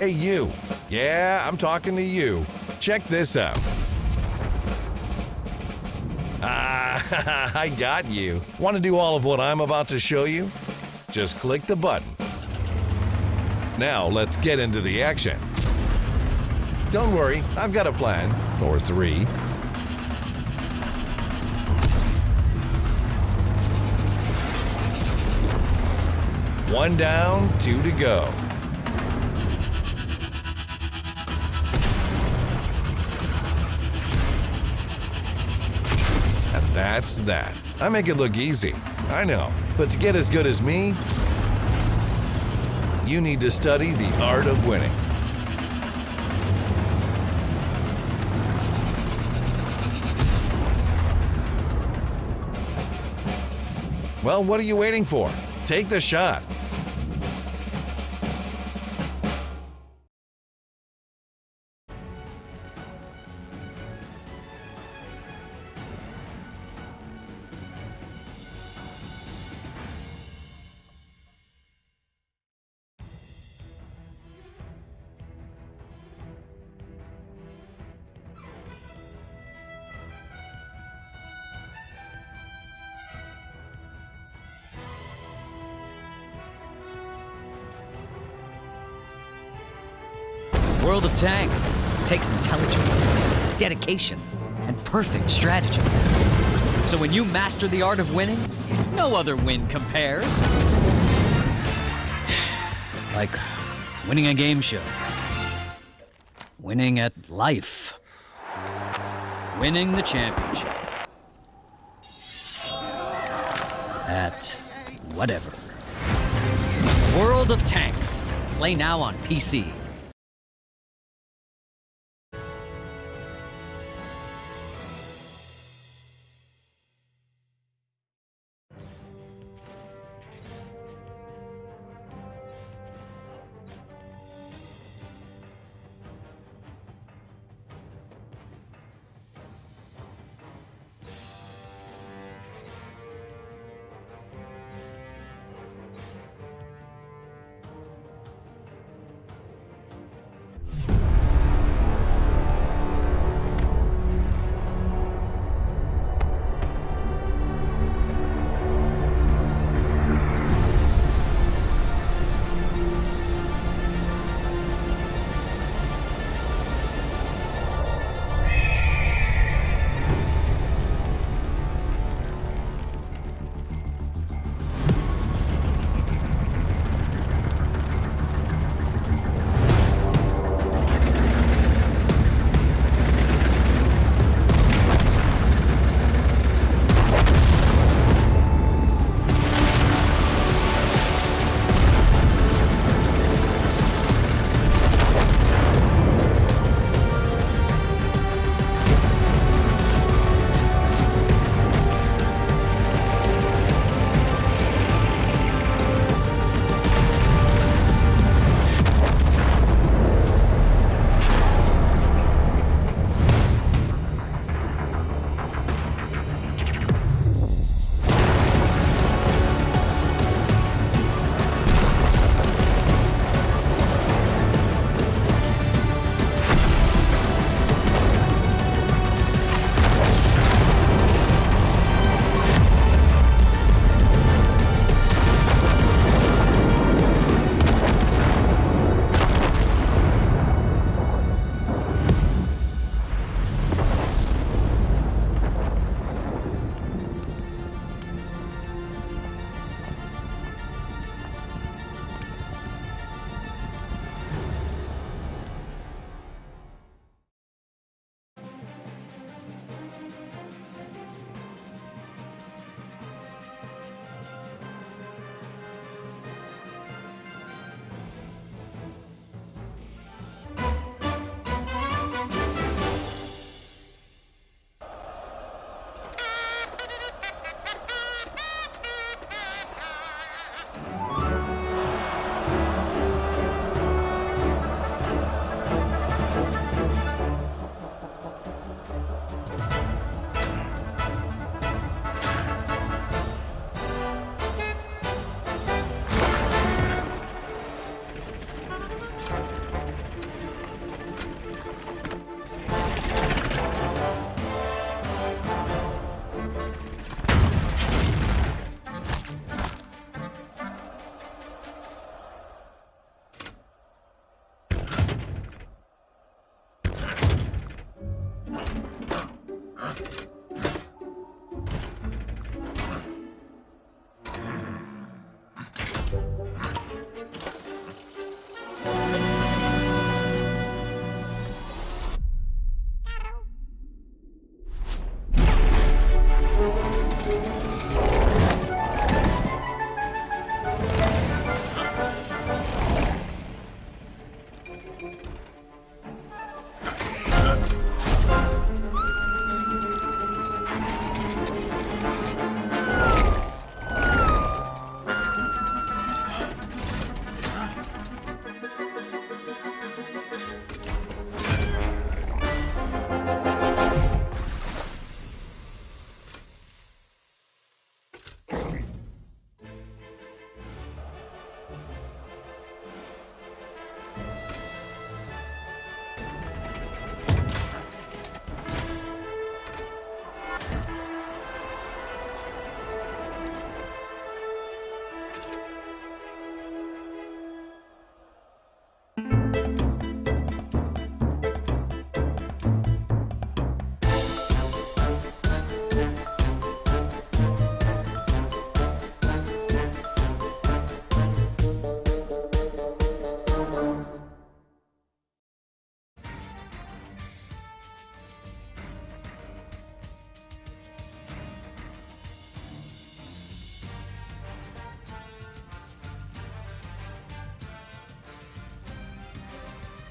Hey, you. Yeah, I'm talking to you. Check this out. Ah, I got you. Want to do all of what I'm about to show you? Just click the button. Now, let's get into the action. Don't worry, I've got a plan. Or three. One down, two to go. And that's that. I make it look easy, I know. But to get as good as me, you need to study the art of winning. Well, what are you waiting for? Take the shot. World of Tanks takes intelligence, dedication, and perfect strategy. So when you master the art of winning, no other win compares. Like winning a game show, winning at life, winning the championship, at whatever. World of Tanks. Play now on PC.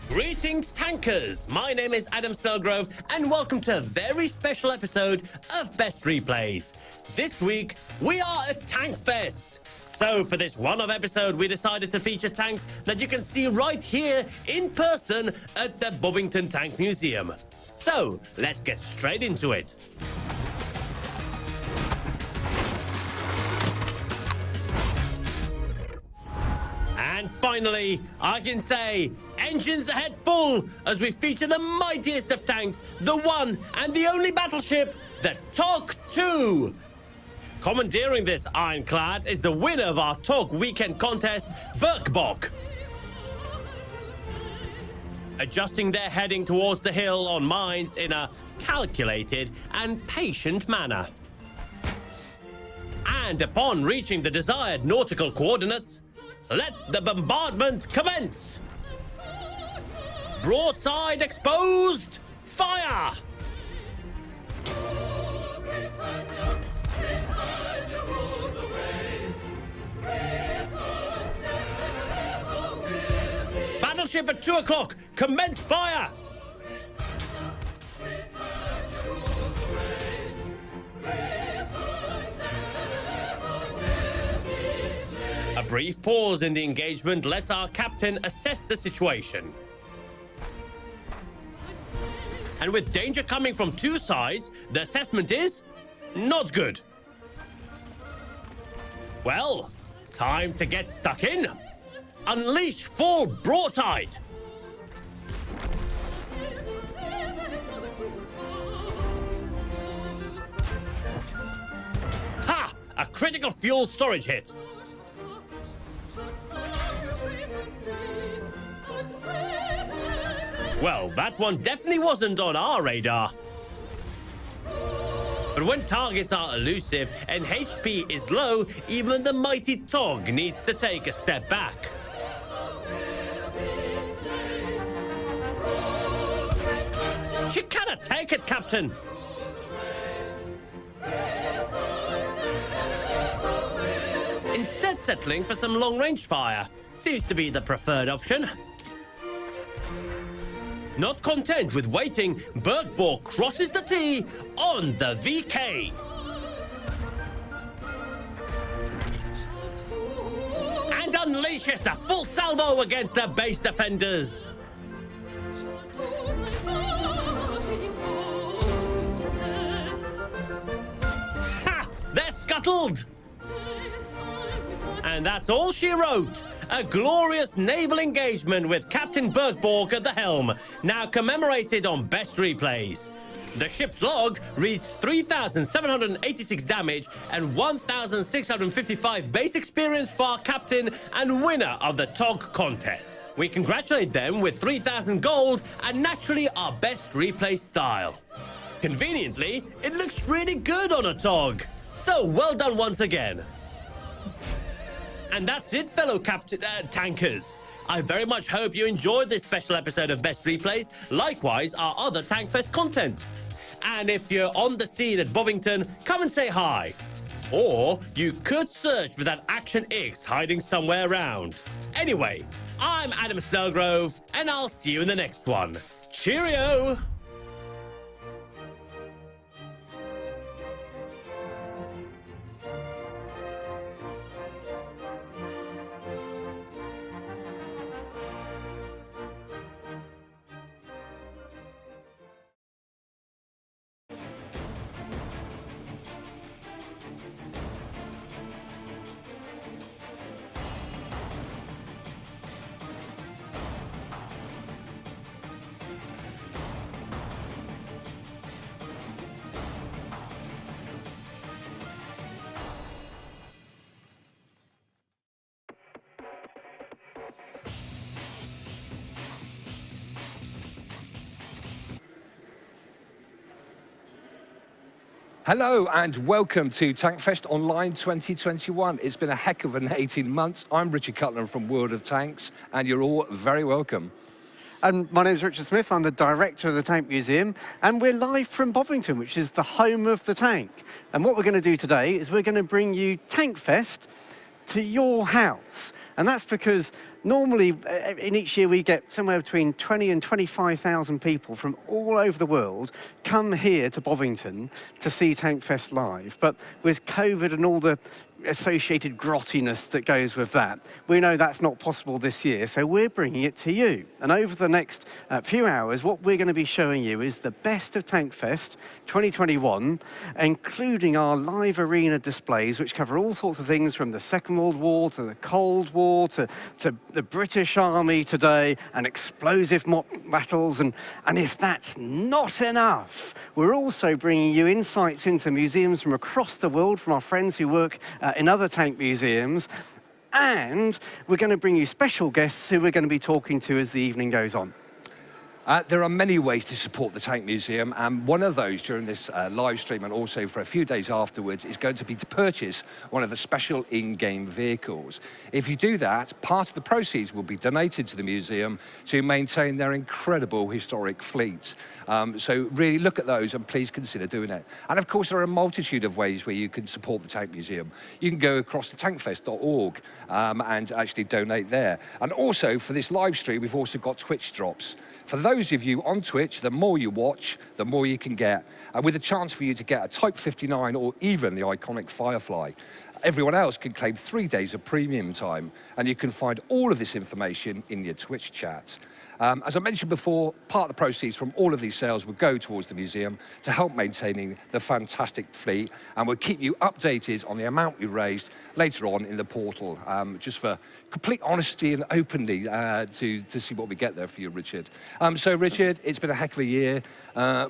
Greetings, tankers! My name is Adam Selgrove, and welcome to a very special episode of Best Replays. This week, we are at TANKFEST. So for this one-off episode, we decided to feature tanks that you can see right here in person at the Bovington Tank Museum. So let's get straight into it. And finally, I can say, engines ahead full as we feature the mightiest of tanks, the one and the only battleship, the TOG 2. Commandeering this ironclad is the winner of our TOG weekend contest, Birkbok. Adjusting their heading towards the hill on mines in a calculated and patient manner. And upon reaching the desired nautical coordinates, let the bombardment commence! Broadside exposed! Fire! Battleship at 2 o'clock! Commence fire! A brief pause in the engagement lets our captain assess the situation. And with danger coming from two sides, the assessment is not good. Well, time to get stuck in. Unleash full broadside. Ha! A critical fuel storage hit. Well, that one definitely wasn't on our radar. But when targets are elusive and HP is low, even the mighty TOG needs to take a step back. She cannot take it, Captain. Instead settling for some long-range fire. Seems to be the preferred option. Not content with waiting, Birkbok crosses the T on the VK. And unleashes the full salvo against the base defenders. Ha! They're scuttled! And that's all she wrote. A glorious naval engagement with Captain Birkbok at the helm, now commemorated on Best Replays. The ship's log reads 3,786 damage and 1,655 base experience for our captain and winner of the TOG contest. We congratulate them with 3,000 gold and naturally our Best Replay style. Conveniently, it looks really good on a TOG. So well done once again. And that's it, fellow tankers. I very much hope you enjoyed this special episode of Best Replays, likewise our other TANKFEST content. And if you're on the scene at Bovington, come and say hi. Or you could search for that Action X hiding somewhere around. Anyway, I'm Adam Snellgrove, and I'll see you in the next one. Cheerio! Hello and welcome to TANKFEST Online 2021. It's been a heck of an 18 months. I'm Richard Cutland from World of Tanks, and you're all very welcome. And my name is Richard Smith. I'm the director of the Tank Museum, and we're live from Bovington, which is the home of the tank. And what we're going to do today is we're going to bring you TANKFEST to your house. And that's because normally in each year we get somewhere between 20 and 25,000 people from all over the world come here to Bovington to see TANKFEST live. But with COVID and all the associated grottiness that goes with that, we know that's not possible this year, so we're bringing it to you. And over the next few hours, what we're going to be showing you is the best of TANKFEST 2021, including our live arena displays, which cover all sorts of things from the Second World War to the Cold War to the British Army today and explosive mock battles. And if that's not enough, we're also bringing you insights into museums from across the world from our friends who work in other tank museums, and we're going to bring you special guests who we're going to be talking to as the evening goes on. There are many ways to support the Tank Museum, and one of those during this live stream and also for a few days afterwards is going to be to purchase one of the special in-game vehicles. If you do that, part of the proceeds will be donated to the museum to maintain their incredible historic fleet. So really look at those and please consider doing it. And of course, there are a multitude of ways where you can support the Tank Museum. You can go across to tankfest.org and actually donate there. And also for this live stream, we've also got Twitch drops. For those of you on Twitch, the more you watch, the more you can get, with a chance for you to get a Type 59 or even the iconic Firefly. Everyone else can claim 3 days of premium time, and you can find all of this information in your Twitch chat. As I mentioned before, part of the proceeds from all of these sales will go towards the museum to help maintaining the fantastic fleet, and we'll keep you updated on the amount we raised later on in the portal, just for complete honesty and openly to see what we get there for you, Richard. So, Richard, it's been a heck of a year.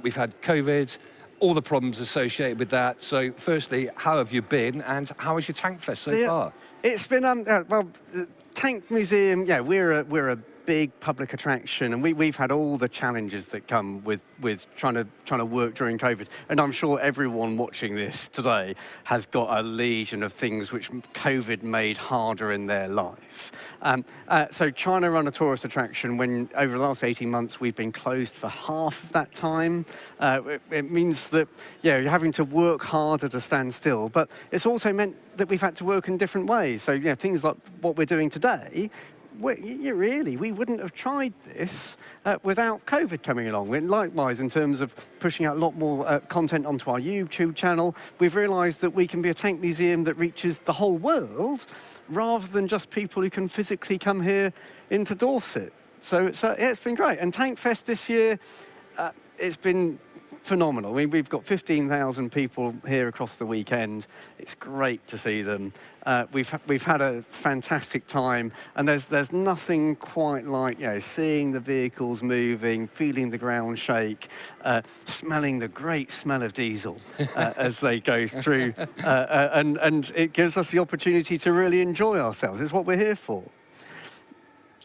We've had COVID, all the problems associated with that. So, firstly, how have you been, and how has your TANKFEST so far? It's been, well, the Tank Museum, yeah, we're a big public attraction, and we've had all the challenges that come with trying to work during COVID. And I'm sure everyone watching this today has got a legion of things which COVID made harder in their life. So trying to run a tourist attraction when over the last 18 months we've been closed for half of that time, it means that you're having to work harder to stand still. But it's also meant that we've had to work in different ways. So things like what we're doing today. We wouldn't have tried this without COVID coming along. Likewise, in terms of pushing out a lot more content onto our YouTube channel, we've realised that we can be a tank museum that reaches the whole world rather than just people who can physically come here into Dorset. So it's been great. And TANKFEST this year, it's been phenomenal. I mean, we've got 15,000 people here across the weekend. It's great to see them. We've had a fantastic time, and there's nothing quite like seeing the vehicles moving, feeling the ground shake, smelling the great smell of diesel as they go through, and it gives us the opportunity to really enjoy ourselves. It's what we're here for.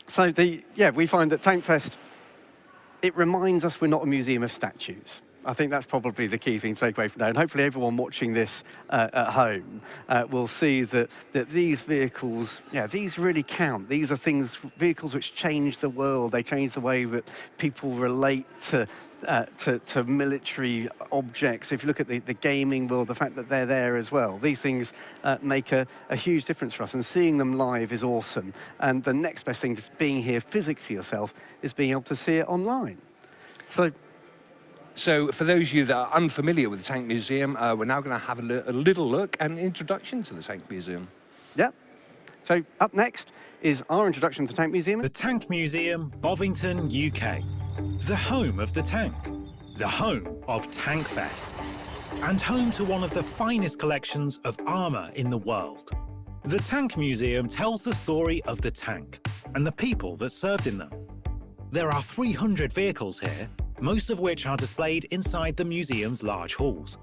So we find that TANKFEST, it reminds us we're not a museum of statues. I think that's probably the key thing to take away from that. And hopefully everyone watching this at home will see that these vehicles, these really count. These are vehicles which change the world. They change the way that people relate to military objects. If you look at the gaming world, the fact that they're there as well, these things make a huge difference for us, and seeing them live is awesome. And the next best thing to being here physically yourself is being able to see it online. So for those of you that are unfamiliar with the Tank Museum, we're now going to have a little look and introduction to the Tank Museum. Yeah. So up next is our introduction to the Tank Museum. The Tank Museum, Bovington, UK. The home of the tank. The home of TANKFEST. And home to one of the finest collections of armour in the world. The Tank Museum tells the story of the tank and the people that served in them. There are 300 vehicles here, most of which are displayed inside the museum's large halls.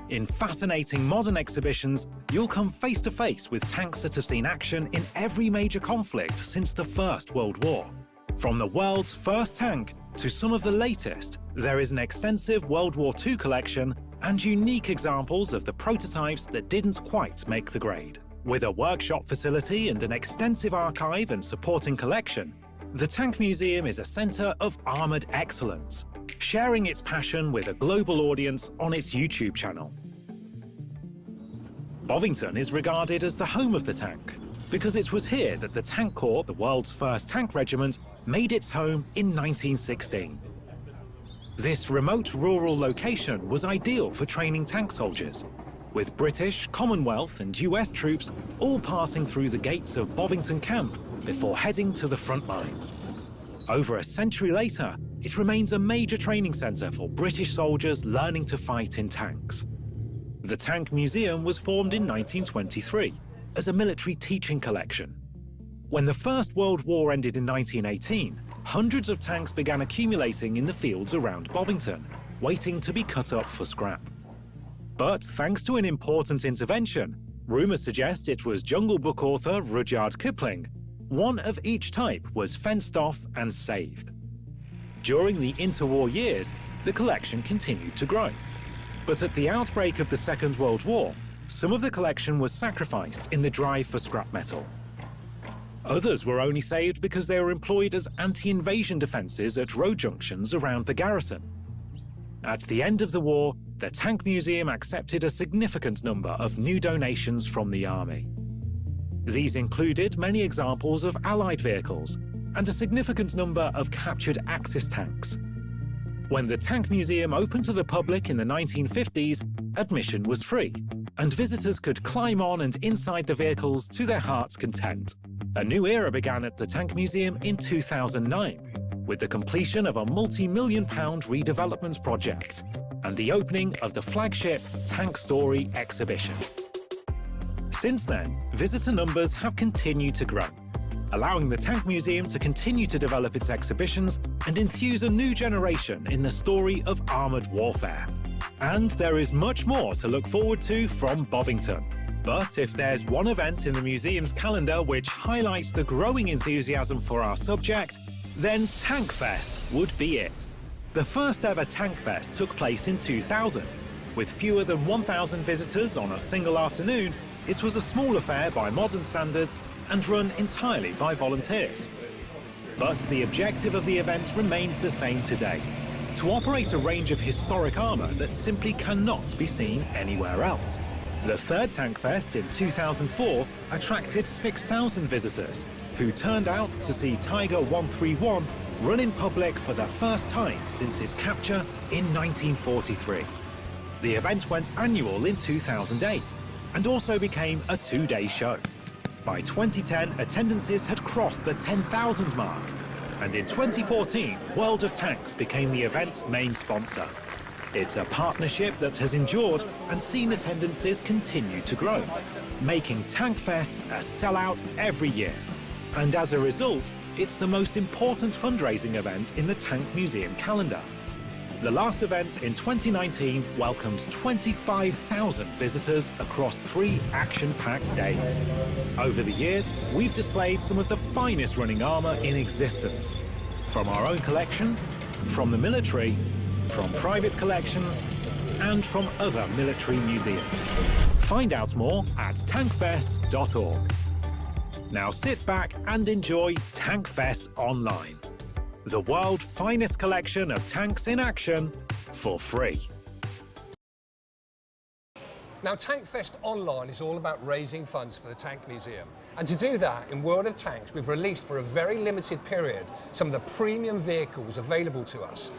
In fascinating modern exhibitions, you'll come face to face with tanks that have seen action in every major conflict since the First World War. From the world's first tank to some of the latest, there is an extensive World War II collection and unique examples of the prototypes that didn't quite make the grade. With a workshop facility and an extensive archive and supporting collection, the Tank Museum is a centre of armoured excellence, sharing its passion with a global audience on its YouTube channel. Bovington is regarded as the home of the tank, because it was here that the Tank Corps, the world's first tank regiment, made its home in 1916. This remote rural location was ideal for training tank soldiers, with British, Commonwealth and US troops all passing through the gates of Bovington Camp before heading to the front lines. Over a century later, it remains a major training centre for British soldiers learning to fight in tanks. The Tank Museum was formed in 1923 as a military teaching collection. When the First World War ended in 1918, hundreds of tanks began accumulating in the fields around Bovington, waiting to be cut up for scrap. But thanks to an important intervention, rumours suggest it was Jungle Book author Rudyard Kipling, one of each type was fenced off and saved. During the interwar years, the collection continued to grow. But at the outbreak of the Second World War, some of the collection was sacrificed in the drive for scrap metal. Others were only saved because they were employed as anti-invasion defences at road junctions around the garrison. At the end of the war, the Tank Museum accepted a significant number of new donations from the army. These included many examples of Allied vehicles and a significant number of captured Axis tanks. When the Tank Museum opened to the public in the 1950s, admission was free, and visitors could climb on and inside the vehicles to their heart's content. A new era began at the Tank Museum in 2009, with the completion of a multi-million-pound redevelopment project and the opening of the flagship Tank Story exhibition. Since then, visitor numbers have continued to grow, allowing the Tank Museum to continue to develop its exhibitions and enthuse a new generation in the story of armoured warfare. And there is much more to look forward to from Bovington. But if there's one event in the museum's calendar which highlights the growing enthusiasm for our subject, then TANKFEST would be it. The first ever TANKFEST took place in 2000. With fewer than 1,000 visitors on a single afternoon, it was a small affair by modern standards and run entirely by volunteers. But the objective of the event remains the same today: to operate a range of historic armour that simply cannot be seen anywhere else. The third TANKFEST in 2004 attracted 6,000 visitors, who turned out to see Tiger 131 run in public for the first time since its capture in 1943. The event went annual in 2008 and also became a two-day show. By 2010, attendances had crossed the 10,000 mark, and in 2014, World of Tanks became the event's main sponsor. It's a partnership that has endured and seen attendances continue to grow, making TANKFEST a sellout every year. And as a result, it's the most important fundraising event in the Tank Museum calendar. The last event in 2019 welcomed 25,000 visitors across 3 action-packed days. Over the years, we've displayed some of the finest running armour in existence, from our own collection, from the military, from private collections and from other military museums. Find out more at tankfest.org. Now sit back and enjoy TANKFEST Online, the world's finest collection of tanks in action for free. Now, TANKFEST Online is all about raising funds for the Tank Museum. And to do that, in World of Tanks, we've released for a very limited period some of the premium vehicles available to us.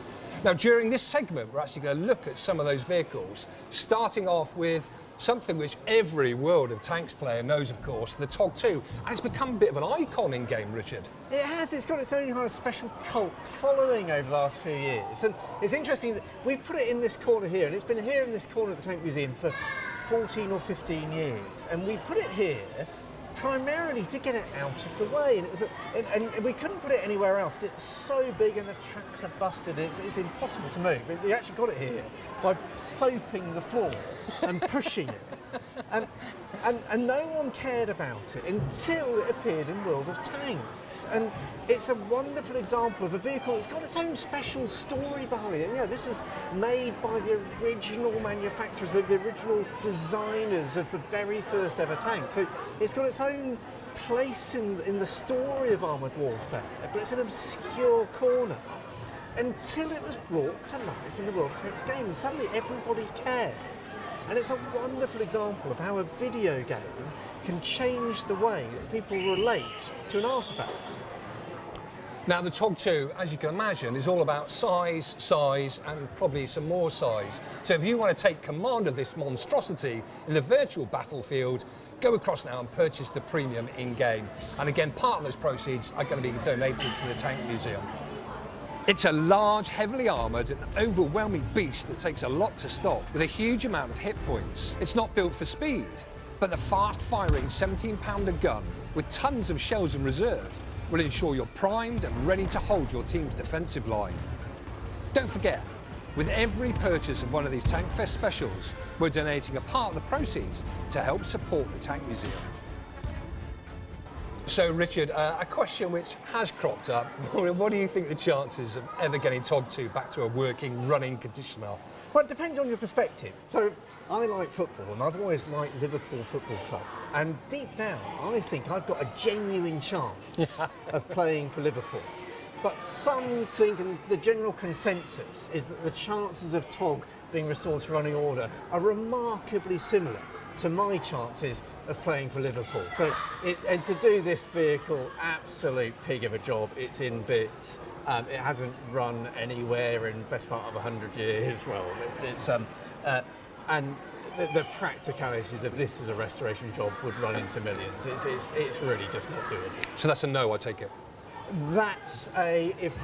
Now, during this segment, we're actually going to look at some of those vehicles, starting off with something which every World of Tanks player knows, of course, the TOG2. And it's become a bit of an icon in game, Richard. It has. It's got its own kind of special cult following over the last few years. And it's interesting that we've put it in this corner here, and it's been here in this corner of the Tank Museum for 14 or 15 years. And we put it here primarily to get it out of the way, and it was and we couldn't put it anywhere else. It's so big and the tracks are busted, it's impossible to move. We actually got it here by soaping the floor and pushing it, and no one cared about it until it appeared in World of Tanks. And it's a wonderful example of a vehicle that's got its own special story behind it. You know, this is made by the original manufacturers, the original designers of the very first ever tank. So it's got its own place in the story of armoured warfare, but it's an obscure corner until it was brought to life in the World of Tanks game, and suddenly everybody cares. And it's a wonderful example of how a video game can change the way that people relate to an artefact. Now, the TOG2, as you can imagine, is all about size, and probably some more size. So if you want to take command of this monstrosity in the virtual battlefield, go across now and purchase the premium in-game. And again, part of those proceeds are going to be donated to the Tank Museum. It's a large, heavily armoured and overwhelming beast that takes a lot to stop, with a huge amount of hit points. It's not built for speed, but the fast-firing 17-pounder gun with tons of shells in reserve will ensure you're primed and ready to hold your team's defensive line. Don't forget, with every purchase of one of these TANKFEST specials, we're donating a part of the proceeds to help support the Tank Museum. So, Richard, a question which has cropped up. What do you think the chances of ever getting TOG2 back to a working, running condition are? Well, it depends on your perspective. So, I like football, and I've always liked Liverpool Football Club. And deep down, I think I've got a genuine chance of playing for Liverpool. But some think, and the general consensus is that the chances of TOG being restored to running order are remarkably similar to my chances of playing for Liverpool. So, and to do this vehicle, absolute pig of a job. It's in bits. It hasn't run anywhere in the best part of 100 years. Well, it's and the practicalities of this as a restoration job would run into millions. It's really just not doable. So that's a no, I take it. That's a if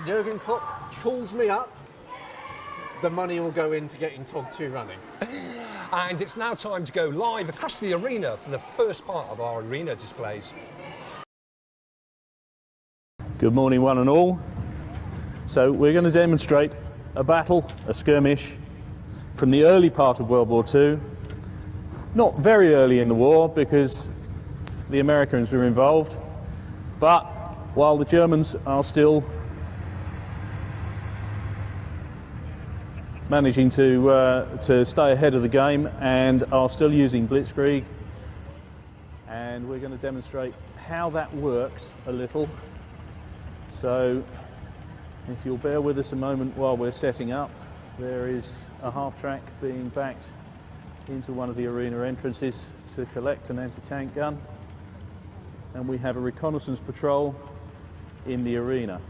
Jurgen Klopp calls me up, the money will go into getting TOG2 running. And it's now time to go live across the arena for the first part of our arena displays. Good morning, one and all. So we're going to demonstrate a battle, a skirmish, from the early part of World War II. Not very early in the war, because the Americans were involved, but while the Germans are still managing to stay ahead of the game and are still using blitzkrieg, and we're going to demonstrate how that works a little. So if you'll bear with us a moment while we're setting up, there is a half track being backed into one of the arena entrances to collect an anti-tank gun, and we have a reconnaissance patrol in the arena.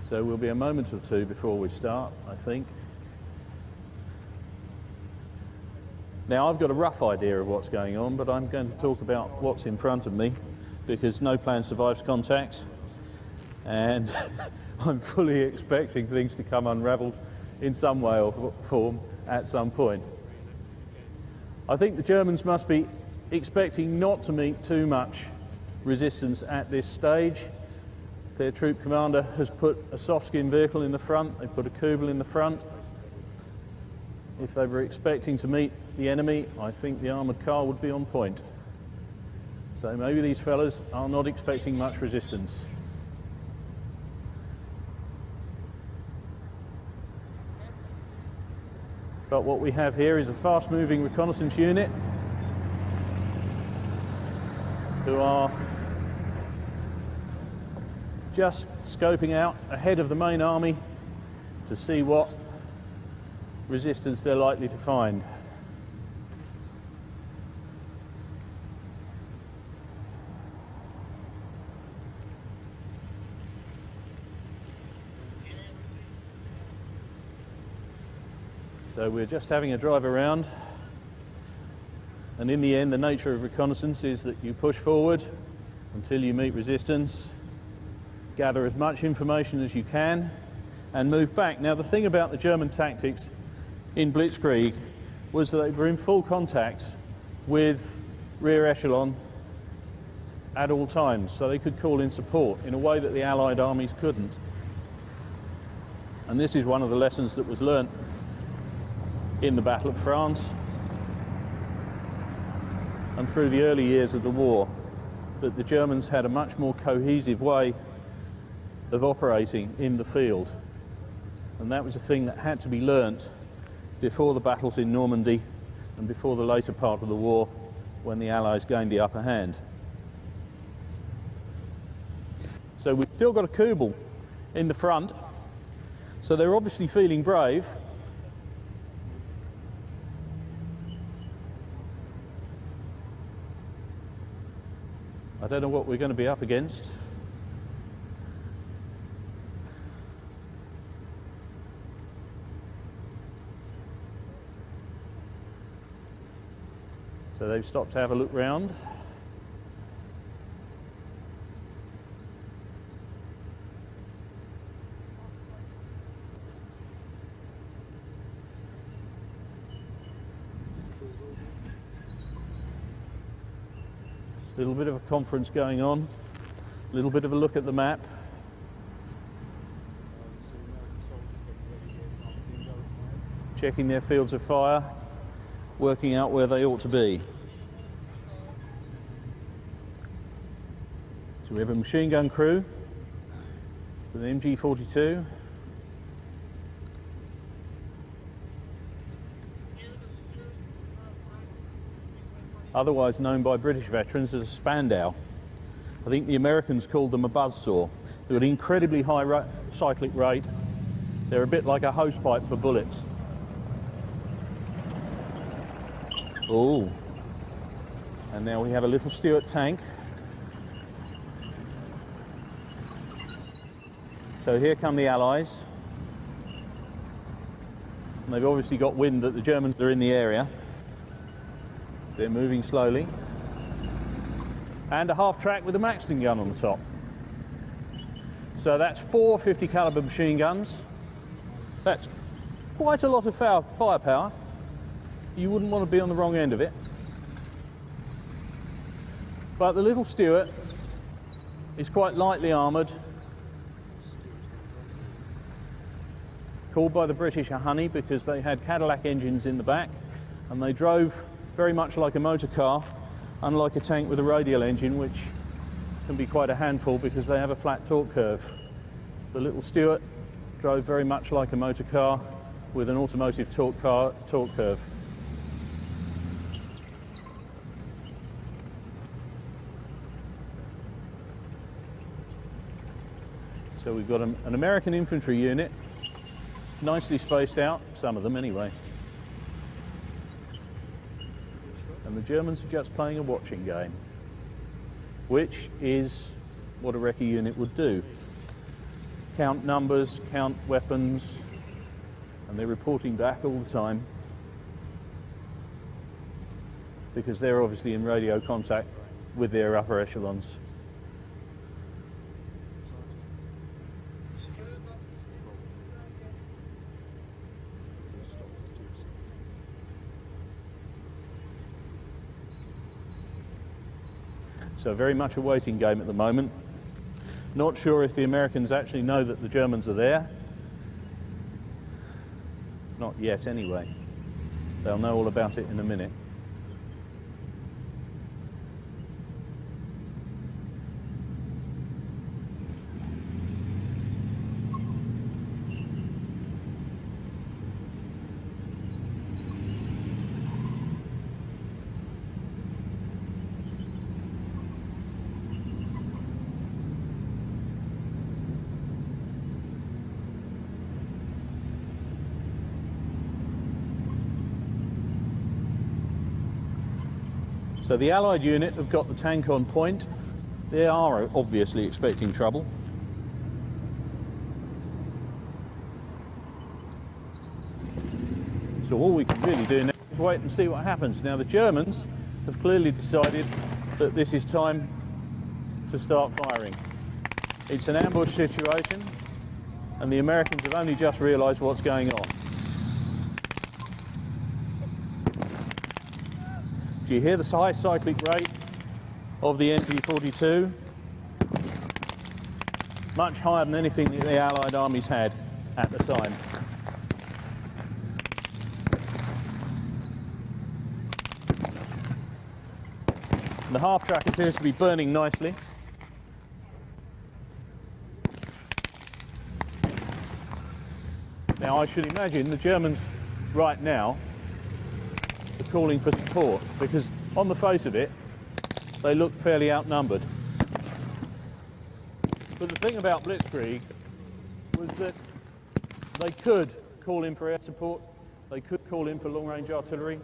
So we'll be a moment or two before we start, I think. Now, I've got a rough idea of what's going on, but I'm going to talk about what's in front of me, because no plan survives contact, and I'm fully expecting things to come unravelled in some way or form at some point. I think the Germans must be expecting not to meet too much resistance at this stage. Their troop commander has put a soft-skin vehicle in the front, they put a Kubel in the front. If they were expecting to meet the enemy, I think the armoured car would be on point. So maybe these fellas are not expecting much resistance. But what we have here is a fast-moving reconnaissance unit who are just scoping out ahead of the main army to see what resistance they're likely to find. So we're just having a drive around, and in the end the nature of reconnaissance is that you push forward until you meet resistance, gather as much information as you can and move back. Now the thing about the German tactics in Blitzkrieg was that they were in full contact with rear echelon at all times, so they could call in support in a way that the Allied armies couldn't. And this is one of the lessons that was learnt in the Battle of France and through the early years of the war, that the Germans had a much more cohesive way of operating in the field. And that was a thing that had to be learnt before the battles in Normandy and before the later part of the war, when the Allies gained the upper hand. So we've still got a Kubel in the front, so they're obviously feeling brave. I don't know what we're going to be up against. So they've stopped to have a look round. A little bit of a conference going on, a little bit of a look at the map. Checking their fields of fire, working out where they ought to be. So we have a machine gun crew with an MG42. Otherwise known by British veterans as a Spandau. I think the Americans called them a buzzsaw. They've got an incredibly high cyclic rate. They're a bit like a hosepipe for bullets. Oh, and now we have a little Stuart tank. So here come the Allies. And they've obviously got wind that the Germans are in the area. They're moving slowly. And a half track with a Maxton gun on the top. So that's 4 50 caliber machine guns. That's quite a lot of firepower. You wouldn't want to be on the wrong end of it. But the little Stuart is quite lightly armoured. Called by the British a Honey because they had Cadillac engines in the back and they drove very much like a motor car, unlike a tank with a radial engine, which can be quite a handful because they have a flat torque curve. The little Stuart drove very much like a motor car with an automotive torque curve. So we've got an American infantry unit, nicely spaced out, some of them anyway. And the Germans are just playing a watching game, which is what a recce unit would do. Count numbers, count weapons, and they're reporting back all the time because they're obviously in radio contact with their upper echelons. So very much a waiting game at the moment. Not sure if the Americans actually know that the Germans are there. Not yet anyway. They'll know all about it in a minute. So the Allied unit have got the tank on point. They are obviously expecting trouble. So all we can really do now is wait and see what happens. Now the Germans have clearly decided that this is time to start firing. It's an ambush situation, and the Americans have only just realised what's going on. Do you hear the high cyclic rate of the NG-42? Much higher than anything that the Allied armies had at the time. The half-track appears to be burning nicely. Now I should imagine the Germans right now are calling for support, because on the face of it they look fairly outnumbered. But the thing about Blitzkrieg was that they could call in for air support, they could call in for long-range artillery.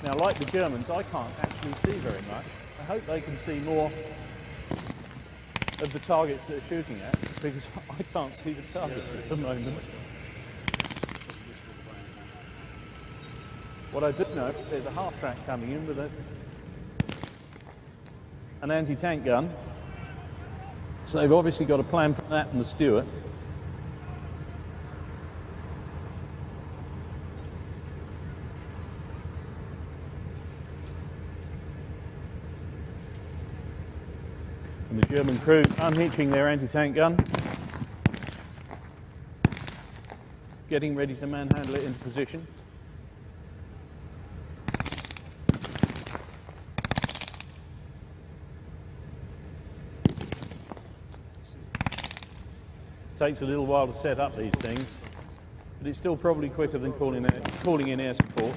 Now, like the Germans, I can't actually see very much. I hope they can see more of the targets that they're shooting at, because I can't see the targets at the moment. What I do know is there's a half-track coming in with an anti-tank gun. So they've obviously got a plan for that and the Stuart. And the German crew unhitching their anti-tank gun, getting ready to manhandle it into position. Takes a little while to set up these things, but it's still probably quicker than calling in air support.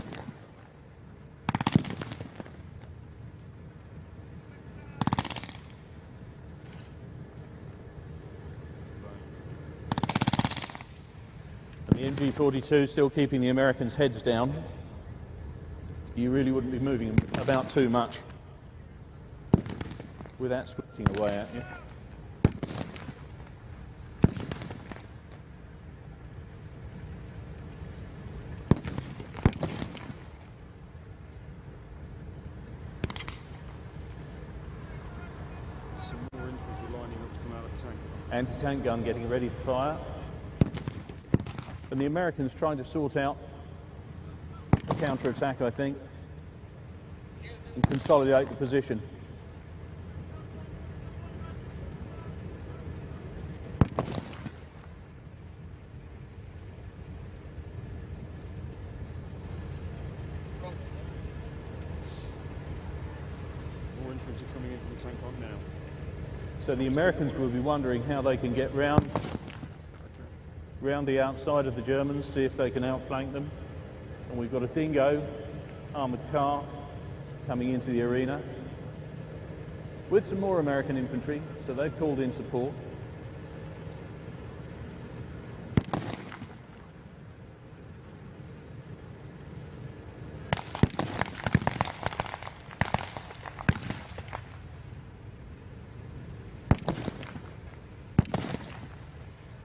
And the MG-42 still keeping the Americans' heads down. You really wouldn't be moving them about too much without squinting away at you. Anti-tank gun getting ready to fire, and the Americans trying to sort out a counter-attack, I think, and consolidate the position. More infantry coming in from the tank on now. So the Americans will be wondering how they can get round the outside of the Germans, see if they can outflank them. And we've got a Dingo armoured car coming into the arena with some more American infantry, so they've called in support.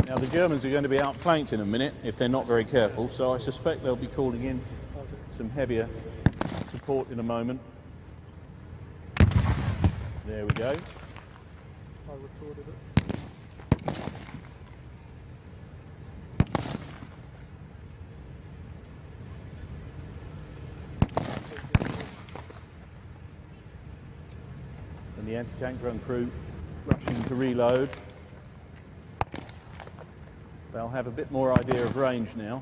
Now the Germans are going to be outflanked in a minute if they're not very careful, so I suspect they'll be calling in some heavier support in a moment. There we go. I recorded it. And the anti-tank gun crew rushing to reload. They'll have a bit more idea of range now.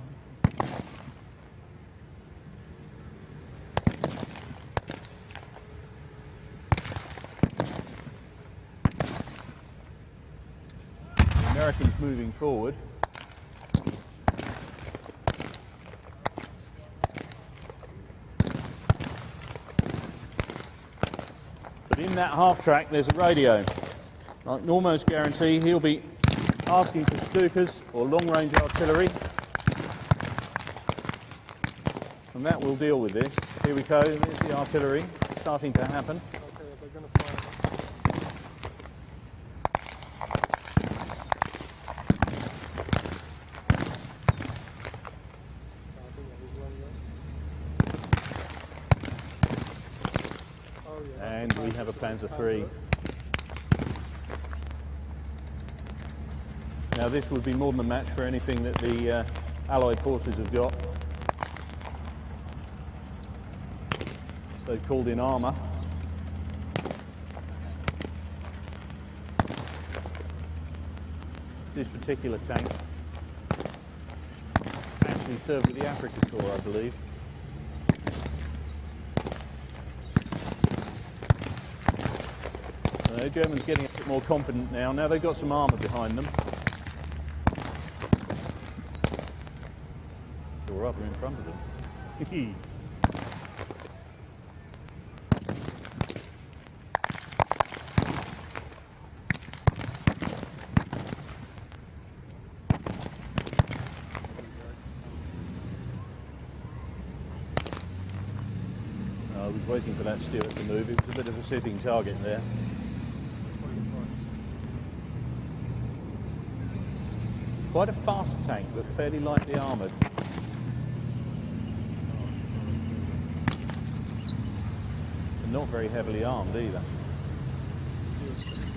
The Americans moving forward. But in that half-track, there's a radio. I can almost guarantee he'll be asking for Stukas or long-range artillery. And that will deal with this. Here we go, there's the artillery starting to happen. Okay, they're going to fire. And we have a Panzer III. Now this would be more than a match for anything that the Allied forces have got. So they've called in armour. This particular tank actually served with the Africa Corps, I believe. The Germans getting a bit more confident now. Now they've got some armour behind them. Or rather in front of them. I was waiting for that Stuart to move. It was a bit of a sitting target there. Quite a fast tank, but fairly lightly armoured. And not very heavily armed either.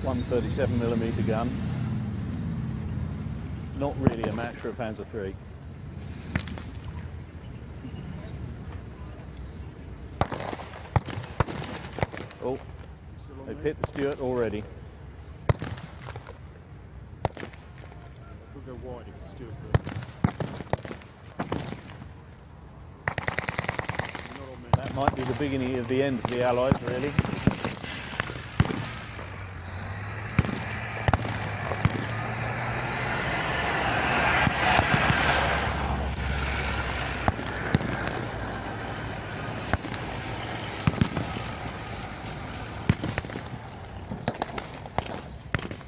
137mm gun. Not really a match for a Panzer III. Oh, they've hit the Stuart already. Go wide, it's still good. That might be the beginning of the end for the Allies, really.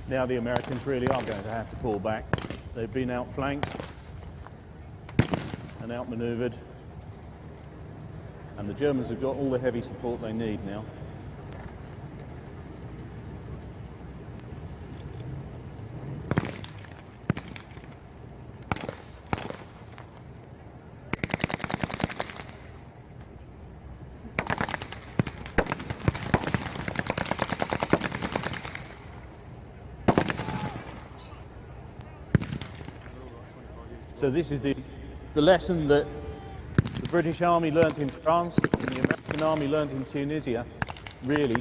Now the Americans really are going to have to pull back. They've been outflanked and outmanoeuvred, and the Germans have got all the heavy support they need now. So this is the lesson that the British Army learnt in France and the American Army learnt in Tunisia, really.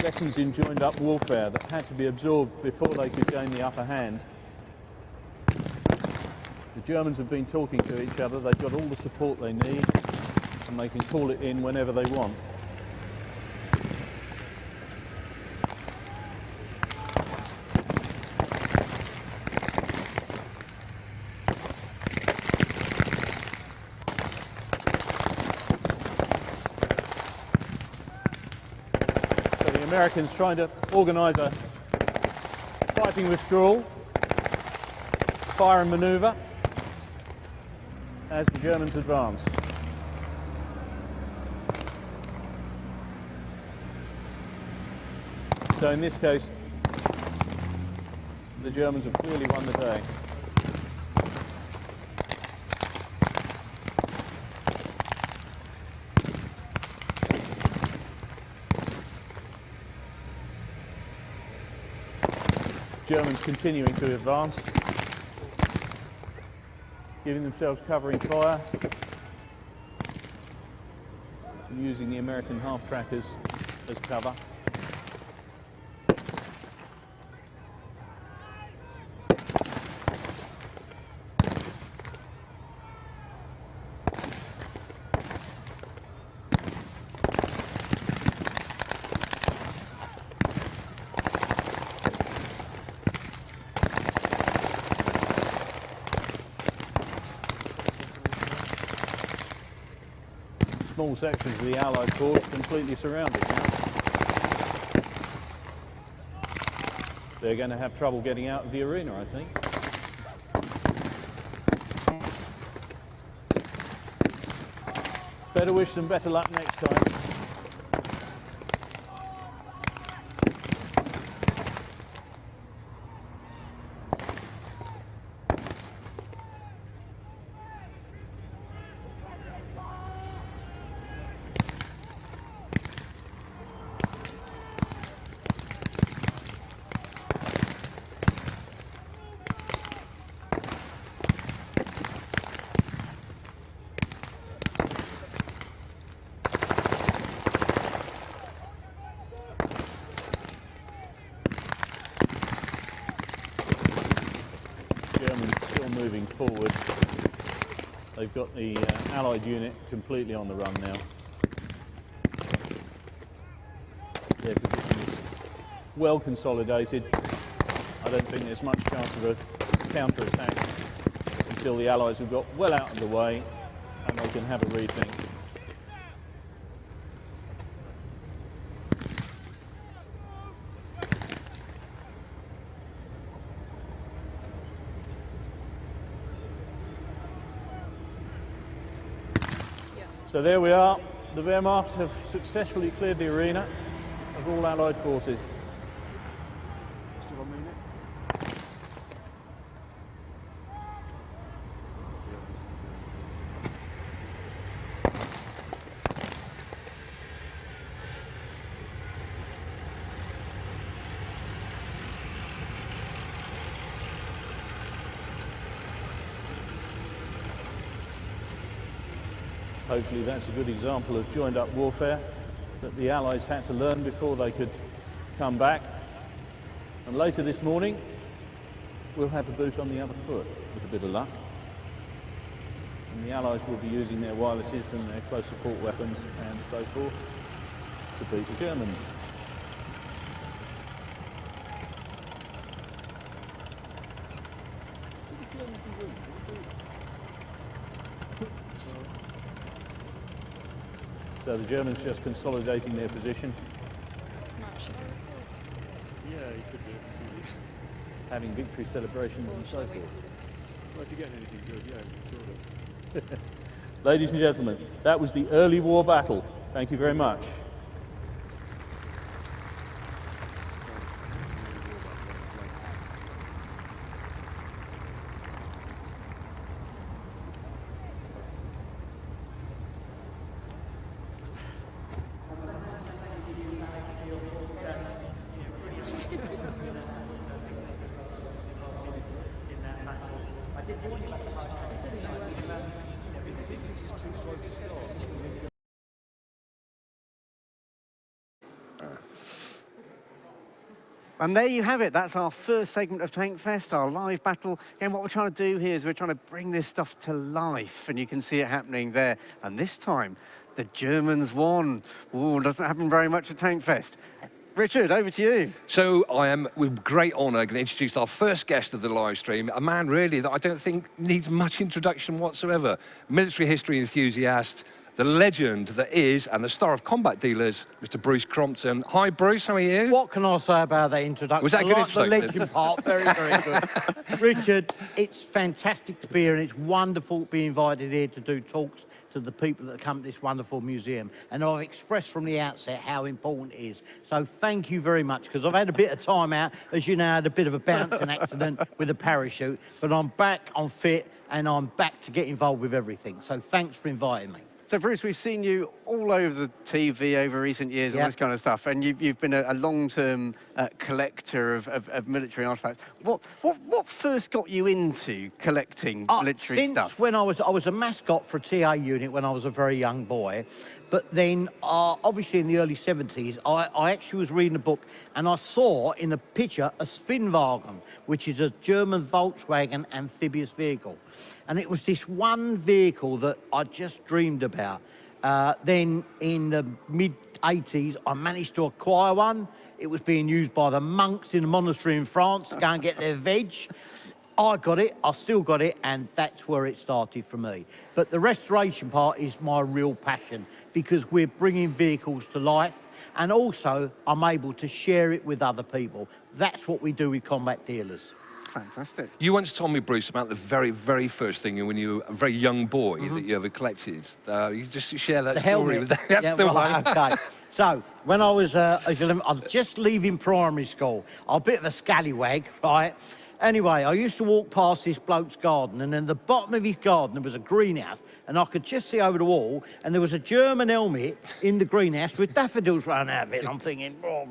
Lessons in joined-up warfare that had to be absorbed before they could gain the upper hand. The Germans have been talking to each other, they've got all the support they need, and they can call it in whenever they want. Americans trying to organise a fighting withdrawal, fire and manoeuvre as the Germans advance. So in this case, the Germans have clearly won the day. Germans continuing to advance, giving themselves covering fire, and using the American half-trackers as cover. Small sections of the Allied force completely surrounded now. they're going to have trouble getting out of the arena, I think. Better wish them better luck next time. Moving forward. They've got the Allied unit completely on the run now. Their position is well consolidated. I don't think there's much chance of a counter-attack until the Allies have got well out of the way and they can have a rethink. So there we are. The Wehrmacht have successfully cleared the arena of all Allied forces. Still on me, Nick? Hopefully that's a good example of joined-up warfare that the Allies had to learn before they could come back. And later this morning, we'll have the boot on the other foot, with a bit of luck. And the Allies will be using their wirelesses and their close support weapons and so forth to beat the Germans. So the Germans just consolidating their position. Yeah, you could do it. Having victory celebrations and so forth. Well, if you're getting anything good, yeah, sure. Ladies and gentlemen, that was the early war battle. Thank you very much. And there you have it. That's our first segment of TANKFEST, our live battle. Again, what we're trying to do here is we're trying to bring this stuff to life, and you can see it happening there. And this time, the Germans won. Ooh, doesn't happen very much at TANKFEST. Richard, over to you. So I am, with great honour, going to introduce our first guest of the live stream, a man really that I don't think needs much introduction whatsoever. Military history enthusiast, the legend that is, and the star of Combat Dealers, Mr. Bruce Crompton. Hi, Bruce, how are you? What can I say about that introduction? Was that a good the introduction? legend part, very, very good. Richard, it's fantastic to be here, and it's wonderful to be invited here to do talks to the people that come to this wonderful museum. And I've expressed from the outset how important it is. So thank you very much, because I've had a bit of time out. As you know, I had a bit of a bouncing accident with a parachute, but I'm back, I'm fit, and I'm back to get involved with everything. So thanks for inviting me. So, Bruce, we've seen you all over the TV over recent years, all this kind of stuff, and you've been a long-term collector of military artifacts. What first got you into collecting military stuff? Since when I was a mascot for a TA unit when I was a very young boy, but then obviously in the early 70s, I actually was reading a book and I saw in the picture a Spinnwagen, which is a German Volkswagen amphibious vehicle. And it was this one vehicle that I just dreamed about. Then in the mid-80s, I managed to acquire one. It was being used by the monks in a monastery in France to go and get their veg. I got it, I still got it, and that's where it started for me. But the restoration part is my real passion, because we're bringing vehicles to life. And also, I'm able to share it with other people. That's what we do with combat dealers. Fantastic. You once told me, Bruce, about the very, very first thing when you were a very young boy that you ever collected. You just share that The story helmet. with that. That's Yeah, the right, one. okay. So, when I was 11, I was just leaving primary school. I'm a bit of a scallywag, right? Anyway, I used to walk past this bloke's garden, and in the bottom of his garden, there was a greenhouse, and I could just see over the wall, and there was a German helmet in the greenhouse with daffodils running out of it. And I'm thinking, oh,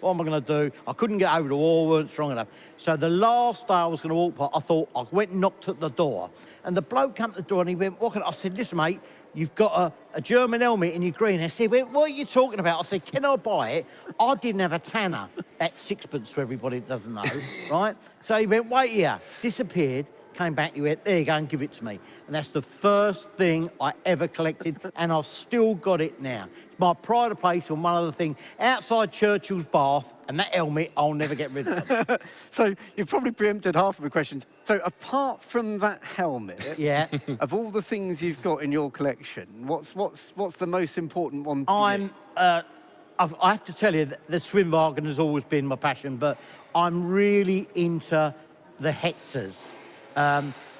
what am I going to do? I couldn't get over the wall, weren't strong enough. So the last day I was going to walk past, I thought, I went and knocked at the door, and the bloke came to the door, and he went, walking. I said, listen, mate, you've got a German helmet in your greenhouse. He went, what are you talking about? I said, can I buy it? I didn't have a tanner. That's sixpence for everybody that doesn't know, right? So he went, wait here, disappeared, came back, he went, there you go, and give it to me. And that's the first thing I ever collected, and I've still got it now. It's my pride of place and one other thing, outside Churchill's bath, and that helmet I'll never get rid of. So you've probably preempted half of the questions. So apart from that helmet, Yeah. of all the things you've got in your collection, what's the most important one to you? I have to tell you, that the Swinwagen has always been my passion, but I'm really into the Hetzers.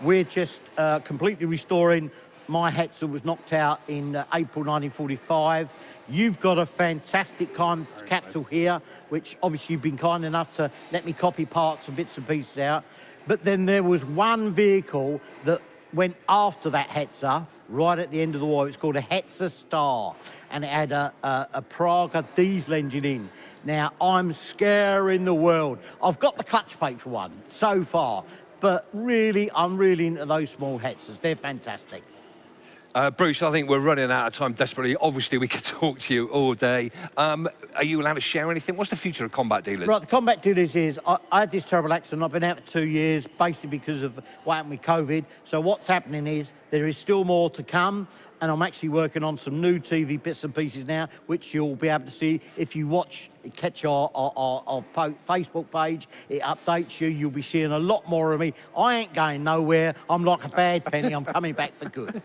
We're just completely restoring. My Hetzer was knocked out in April 1945. You've got a fantastic time capsule here, which obviously you've been kind enough to let me copy parts and bits and pieces out. But then there was one vehicle that went after that Hetzer, right at the end of the war. It's called a Hetzer Star, and it had a Praga diesel engine in. Now, I'm scaring the world. I've got the clutch plate for one, so far, but really, I'm really into those small Hetzers. They're fantastic. Bruce, I think we're running out of time desperately. Obviously, we could talk to you all day. Are you allowed to share anything? What's the future of combat dealers? Right, the combat dealers is, I had this terrible accident. I've been out for 2 years, basically because of what happened with COVID. So what's happening is there is still more to come, and I'm actually working on some new TV bits and pieces now, which you'll be able to see if you catch our Facebook page. It updates you. You'll be seeing a lot more of me. I ain't going nowhere. I'm like a bad penny. I'm coming back for good.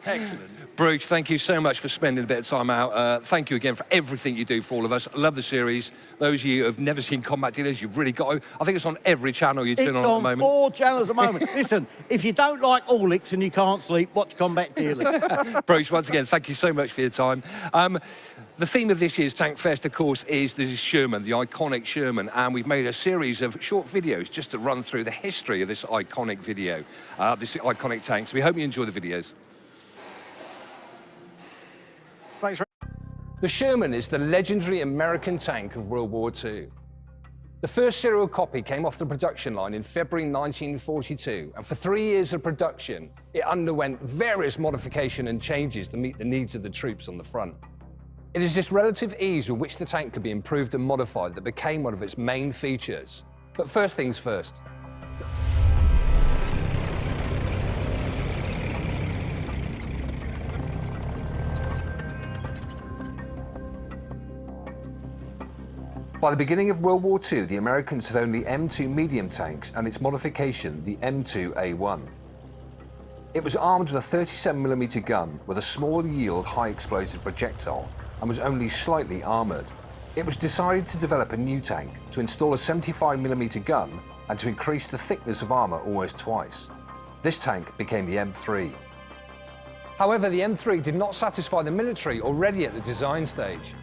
Excellent. Bruce, thank you so much for spending a bit of time out. Thank you again for everything you do for all of us. I love the series. Those of you who have never seen Combat Dealers, you've really got to. I think it's on every channel you're doing on at the moment. It's on 4 channels at the moment. Listen, if you don't like Orliks and you can't sleep, watch Combat Dealers. Bruce, once again, thank you so much for your time. The theme of this year's TANKFEST, of course, is the Sherman, the iconic Sherman, and we've made a series of short videos just to run through the history of this iconic this iconic tank. So we hope you enjoy the videos. Thanks. The Sherman is the legendary American tank of World War II. The first serial copy came off the production line in February 1942, and for 3 years of production, it underwent various modification and changes to meet the needs of the troops on the front. It is this relative ease with which the tank could be improved and modified that became one of its main features. But first things first. By the beginning of World War II, the Americans had only M2 medium tanks and its modification, the M2A1. It was armed with a 37mm gun with a small yield high explosive projectile and was only slightly armoured. It was decided to develop a new tank, to install a 75mm gun and to increase the thickness of armour almost twice. This tank became the M3. However, the M3 did not satisfy the military already at the design stage.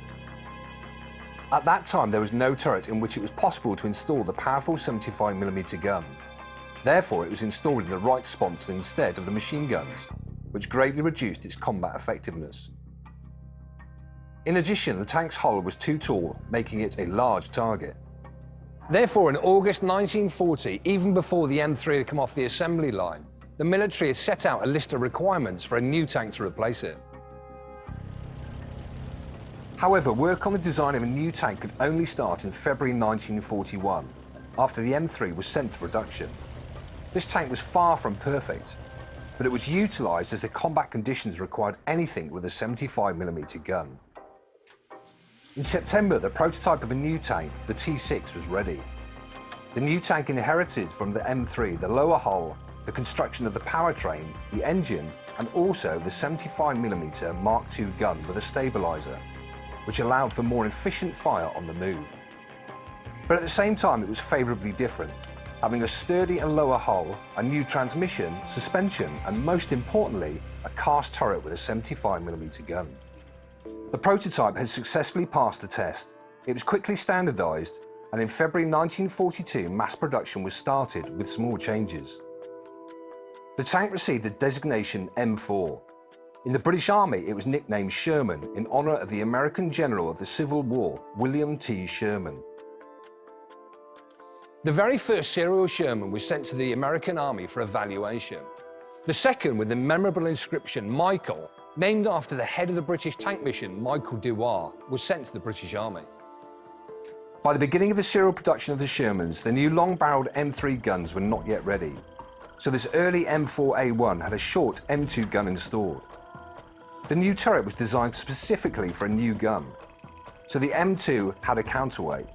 At that time, there was no turret in which it was possible to install the powerful 75mm gun. Therefore, it was installed in the right spots instead of the machine guns, which greatly reduced its combat effectiveness. In addition, the tank's hull was too tall, making it a large target. Therefore, in August 1940, even before the M3 had come off the assembly line, the military had set out a list of requirements for a new tank to replace it. However, work on the design of a new tank could only start in February 1941, after the M3 was sent to production. This tank was far from perfect, but it was utilised as the combat conditions required anything with a 75mm gun. In September, the prototype of a new tank, the T6, was ready. The new tank inherited from the M3 the lower hull, the construction of the powertrain, the engine, and also the 75mm Mark II gun with a stabiliser. which allowed for more efficient fire on the move. But at the same time, it was favourably different, having a sturdy and lower hull, a new transmission, suspension, and most importantly, a cast turret with a 75mm gun. The prototype had successfully passed the test. It was quickly standardised, and in February 1942, mass production was started with small changes. The tank received the designation M4. In the British Army, it was nicknamed Sherman in honour of the American general of the Civil War, William T. Sherman. The very first serial Sherman was sent to the American Army for evaluation. The second, with the memorable inscription Michael, named after the head of the British tank mission, Michael Dewar, was sent to the British Army. By the beginning of the serial production of the Shermans, the new long-barreled M3 guns were not yet ready. So this early M4A1 had a short M2 gun installed. The new turret was designed specifically for a new gun. So the M2 had a counterweight.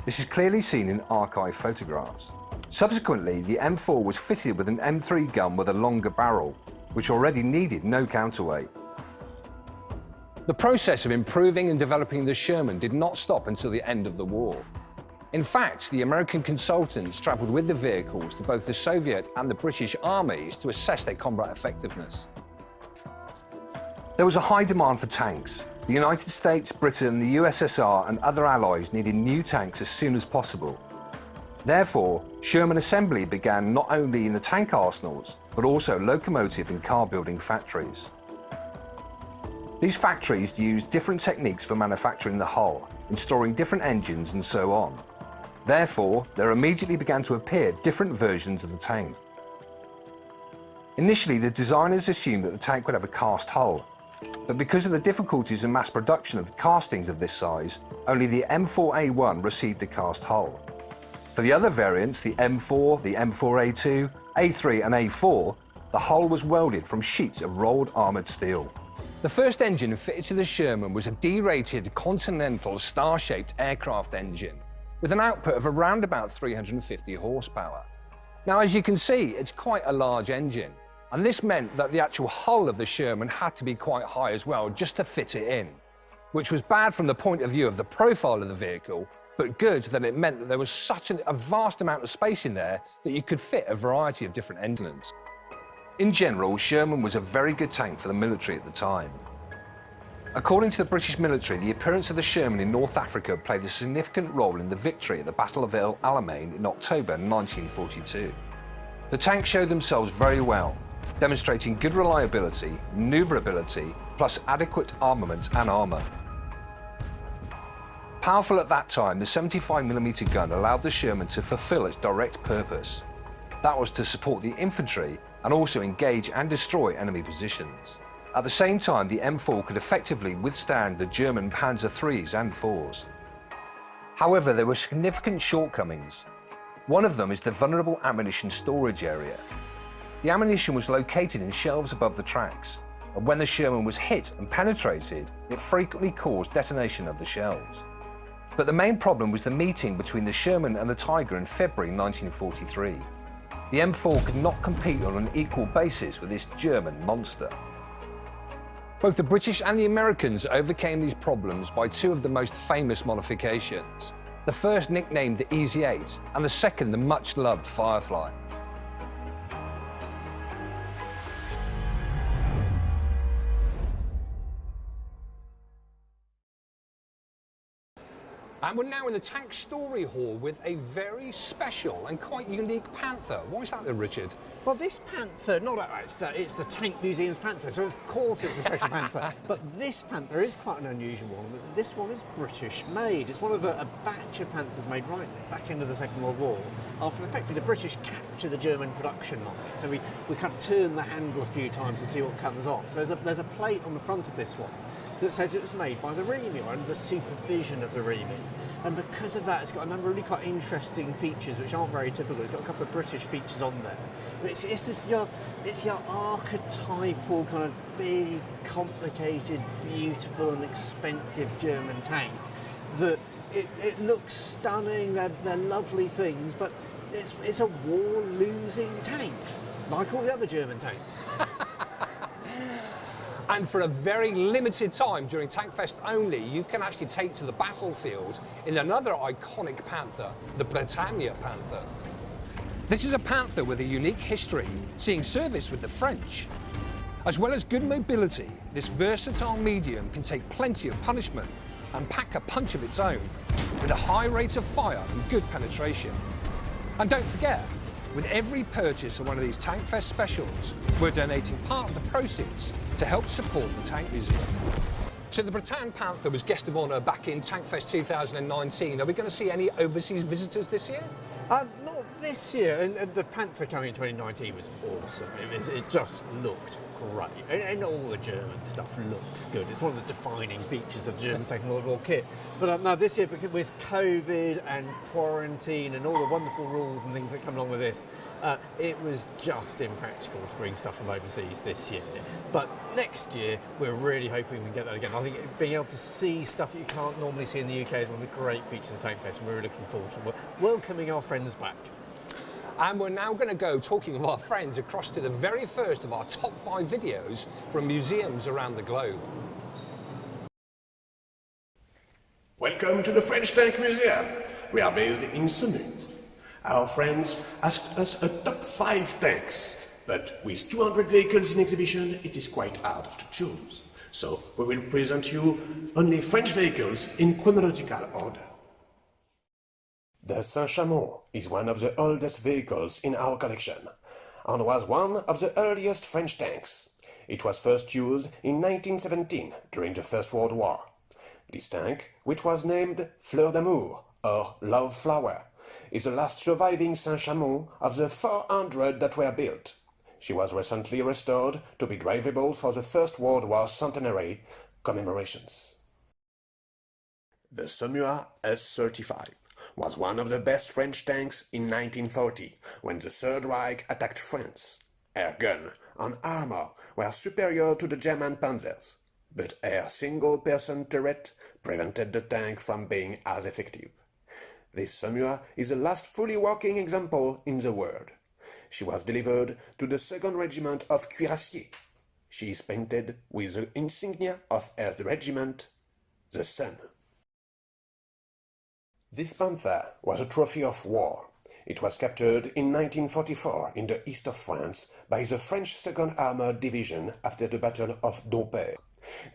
This is clearly seen in archive photographs. Subsequently, the M4 was fitted with an M3 gun with a longer barrel, which already needed no counterweight. The process of improving and developing the Sherman did not stop until the end of the war. In fact, the American consultants travelled with the vehicles to both the Soviet and the British armies to assess their combat effectiveness. There was a high demand for tanks. The United States, Britain, the USSR and other allies needed new tanks as soon as possible. Therefore, Sherman assembly began not only in the tank arsenals, but also locomotive and car building factories. These factories used different techniques for manufacturing the hull, installing different engines and so on. Therefore, there immediately began to appear different versions of the tank. Initially, the designers assumed that the tank would have a cast hull, but because of the difficulties in mass production of castings of this size, only the M4A1 received the cast hull. For the other variants, the M4, the M4A2, A3 and A4, the hull was welded from sheets of rolled armoured steel. The first engine fitted to the Sherman was a D-rated Continental star-shaped aircraft engine with an output of around about 350 horsepower. Now, as you can see, it's quite a large engine, and this meant that the actual hull of the Sherman had to be quite high as well just to fit it in, which was bad from the point of view of the profile of the vehicle, but good that it meant that there was such a vast amount of space in there that you could fit a variety of different engines. In general, Sherman was a very good tank for the military at the time. According to the British military, the appearance of the Sherman in North Africa played a significant role in the victory at the Battle of El Alamein in October 1942. The tanks showed themselves very well, demonstrating good reliability, manoeuvrability, plus adequate armament and armour. Powerful at that time, the 75mm gun allowed the Sherman to fulfil its direct purpose. That was to support the infantry and also engage and destroy enemy positions. At the same time, the M4 could effectively withstand the German Panzer IIIs and IVs. However, there were significant shortcomings. One of them is the vulnerable ammunition storage area. The ammunition was located in shelves above the tracks, and when the Sherman was hit and penetrated, it frequently caused detonation of the shells. But the main problem was the meeting between the Sherman and the Tiger in February 1943. The M4 could not compete on an equal basis with this German monster. Both the British and the Americans overcame these problems by two of the most famous modifications. The first nicknamed the Easy 8, and the second the much-loved Firefly. And we're now in the Tank Story Hall with a very special and quite unique Panther. Why is that then, Richard? Well, this Panther, it's the Tank Museum's Panther, so of course it's a special Panther. But this Panther is quite an unusual one. This one is British made. It's one of a batch of Panthers made right back into the Second World War, after effectively the British captured the German production line. So we kind of turned the handle a few times to see what comes off. So there's a plate on the front of this one that says it was made by the Remy, or under the supervision of the Remy. And because of that, it's got a number of really quite interesting features which aren't very typical. It's got a couple of British features on there. But it's your archetypal kind of big, complicated, beautiful and expensive German tank that it looks stunning, they're lovely things, but it's a war-losing tank, like all the other German tanks. And for a very limited time during TANKFEST only, you can actually take to the battlefield in another iconic Panther, the Britannia Panther. This is a Panther with a unique history, seeing service with the French. As well as good mobility, this versatile medium can take plenty of punishment and pack a punch of its own, with a high rate of fire and good penetration. And don't forget, with every purchase of one of these TANKFEST specials, we're donating part of the proceeds to help support the Tank Museum. So the Britannia Panther was guest of honour back in TANKFEST 2019. Are we going to see any overseas visitors this year? Not this year, and the Panther coming in 2019 was awesome. It just looked great, and all the German stuff looks good. It's one of the defining features of the German Second World War kit. But no, this year, because with COVID and quarantine and all the wonderful rules and things that come along with this, it was just impractical to bring stuff from overseas this year. But next year, we're really hoping we can get that again. I think being able to see stuff that you can't normally see in the UK is one of the great features of TANKFEST, and we're really looking forward to welcoming our friends back. And we're now going to go, talking of our friends, across to the very first of our top 5 videos from museums around the globe. Welcome to the French Tank Museum. We are based in Musuem. Our friends asked us a top 5 tanks, but with 200 vehicles in exhibition, it is quite hard to choose. So we will present you only French vehicles in chronological order. The Saint-Chamond is one of the oldest vehicles in our collection, and was one of the earliest French tanks. It was first used in 1917 during the First World War. This tank, which was named Fleur d'Amour, or Love Flower, is the last surviving Saint-Chamond of the 400 that were built. She was recently restored to be drivable for the First World War centenary commemorations. The Saumur S-35 was one of the best French tanks in 1940, when the Third Reich attacked France. Air gun and armor were superior to the German Panzers, but her single-person turret prevented the tank from being as effective. This Saumur is the last fully working example in the world. She was delivered to the 2nd Regiment of Cuirassiers. She is painted with the insignia of her regiment, the Sun. This Panther was a trophy of war. It was captured in 1944 in the east of France by the French 2nd Armored Division after the Battle of Dompierre.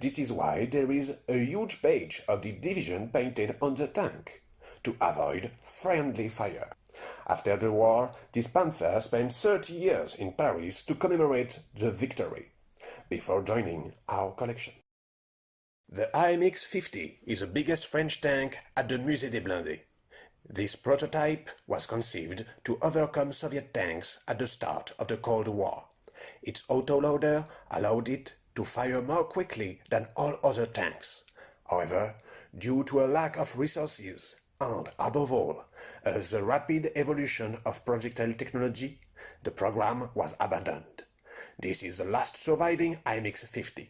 This is why there is a huge badge of the division painted on the tank, to avoid friendly fire. After the war, this Panther spent 30 years in Paris to commemorate the victory, before joining our collection. The AMX-50 is the biggest French tank at the Musée des Blindés. This prototype was conceived to overcome Soviet tanks at the start of the Cold War. Its autoloader allowed it to fire more quickly than all other tanks. However, due to a lack of resources and, above all, the rapid evolution of projectile technology, the program was abandoned. This is the last surviving AMX-50.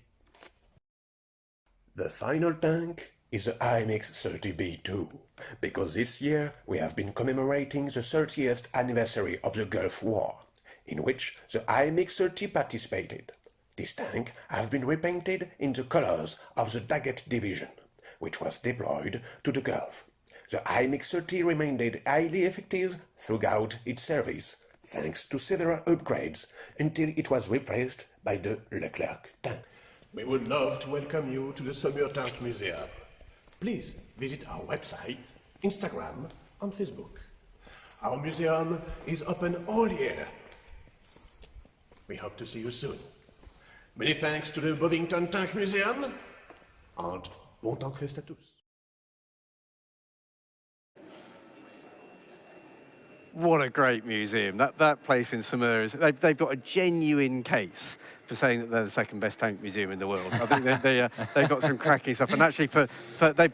The final tank is the AMX-30B2, because this year we have been commemorating the 30th anniversary of the Gulf War, in which the AMX-30 participated. This tank has been repainted in the colors of the Daggett Division, which was deployed to the Gulf. The AMX-30 remained highly effective throughout its service, thanks to several upgrades, until it was replaced by the Leclerc tank. We would love to welcome you to the Saumur Tank Museum. Please visit our website, Instagram, and Facebook. Our museum is open all year. We hope to see you soon. Many thanks to the Bovington Tank Museum, and bon TANKFEST à tous. What a great museum. That place in Saumur is, they've got a genuine case for saying that they're the second best tank museum in the world. I think they've got some cracking stuff. And actually,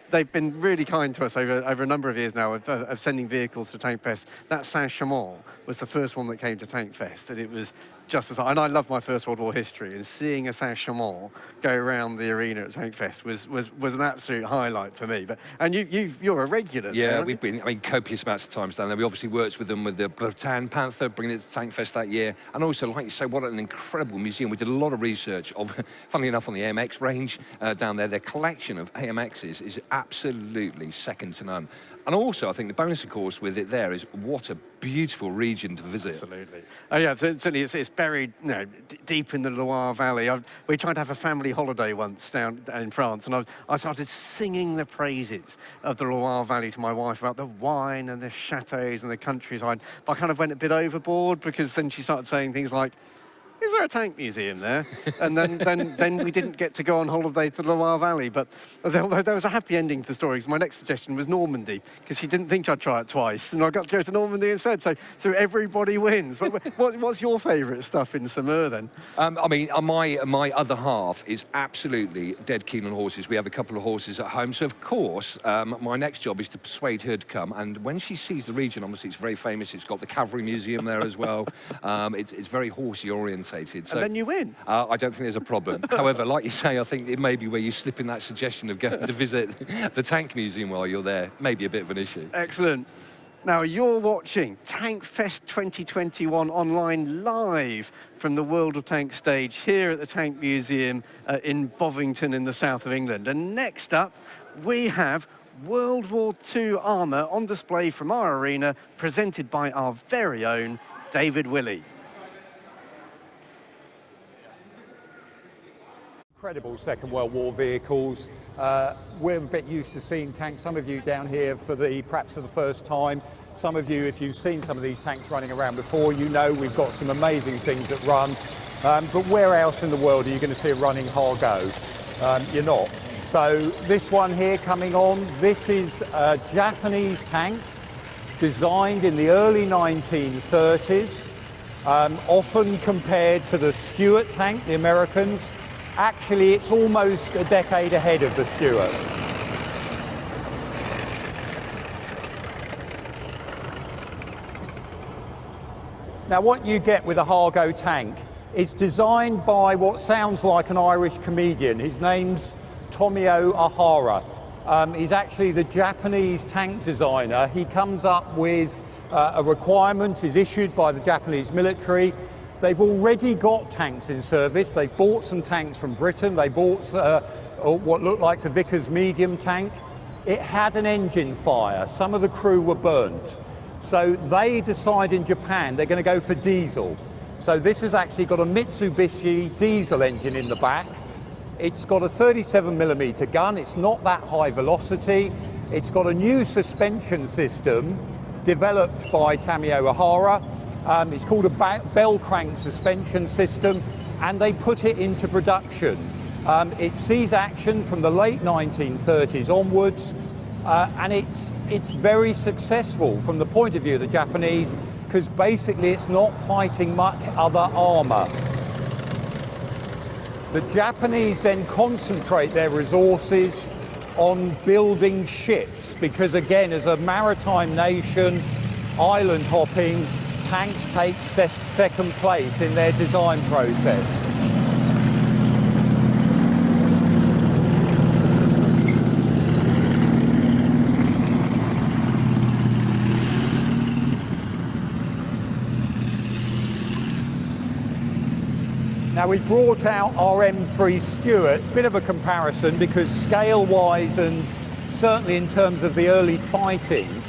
they've been really kind to us over a number of years now of sending vehicles to TANKFEST. That Saint-Chamond was the first one that came to TANKFEST, and it was just as, and I love my First World War history, and seeing a Saint-Chamond go around the arena at TANKFEST was an absolute highlight for me. But and you're a regular. Yeah, there, we've been, I mean, copious amounts of times down there. We obviously worked with them with the Panther, bringing it to TANKFEST that year, and also, like you say, what an incredible museum. We did a lot of research of, funnily enough, on the AMX range down there. Their collection of AMXs is absolutely second to none. And also, I think the bonus, of course, with it there is what a beautiful region to visit. Absolutely. Oh yeah, certainly it's buried, you know, deep in the Loire Valley. We tried to have a family holiday once down in France, and I started singing the praises of the Loire Valley to my wife about the wine and the chateaus and the countryside. But I kind of went a bit overboard, because then she started saying things like, "Is there a tank museum there?" And then we didn't get to go on holiday to the Loire Valley. But there was a happy ending to the story, because my next suggestion was Normandy, because she didn't think I'd try it twice, and I got to go to Normandy instead. So everybody wins. But what's your favourite stuff in Saumur then? I mean, my other half is absolutely dead keen on horses. We have a couple of horses at home, so of course my next job is to persuade her to come. And when she sees the region, obviously it's very famous. It's got the Cavalry Museum there as well. It's very horsey oriented. So, and then you win. I don't think there's a problem. However, like you say, I think it may be where you slip in that suggestion of going to visit the Tank Museum while you're there. Maybe a bit of an issue. Excellent. Now, you're watching TANKFEST 2021 online live from the World of Tanks stage here at the Tank Museum in Bovington in the south of England. And next up, we have World War II armour on display from our arena, presented by our very own David Willey. Incredible Second World War vehicles. We're a bit used to seeing tanks. Some of you down here perhaps for the first time. Some of you, if you've seen some of these tanks running around before, you know we've got some amazing things that run. But where else in the world are you going to see a running Hargo? You're not. So this one here coming on, this is a Japanese tank designed in the early 1930s, often compared to the Stuart tank, the Americans. Actually, it's almost a decade ahead of the Stuart. Now, what you get with a Hargo tank is designed by what sounds like an Irish comedian. His name's Tomio Ahara. He's actually the Japanese tank designer. He comes up with a requirement, is issued by the Japanese military. They've already got tanks in service. They've bought some tanks from Britain. They bought what looked like a Vickers medium tank. It had an engine fire. Some of the crew were burnt. So they decide in Japan they're going to go for diesel. So this has actually got a Mitsubishi diesel engine in the back. It's got a 37mm gun. It's not that high velocity. It's got a new suspension system developed by Tomio Ahara. It's called a bell crank suspension system, and they put it into production. It sees action from the late 1930s onwards, and it's very successful from the point of view of the Japanese, because basically it's not fighting much other armour. The Japanese then concentrate their resources on building ships, because again, as a maritime nation, island hopping, tanks take second place in their design process. Now, we brought out our M3 Stuart, bit of a comparison, because scale-wise and certainly in terms of the early fighting,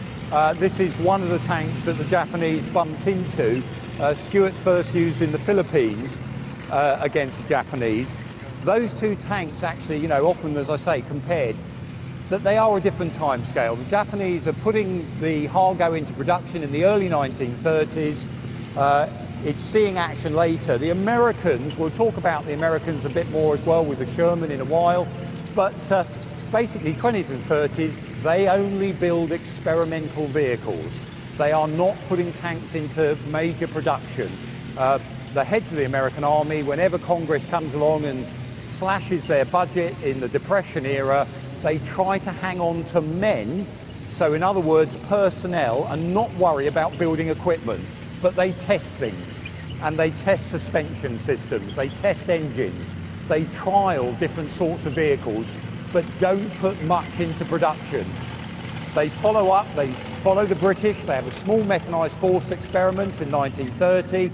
this is one of the tanks that the Japanese bumped into. Stuart's first used in the Philippines against the Japanese. Those two tanks actually, you know, often, as I say, compared, that they are a different time scale. The Japanese are putting the Hargo into production in the early 1930s. It's seeing action later. The Americans, we'll talk about the Americans a bit more as well with the Sherman in a while, but basically 20s and 30s, they only build experimental vehicles. They are not putting tanks into major production. The heads of the American Army, whenever Congress comes along and slashes their budget in the Depression era, they try to hang on to men, so in other words, personnel, and not worry about building equipment. But they test things. and they test suspension systems, they test engines, they trial different sorts of vehicles, but don't put much into production. They follow the British, they have a small mechanised force experiment in 1930,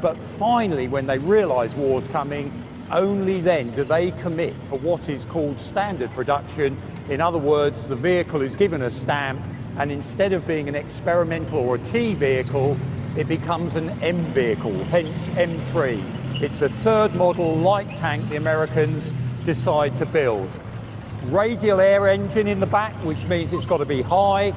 but finally, when they realise war's coming, only then do they commit for what is called standard production. In other words, the vehicle is given a stamp, and instead of being an experimental or a T vehicle, it becomes an M vehicle, hence M3. It's the third model light tank the Americans decide to build. Radial air engine in the back, which means it's got to be high,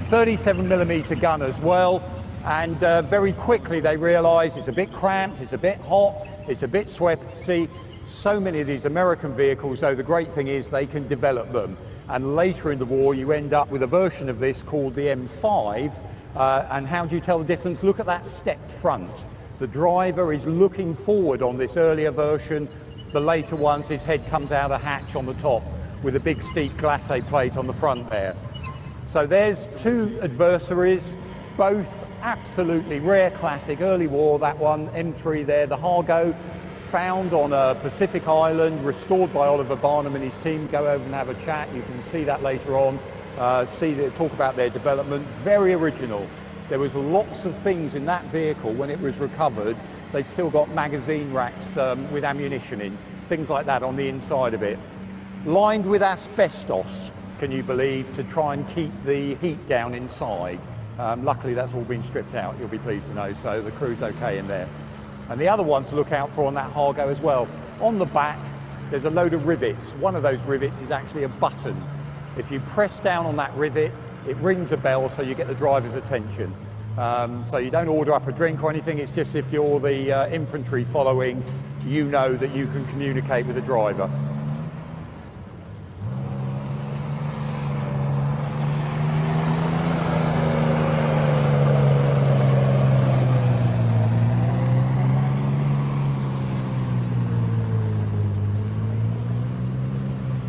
37mm gun as well, and very quickly they realise it's a bit cramped, it's a bit hot, it's a bit sweaty. So many of these American vehicles, though, the great thing is they can develop them. And later in the war, you end up with a version of this called the M5. And how do you tell the difference? Look at that stepped front. The driver is looking forward on this earlier version. The later ones, his head comes out a hatch on the top with a big steep glacé plate on the front there. So there's two adversaries, both absolutely rare classic, early war, that one, M3 there, the Hargo, found on a Pacific island, restored by Oliver Barnum and his team. Go over and have a chat, you can see that later on, talk about their development. Very original. There was lots of things in that vehicle when it was recovered. They'd still got magazine racks with ammunition in, things like that on the inside of it. Lined with asbestos, can you believe, to try and keep the heat down inside. Luckily that's all been stripped out, you'll be pleased to know, so the crew's okay in there. And the other one to look out for on that Hargo as well, on the back there's a load of rivets. One of those rivets is actually a button. If you press down on that rivet, it rings a bell so you get the driver's attention. So you don't order up a drink or anything, it's just if you're the infantry following, you know that you can communicate with the driver.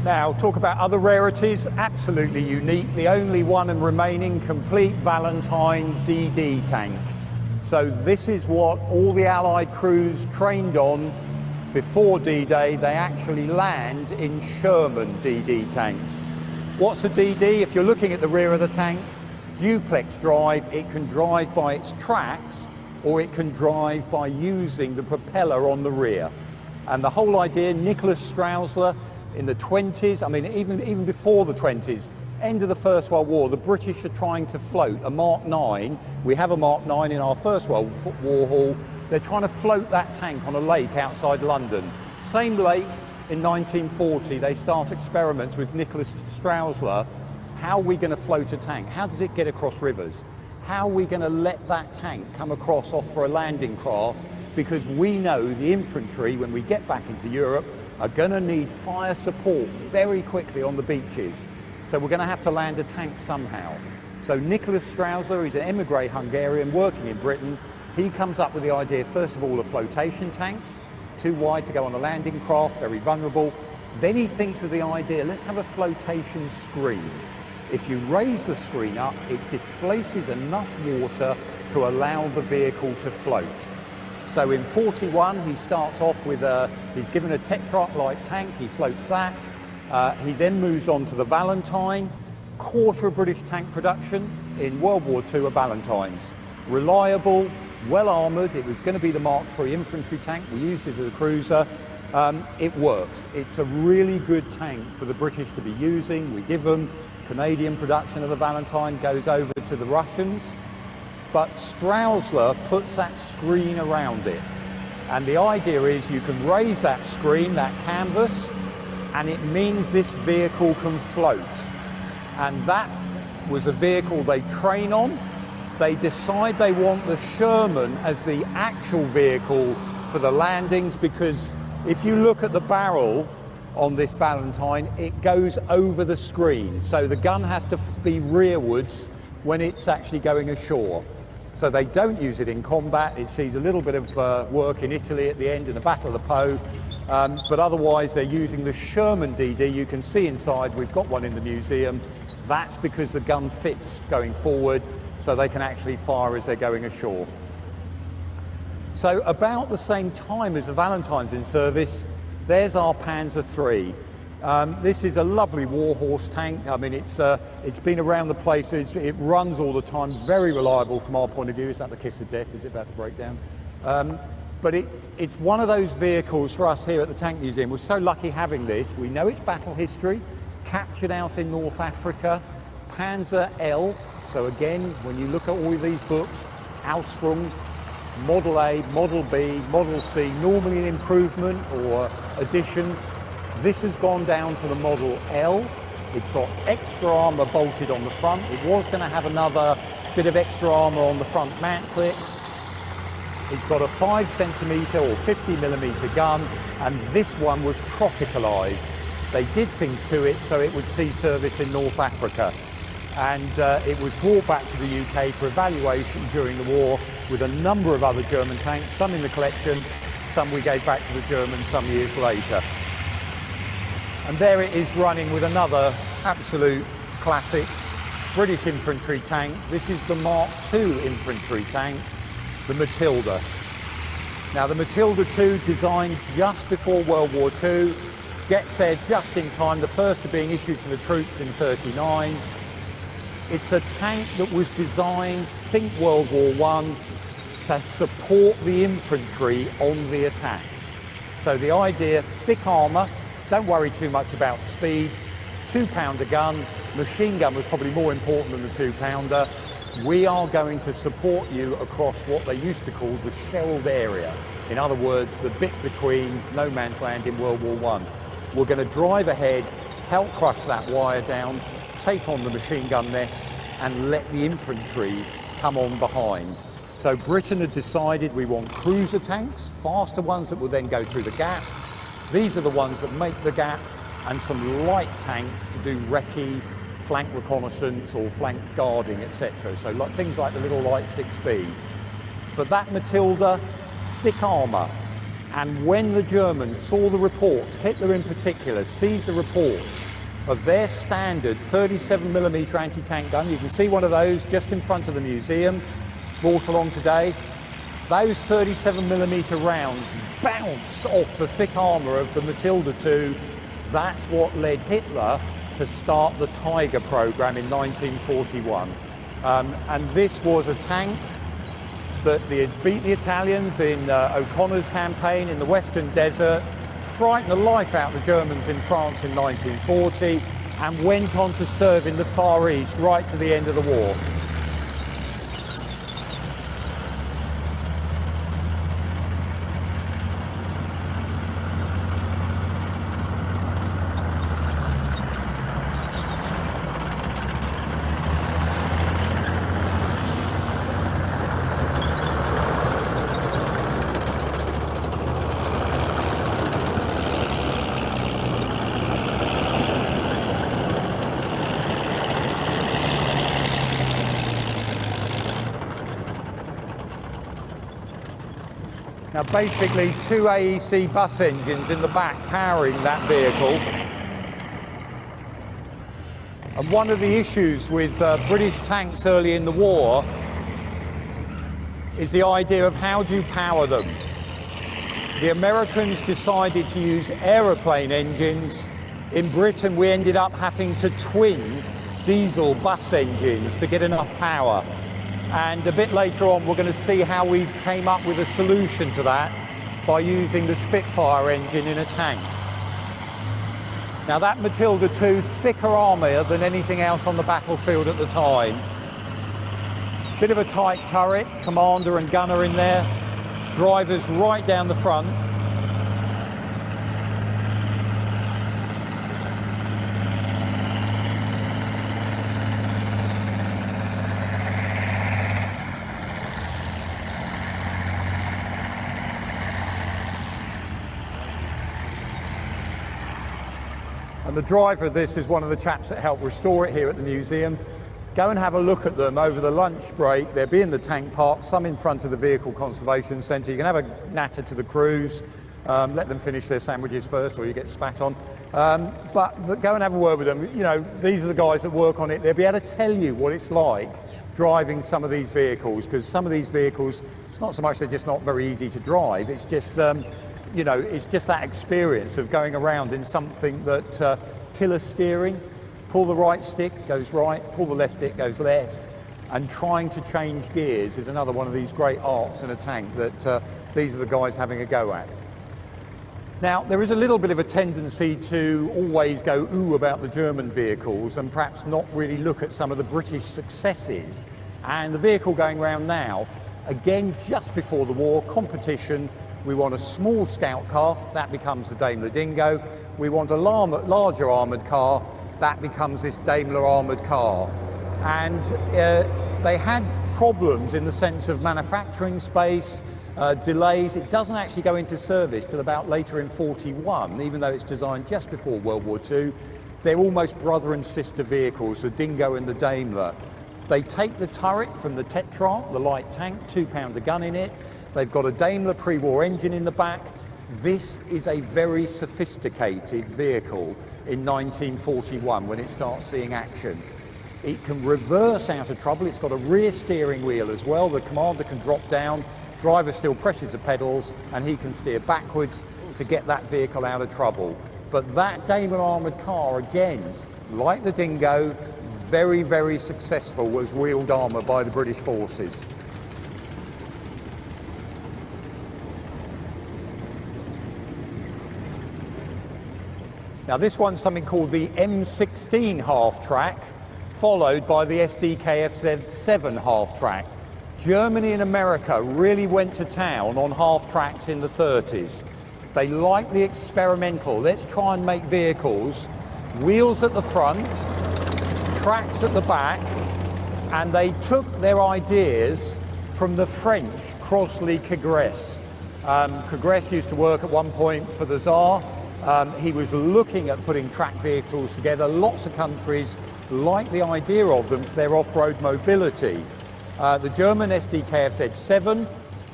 Now, talk about other rarities, absolutely unique, the only one and remaining complete Valentine DD tank. So this is what all the Allied crews trained on before D-Day. They actually land in Sherman DD tanks. What's a DD? If you're looking at the rear of the tank, duplex drive, it can drive by its tracks or it can drive by using the propeller on the rear. And the whole idea, Nicholas Strausler, in the 20s, I mean, even before the 20s, end of the First World War, the British are trying to float a Mark 9. We have a Mark 9 in our First World War hall. They're trying to float that tank on a lake outside London. Same lake in 1940, they start experiments with Nicholas Strausler. How are we going to float a tank? How does it get across rivers? How are we going to let that tank come across off for a landing craft? Because we know the infantry, when we get back into Europe, are going to need fire support very quickly on the beaches. So we're going to have to land a tank somehow. So Nicholas Strausler, he's an emigre Hungarian working in Britain. He comes up with the idea, first of all, of flotation tanks, too wide to go on a landing craft, very vulnerable. Then he thinks of the idea, let's have a flotation screen. If you raise the screen up, it displaces enough water to allow the vehicle to float. So in 41, he starts off with he's given a Tetrarch-like tank, he floats that. He then moves on to the Valentine, quarter of British tank production in World War II of Valentines. Reliable, well armoured, it was going to be the Mark III infantry tank, we used it as a cruiser. It works, it's a really good tank for the British to be using. We give them Canadian production of the Valentine, goes over to the Russians. But Strausler puts that screen around it. And the idea is you can raise that screen, that canvas, and it means this vehicle can float. And that was a vehicle they train on. They decide they want the Sherman as the actual vehicle for the landings, because if you look at the barrel on this Valentine, it goes over the screen. So the gun has to be rearwards when it's actually going ashore. So they don't use it in combat. It sees a little bit of work in Italy at the end in the Battle of the Po, but otherwise they're using the Sherman DD. You can see inside, we've got one in the museum. That's because the gun fits going forward, so they can actually fire as they're going ashore. So about the same time as the Valentine's in service, there's our Panzer III. This is a lovely warhorse tank. I mean, it's been around the places. It runs all the time, very reliable from our point of view. Is that the kiss of death? Is it about to break down? But it's one of those vehicles for us here at the Tank Museum. We're so lucky having this. We know its battle history, captured out in North Africa, Panzer L. So again, when you look at all of these books, Ausführung, Model A, Model B, Model C, normally an improvement or additions. This has gone down to the Model L. It's got extra armour bolted on the front. It was going to have another bit of extra armour on the front mat clip. It's got a 5 centimetre or 50mm gun, and this one was tropicalised. They did things to it so it would see service in North Africa. And it was brought back to the UK for evaluation during the war with a number of other German tanks, some in the collection, some we gave back to the Germans some years later. And there it is running with another absolute classic British infantry tank. This is the Mark II infantry tank, the Matilda. Now the Matilda II, designed just before World War II, gets there just in time, the first of being issued to the troops in '39. It's a tank that was designed, think World War I, to support the infantry on the attack. So the idea, thick armour, don't worry too much about speed, 2-pounder gun, machine gun was probably more important than the 2-pounder. We are going to support you across what they used to call the shelled area. In other words, the bit between no man's land in World War I. We're going to drive ahead, help crush that wire down, take on the machine gun nests and let the infantry come on behind. So Britain had decided we want cruiser tanks, faster ones that will then go through the gap. These are the ones that make the gap, and some light tanks to do recce, flank reconnaissance or flank guarding, etc. So like things like the little light 6B. But that Matilda, thick armour. And when the Germans saw the reports, Hitler in particular, sees the reports of their standard 37mm anti-tank gun, you can see one of those just in front of the museum, brought along today. Those 37mm rounds bounced off the thick armour of the Matilda II. That's what led Hitler to start the Tiger programme in 1941. And this was a tank that they had beat the Italians in O'Connor's campaign in the Western Desert, frightened the life out of the Germans in France in 1940, and went on to serve in the Far East right to the end of the war. Now basically 2 AEC bus engines in the back powering that vehicle. And one of the issues with British tanks early in the war is the idea of how do you power them. The Americans decided to use aeroplane engines. In Britain we ended up having to twin diesel bus engines to get enough power. And a bit later on we're going to see how we came up with a solution to that by using the Spitfire engine in a tank. Now that Matilda II, thicker armour than anything else on the battlefield at the time. Bit of a tight turret, commander and gunner in there, drivers right down the front. And the driver of this is one of the chaps that helped restore it here at the museum. Go and have a look at them over the lunch break. They'll be in the tank park, some in front of the Vehicle Conservation Centre. You can have a natter to the crews, let them finish their sandwiches first or you get spat on. But go and have a word with them. You know, these are the guys that work on it. They'll be able to tell you what it's like driving some of these vehicles, because some of these vehicles, it's not so much they're just not very easy to drive, it's just, you know, it's just that experience of going around in something that tiller steering, pull the right stick, goes right, pull the left stick, goes left, and trying to change gears is another one of these great arts in a tank that these are the guys having a go at. Now, there is a little bit of a tendency to always go ooh about the German vehicles and perhaps not really look at some of the British successes. And the vehicle going around now, again, just before the war, competition. We want a small scout car, that becomes the Daimler Dingo. We want a larger armoured car, that becomes this Daimler armoured car. And they had problems in the sense of manufacturing space, delays. It doesn't actually go into service till about later in 41, even though it's designed just before World War II. They're almost brother and sister vehicles, the Dingo and the Daimler. They take the turret from the Tetrarch, the light tank, 2-pounder gun in it. They've got a Daimler pre-war engine in the back. This is a very sophisticated vehicle in 1941 when it starts seeing action. It can reverse out of trouble. It's got a rear steering wheel as well. The commander can drop down, driver still presses the pedals, and he can steer backwards to get that vehicle out of trouble. But that Daimler armoured car, again, like the Dingo, very, very successful, was wheeled armour by the British forces. Now this one's something called the M16 half-track, followed by the SDKF-7 half-track. Germany and America really went to town on half-tracks in the 30s. They liked the experimental, let's try and make vehicles, wheels at the front, tracks at the back, and they took their ideas from the French Crosley Cagresse. Cagresse used to work at one point for the Tsar. He was looking at putting track vehicles together. Lots of countries like the idea of them for their off-road mobility. The German SDKF-7,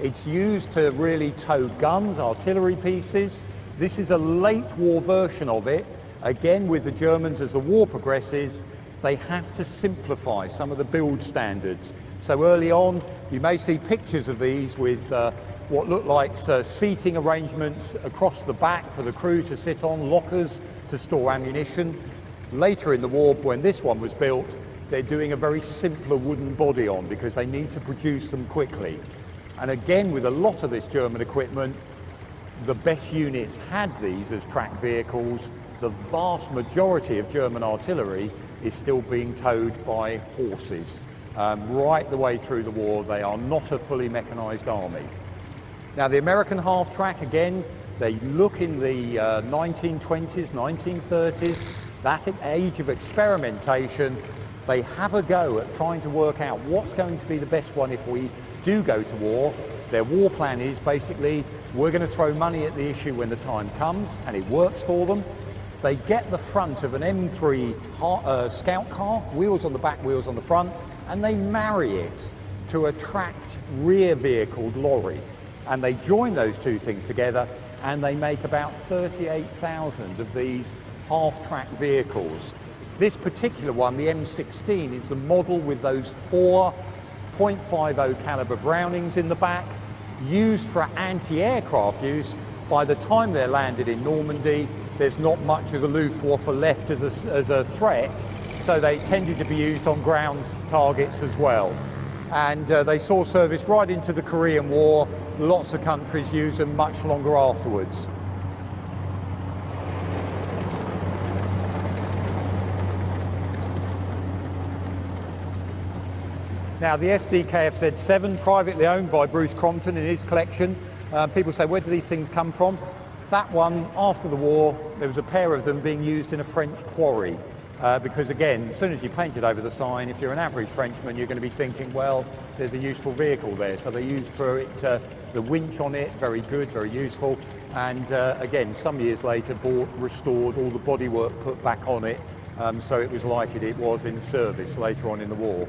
it's used to really tow guns, artillery pieces. This is a late war version of it. Again, with the Germans, as the war progresses, they have to simplify some of the build standards. So early on, you may see pictures of these with what look like seating arrangements across the back for the crew to sit on, lockers to store ammunition. Later in the war, when this one was built, they're doing a very simpler wooden body on because they need to produce them quickly. And again, with a lot of this German equipment, the best units had these as track vehicles. The vast majority of German artillery is still being towed by horses. Right the way through the war, they are not a fully mechanized army. Now the American half-track, again, they look in the 1920s, 1930s, that age of experimentation. They have a go at trying to work out what's going to be the best one if we do go to war. Their war plan is basically, we're going to throw money at the issue when the time comes, and it works for them. They get the front of an M3 scout car, wheels on the back, wheels on the front, and they marry it to a tracked rear vehicle lorry. And they join those two things together, and they make about 38,000 of these half-track vehicles. This particular one, the M16, is the model with those 4 .50 caliber Brownings in the back, used for anti-aircraft use. By the time they're landed in Normandy, there's not much of the Luftwaffe left as a threat, so they tended to be used on ground targets as well. And they saw service right into the Korean War. Lots of countries use them much longer afterwards. Now the SDKF-7, privately owned by Bruce Crompton in his collection. People say, where do these things come from? That one, after the war, there was a pair of them being used in a French quarry. Because again, as soon as you paint it over the sign, if you're an average Frenchman, you're going to be thinking, well, there's a useful vehicle there. So they used for it the winch on it, very good, very useful. And again, some years later, bought, restored, all the bodywork put back on it. So it was like it was in service later on in the war.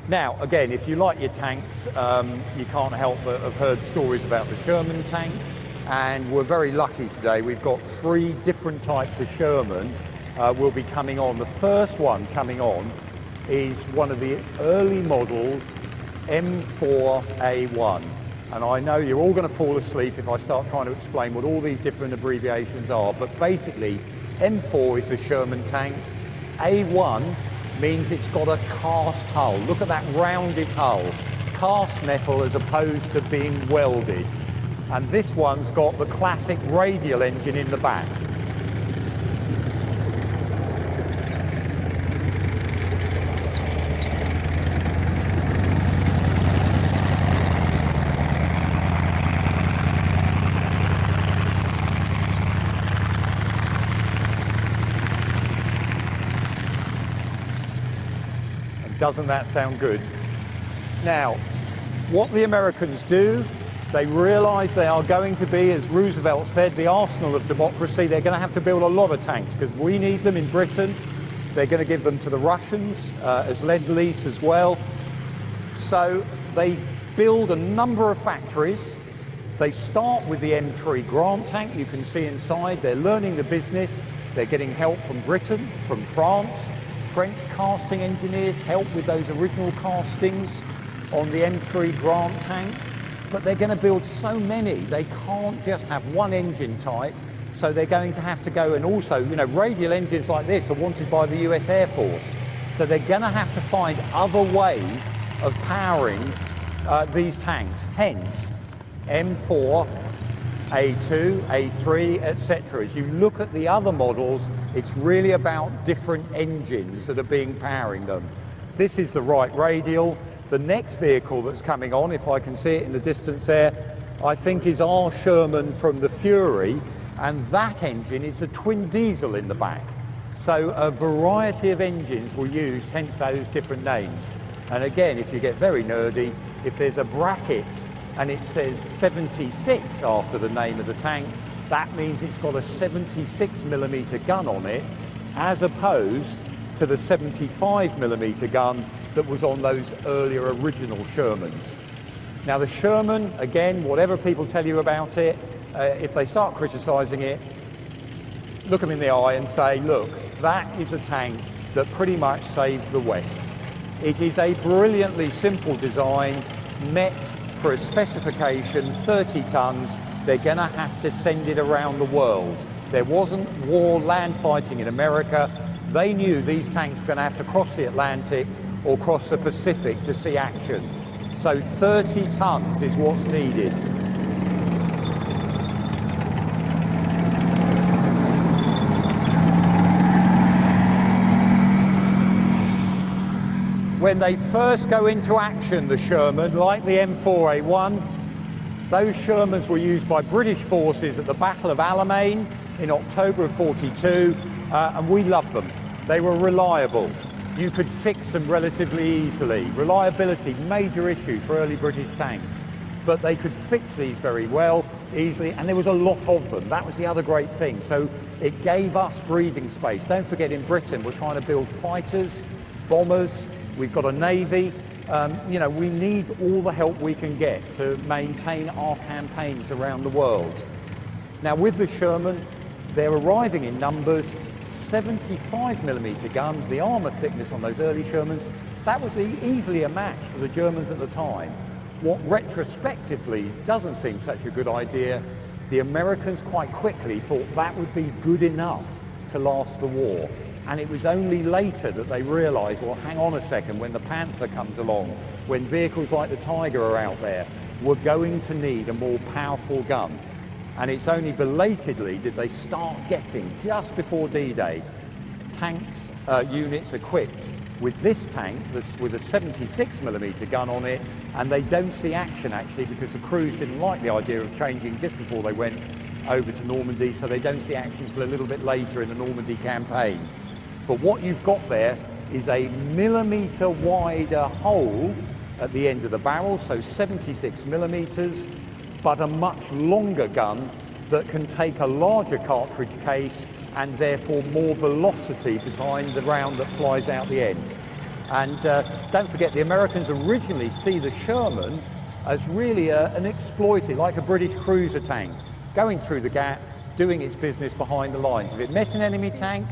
Now, again, if you like your tanks, you can't help but have heard stories about the Sherman tank. And we're very lucky today. We've got 3 different types of Sherman will be coming on. The first one coming on is one of the early model M4A1. And I know you're all going to fall asleep if I start trying to explain what all these different abbreviations are, but basically M4 is the Sherman tank. A1 means it's got a cast hull. Look at that rounded hull. Cast metal as opposed to being welded. And this one's got the classic radial engine in the back. Doesn't that sound good? Now, what the Americans do, they realize they are going to be, as Roosevelt said, the arsenal of democracy. They're going to have to build a lot of tanks because we need them in Britain. They're going to give them to the Russians as lend-lease as well. So they build a number of factories. They start with the M3 Grant tank. You can see inside, they're learning the business. They're getting help from Britain, from France. French casting engineers help with those original castings on the M3 Grant tank, but they're going to build so many, they can't just have one engine type, so they're going to have to go, and also, you know, radial engines like this are wanted by the US Air Force, so they're going to have to find other ways of powering these tanks, hence M4, A2, A3, etc. As you look at the other models, it's really about different engines that are being powering them. This is the right radial. The next vehicle that's coming on, if I can see it in the distance there, I think is our Sherman from the Fury, and that engine is a twin diesel in the back. So a variety of engines were used, hence those different names. And again, if you get very nerdy, if there's a brackets and it says 76 after the name of the tank, that means it's got a 76mm gun on it, as opposed to the 75mm gun that was on those earlier original Shermans. Now the Sherman, again, whatever people tell you about it, if they start criticising it, look them in the eye and say, look, that is a tank that pretty much saved the West. It is a brilliantly simple design, met for a specification, 30 tons. They're going to have to send it around the world. There wasn't war land fighting in America. They knew these tanks were going to have to cross the Atlantic or cross the Pacific to see action. So 30 tons is what's needed. When they first go into action, the Sherman, like the M4A1, those Shermans were used by British forces at the Battle of Alamein in October of '42, and we loved them. They were reliable. You could fix them relatively easily. Reliability, major issue for early British tanks, but they could fix these very well, easily, and there was a lot of them. That was the other great thing. So it gave us breathing space. Don't forget, in Britain, we're trying to build fighters, bombers, we've got a navy. You know, we need all the help we can get to maintain our campaigns around the world. Now with the Sherman, they're arriving in numbers, 75mm gun, the armour thickness on those early Shermans, that was easily a match for the Germans at the time. What retrospectively doesn't seem such a good idea, the Americans quite quickly thought that would be good enough to last the war. And it was only later that they realised, well, hang on a second, when the Panther comes along, when vehicles like the Tiger are out there, we're going to need a more powerful gun. And it's only belatedly did they start getting, just before D-Day, tanks, units equipped with this tank with a 76mm gun on it, and they don't see action actually because the crews didn't like the idea of changing just before they went over to Normandy, so they don't see action until a little bit later in the Normandy campaign. But what you've got there is a millimetre wider hole at the end of the barrel, so 76mm, but a much longer gun that can take a larger cartridge case and therefore more velocity behind the round that flies out the end. And don't forget, the Americans originally see the Sherman as really an exploiter, like a British cruiser tank, going through the gap, doing its business behind the lines. If it met an enemy tank,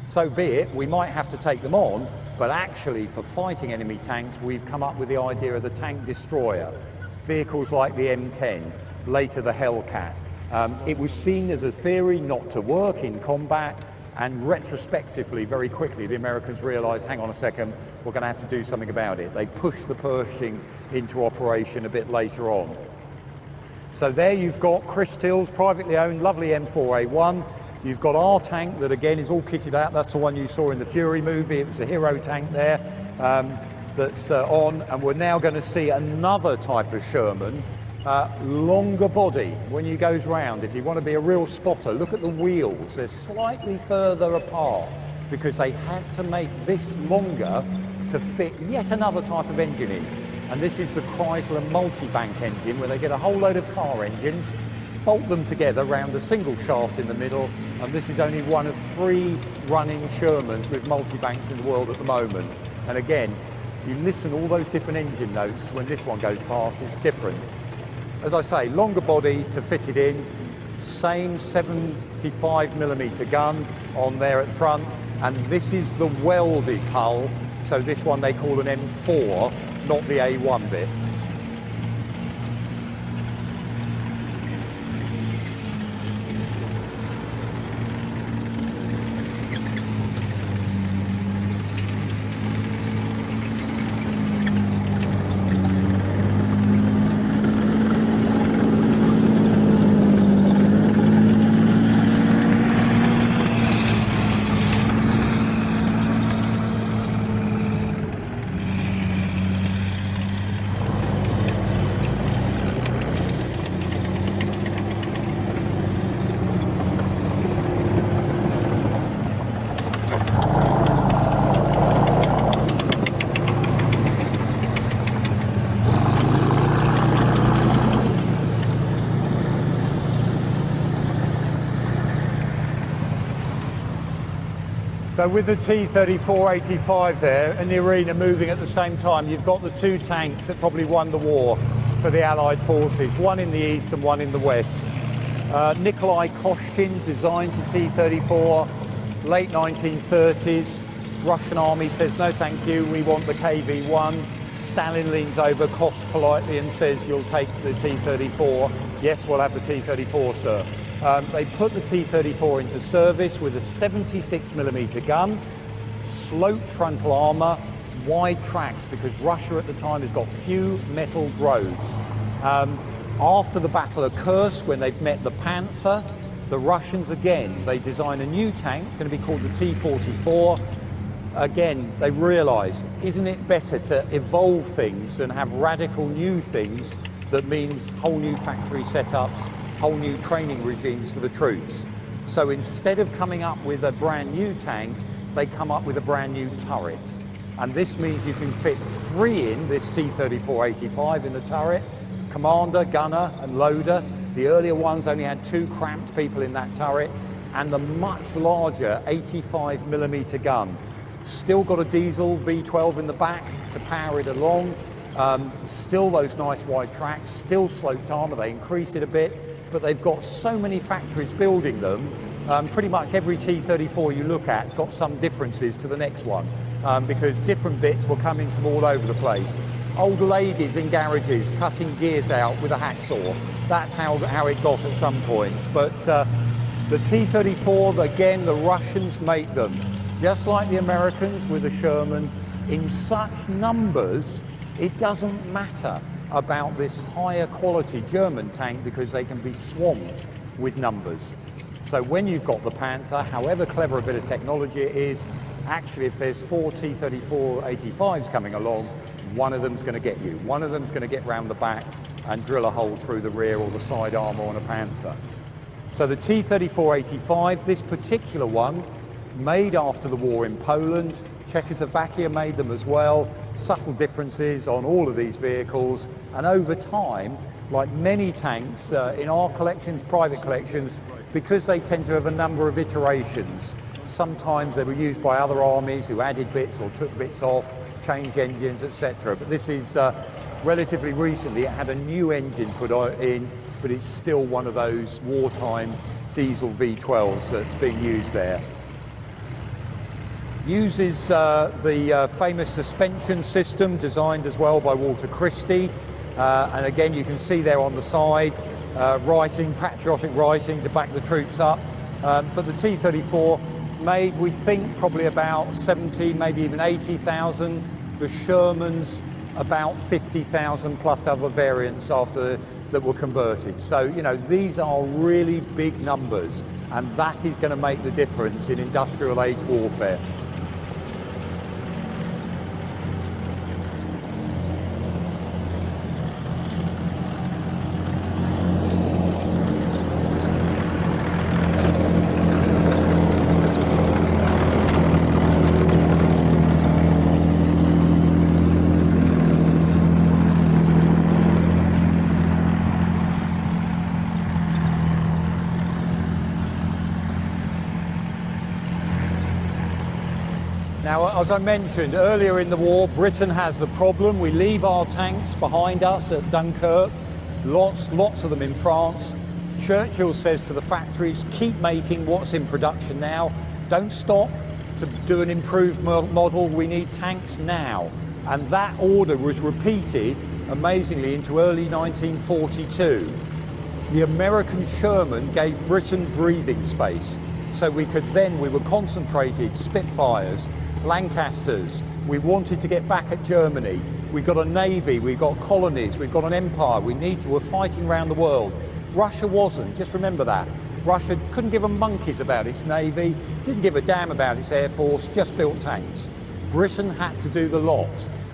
so be it, we might have to take them on, But actually, for fighting enemy tanks, we've come up with the idea of the tank destroyer. Vehicles like the M10, later the Hellcat. It was seen as a theory not to work in combat, and retrospectively, very quickly, the Americans realized, hang on a second, we're going to have to do something about it. They pushed the Pershing into operation a bit later on. So there you've got Chris Till's privately owned, lovely M4A1. You've got our tank that again is all kitted out. That's the one you saw in the Fury movie. It was a hero tank there that's on. And we're now going to see another type of Sherman, longer body when he goes round. If you want to be a real spotter, look at the wheels. They're slightly further apart because they had to make this longer to fit yet another type of engine in. And this is the Chrysler multi-bank engine, where they get a whole load of car engines, bolt them together round a single shaft in the middle, and this is only one of 3 running Shermans with multi-banks in the world at the moment. And again, you listen all those different engine notes, when this one goes past, it's different. As I say, longer body to fit it in, same 75mm gun on there at the front, and this is the welded hull, so this one they call an M4, not the A1 bit. So with the T-34-85 there in the arena moving at the same time, you've got the 2 tanks that probably won the war for the Allied forces, one in the east and one in the west. Nikolai Koshkin designs the T-34, late 1930s. Russian army says, no thank you, we want the KV-1. Stalin leans over, coughs politely and says, you'll take the T-34. Yes, we'll have the T-34, sir. They put the T-34 into service with a 76mm gun, sloped frontal armour, wide tracks, because Russia at the time has got few metalled roads. After the Battle of Kursk, when they've met the Panther, the Russians again, they design a new tank. It's going to be called the T-44. Again, they realise, isn't it better to evolve things and have radical new things that means whole new factory setups, whole new training regimes for the troops? So instead of coming up with a brand new tank, they come up with a brand new turret. And this means you can fit 3 in this T-34-85 in the turret, commander, gunner and loader. The earlier ones only had 2 cramped people in that turret, and the much larger 85mm gun. Still got a diesel V12 in the back to power it along. Still those nice wide tracks, still sloped armour. They increased it a bit, but they've got so many factories building them. Pretty much every T-34 you look at has got some differences to the next one, because different bits were coming from all over the place. Old ladies in garages cutting gears out with a hacksaw. That's how it got at some points. But the T-34, again, the Russians make them, just like the Americans with the Sherman, in such numbers, it doesn't matter about this higher quality German tank because they can be swamped with numbers. So when you've got the Panther, however clever a bit of technology it is, actually if there's 4 T-34-85s coming along, one of them's going to get you. One of them's going to get round the back and drill a hole through the rear or the side armour on a Panther. So the T-34-85, this particular one, made after the war in Poland. Czechoslovakia made them as well. Subtle differences on all of these vehicles. And over time, like many tanks in our collections, private collections, because they tend to have a number of iterations. Sometimes they were used by other armies who added bits or took bits off, changed engines, etc. But this is relatively recently. It had a new engine put in, but it's still one of those wartime diesel V12s that's being used there. Uses the famous suspension system designed as well by Walter Christie. And again, you can see there on the side, writing, patriotic writing to back the troops up. But the T-34 made, we think, probably about 70, maybe even 80,000. The Shermans, about 50,000 plus other variants after that were converted. So, you know, these are really big numbers, and that is going to make the difference in industrial age warfare. Now, as I mentioned earlier in the war, Britain has the problem. We leave our tanks behind us at Dunkirk, lots of them in France. Churchill says to the factories, keep making what's in production now. Don't stop to do an improved model. We need tanks now. And that order was repeated, amazingly, into early 1942. The American Sherman gave Britain breathing space. So we were concentrated, Spitfires, Lancasters. We wanted to get back at Germany. We've got a navy, we've got colonies, we've got an empire. We're fighting around the world. Russia wasn't, just remember that. Russia couldn't give a monkeys about its navy, didn't give a damn about its air force, just built tanks. Britain had to do the lot.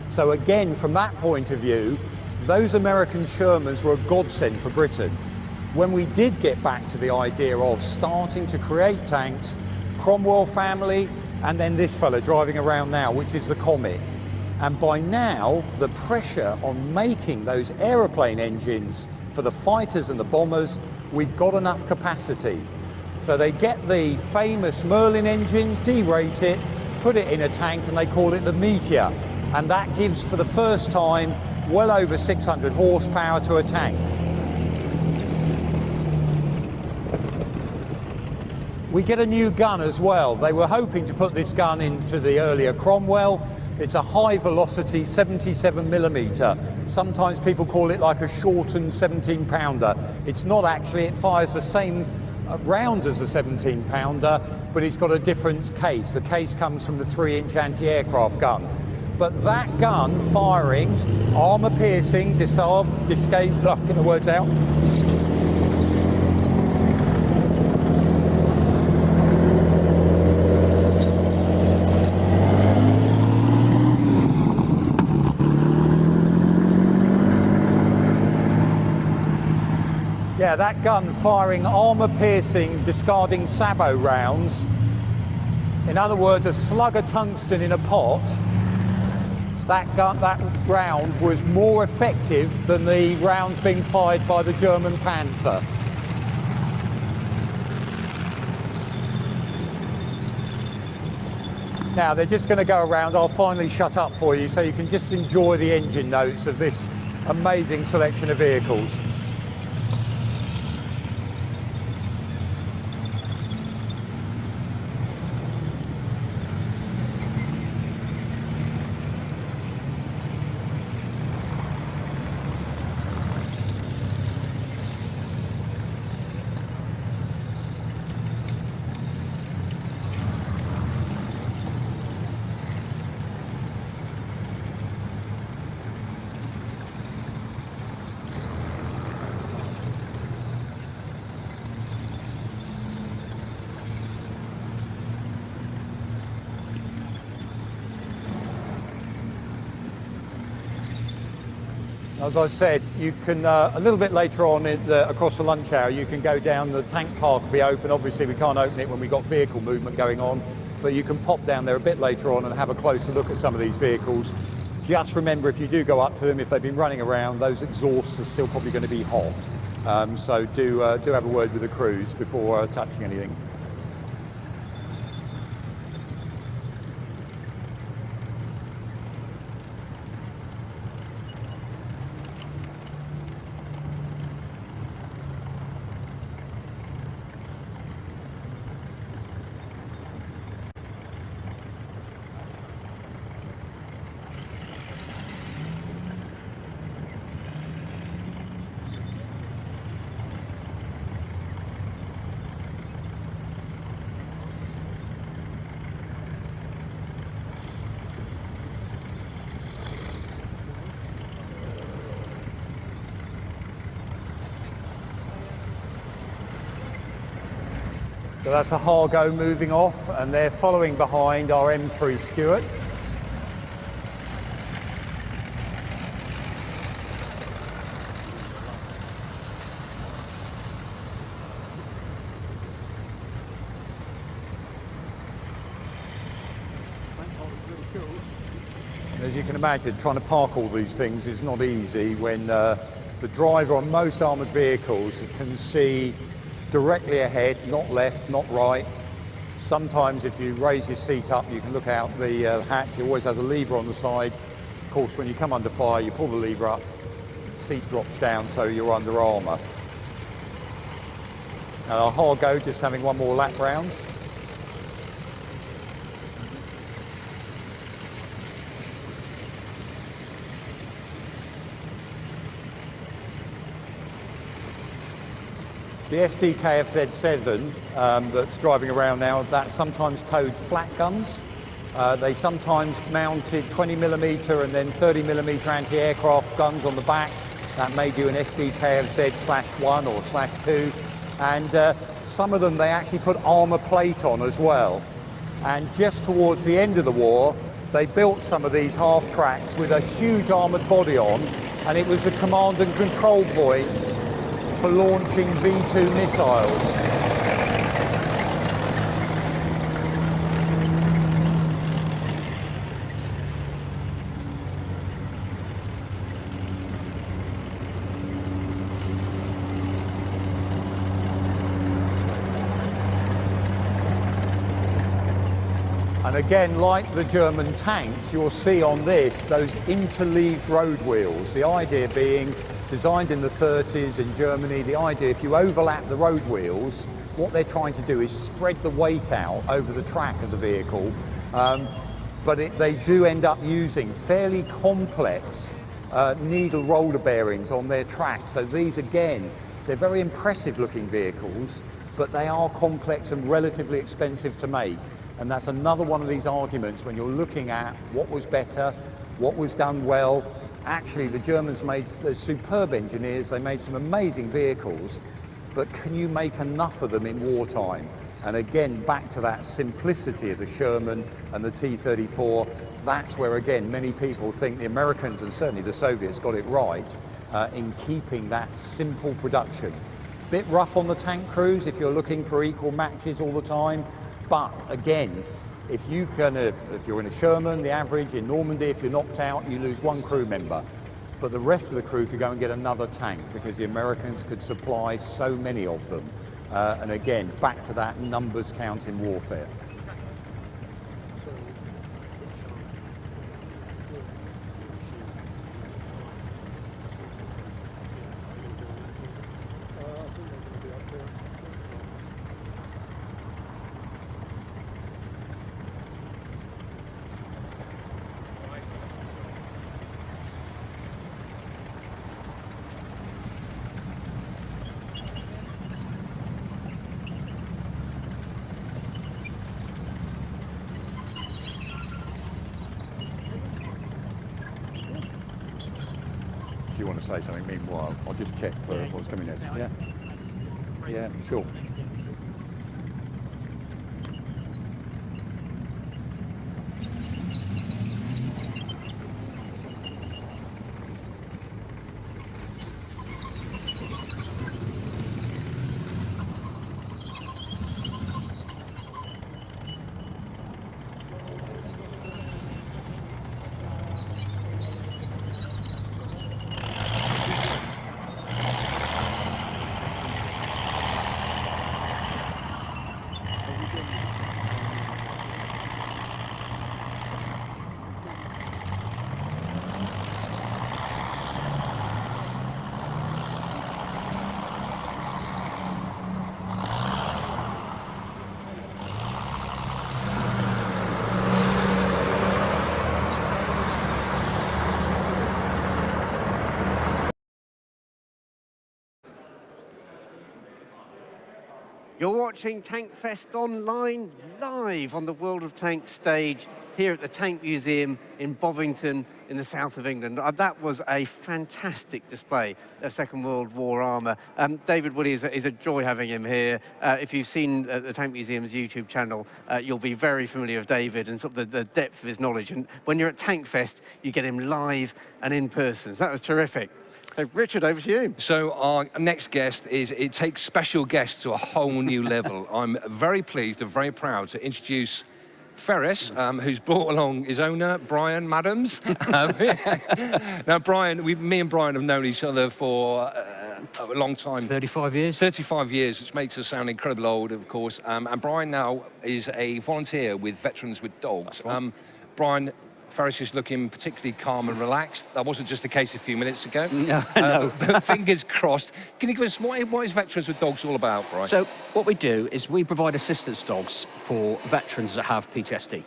So again, from that point of view, those American Shermans were a godsend for Britain. When we did get back to the idea of starting to create tanks, Cromwell family, and then this fella driving around now, which is the Comet. And by now, the pressure on making those aeroplane engines for the fighters and the bombers, we've got enough capacity. So they get the famous Merlin engine, derate it, put it in a tank, and they call it the Meteor. And that gives, for the first time, well over 600 horsepower to a tank. We get a new gun as well. They were hoping to put this gun into the earlier Cromwell. It's a high velocity 77mm. Sometimes people call it like a shortened 17-pounder. It's not actually, it fires the same round as a 17-pounder, but it's got a different case. The case comes from the 3-inch anti-aircraft gun. But that gun firing, armour-piercing, disarm, escape, get the words out. Yeah, that gun firing armour-piercing, discarding sabot rounds. In other words, a slug of tungsten in a pot. That round was more effective than the rounds being fired by the German Panther. Now, they're just going to go around. I'll finally shut up for you so you can just enjoy the engine notes of this amazing selection of vehicles. As I said, you can, a little bit later on across the lunch hour, you can go down, the tank park will be open. Obviously we can't open it when we've got vehicle movement going on, but you can pop down there a bit later on and have a closer look at some of these vehicles. Just remember, if you do go up to them, if they've been running around, those exhausts are still probably going to be hot. So do have a word with the crews before touching anything. So that's a Hargo moving off, and they're following behind our M3 Stuart. As you can imagine, trying to park all these things is not easy when the driver on most armoured vehicles can see directly ahead, not left, not right. Sometimes if you raise your seat up, you can look out the hatch. It always has a lever on the side. Of course, when you come under fire, you pull the lever up, the seat drops down so you're under armour. Now our Hargo just having one more lap round. The SDKFZ7 that's driving around now, that sometimes towed flat guns. They sometimes mounted 20mm and then 30mm anti-aircraft guns on the back. That made you an SDKFZ/1 or /2. And some of them they actually put armour plate on as well. And just towards the end of the war, they built some of these half tracks with a huge armoured body on, and it was a command and control point for launching V2 missiles. And again, like the German tanks, you'll see on this those interleaved road wheels. The idea being, designed in the 30s in Germany, the idea if you overlap the road wheels, what they're trying to do is spread the weight out over the track of the vehicle. But they do end up using fairly complex needle roller bearings on their tracks. So these, again, they're very impressive looking vehicles, but they are complex and relatively expensive to make. And that's another one of these arguments when you're looking at what was better, what was done well. Actually, the Germans made, they're superb engineers, they made some amazing vehicles, but can you make enough of them in wartime? And again, back to that simplicity of the Sherman and the T-34, that's where, again, many people think the Americans and certainly the Soviets got it right in keeping that simple production. Bit rough on the tank crews if you're looking for equal matches all the time, but again, if you're in a Sherman, the average in Normandy, if you're knocked out, you lose one crew member. But the rest of the crew could go and get another tank because the Americans could supply so many of them. And again, back to that numbers count in warfare. If you want to say something meanwhile, I'll just check for what's coming next. Yeah? Yeah, sure. You're watching TANKFEST Online live on the World of Tanks stage here at the Tank Museum in Bovington in the south of England. That was a fantastic display of Second World War armour. David Willey is a joy having him here. If you've seen the Tank Museum's YouTube channel, you'll be very familiar with David and sort of the depth of his knowledge. And when you're at TANKFEST, you get him live and in person. So that was terrific. So Richard, over to you. So our next guest it takes special guests to a whole new level. I'm very pleased and very proud to introduce Ferris, who's brought along his owner, Brian Madams. Now, Brian, me and Brian have known each other for a long time. 35 years. 35 years, which makes us sound incredibly old, of course. And Brian now is a volunteer with Veterans with Dogs. Right. Brian, Ferris is looking particularly calm and relaxed. That wasn't just the case a few minutes ago. No. But fingers crossed. Can you give us, what is Veterans with Dogs all about, Brian? So what we do is we provide assistance dogs for veterans that have PTSD.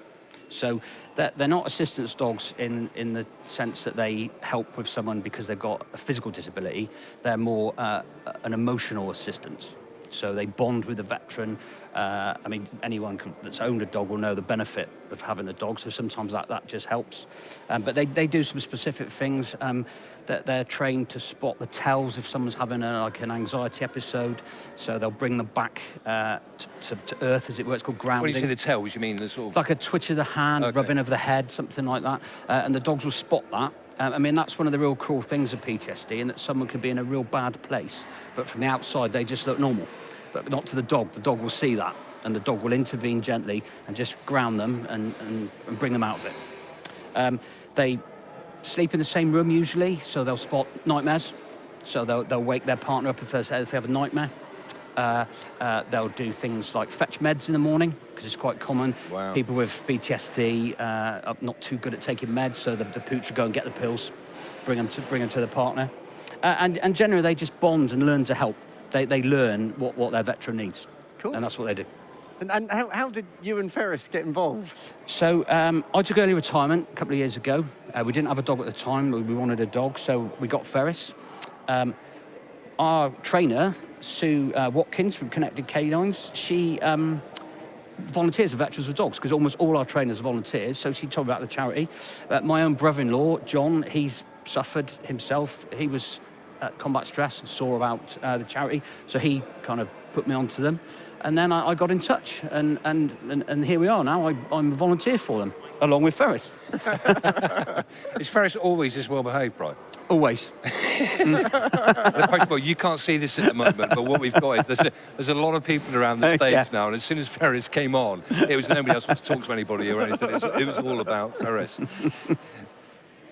So they're not assistance dogs in the sense that they help with someone because they've got a physical disability. They're more an emotional assistance. So they bond with the veteran. I mean, anyone that's owned a dog will know the benefit of having a dog, so sometimes that just helps. But they do some specific things. That they're trained to spot the tells if someone's having like an anxiety episode, so they'll bring them back to earth, as it were. It's called grounding. When you say the tells, you mean the sort of... Like a twitch of the hand, okay, rubbing of the head, something like that. And the dogs will spot that. I mean, that's one of the real cool things of PTSD, in that someone could be in a real bad place, but from the outside, they just look normal. But not to the dog. The dog will see that, and the dog will intervene gently and just ground them and bring them out of it. They sleep in the same room usually, so they'll spot nightmares. So they'll wake their partner up if they have a nightmare. They'll do things like fetch meds in the morning, because it's quite common. Wow. People with PTSD are not too good at taking meds, so the pooch will go and get the pills, bring them to the partner. And generally, they just bond and learn to help. They learn what their veteran needs. Cool. And that's what they do. And how did you and Ferris get involved? So I took early retirement a couple of years ago. We didn't have a dog at the time. We wanted a dog, so we got Ferris. Our trainer, Sue Watkins from Connected Canines, she volunteers at Veterans with Dogs, because almost all our trainers are volunteers, so she told me about the charity. My own brother-in-law, John, he's suffered himself. He was at combat stress and saw about the charity, so he kind of put me onto them. And then I got in touch, and here we are now. I'm a volunteer for them, along with Ferris. Is Ferris always this well-behaved, Brian? Always. You can't see this at the moment, but what we've got is there's a lot of people around the stage now, and as soon as Ferris came on, it was nobody else wants to talk to anybody or anything. It was all about Ferris.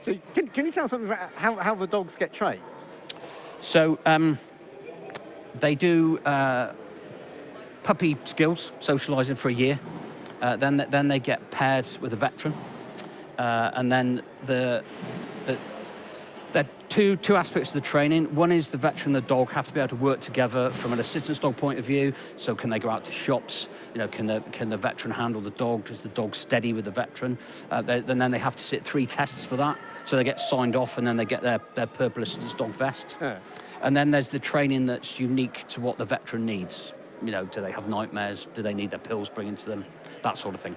So can you tell something about how the dogs get trained? So they do puppy skills, socialising for a year. Then they get paired with a veteran, and then there are two aspects of the training. One is the veteran and the dog have to be able to work together from an assistance dog point of view. So can they go out to shops? You know, can the veteran handle the dog? Is the dog steady with the veteran? And then they have to sit 3 tests for that. So they get signed off, and then they get their purple assistance dog vest. Yeah. And then there's the training that's unique to what the veteran needs. You know, do they have nightmares? Do they need their pills bringing to them? That sort of thing.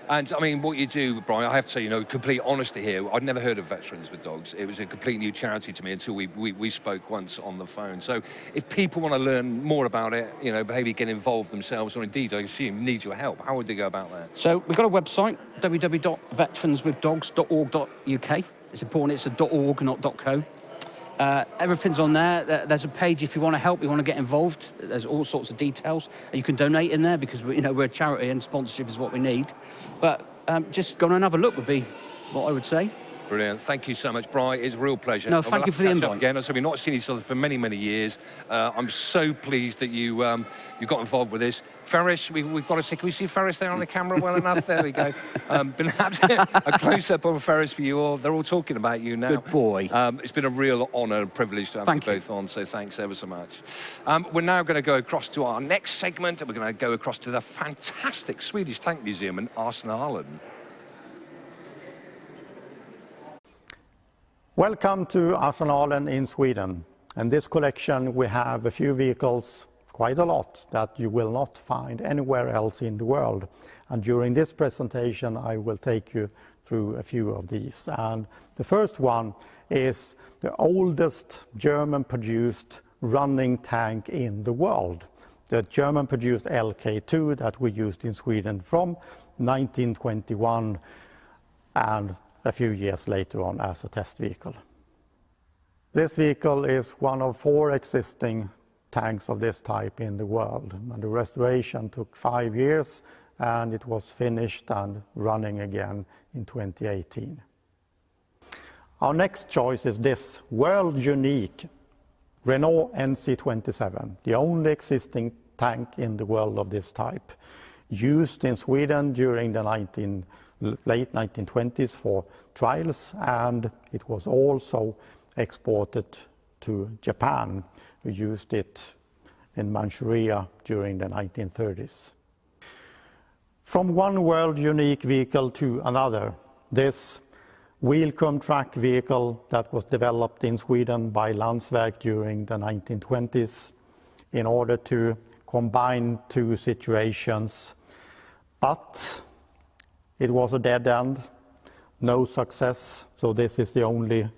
And, I mean, what you do, Brian, I have to say, you know, complete honesty here, I'd never heard of Veterans with Dogs. It was a complete new charity to me until we spoke once on the phone. So if people want to learn more about it, you know, maybe get involved themselves, or indeed, I assume, need your help, how would they go about that? So we've got a website, www.veteranswithdogs.org.uk. It's important, it's a .org, not .co. Everything's on there. There's a page if you want to help, you want to get involved. There's all sorts of details. You can donate in there, because we're a charity and sponsorship is what we need. But just go and have a look would be what I would say. Brilliant. Thank you so much, Brian. It's a real pleasure. No, thank you for the invite. Again, so we've not seen each other for many, many years. I'm so pleased that you got involved with this. Ferris, we've got to see. Can we see Ferris there on the camera well enough? There we go. Been a close-up on Ferris for you all. They're all talking about you now. Good boy. It's been a real honour and privilege to have you both on, so thanks ever so much. We're now going to go across to our next segment, and we're going to go across to the fantastic Swedish Tank Museum in Arsenalen. Welcome to Arsenalen in Sweden. In this collection we have a few vehicles quite a lot that you will not find anywhere else in the world. And during this presentation, I will take you through a few of these. And the first one is the oldest German-produced running tank in the world. The German-produced LK2 that we used in Sweden from 1921 and a few years later on as a test vehicle. This vehicle is one of 4 existing tanks of this type in the world. And the restoration took 5 years, and it was finished and running again in 2018. Our next choice is this world-unique Renault NC27, the only existing tank in the world of this type, used in Sweden during the late 1920s for trials, and it was also exported to Japan, who used it in Manchuria during the 1930s. From one world-unique vehicle to another, this wheel-cum track vehicle that was developed in Sweden by Landsverk during the 1920s in order to combine 2 situations, but it was a dead end, no success, so this is the only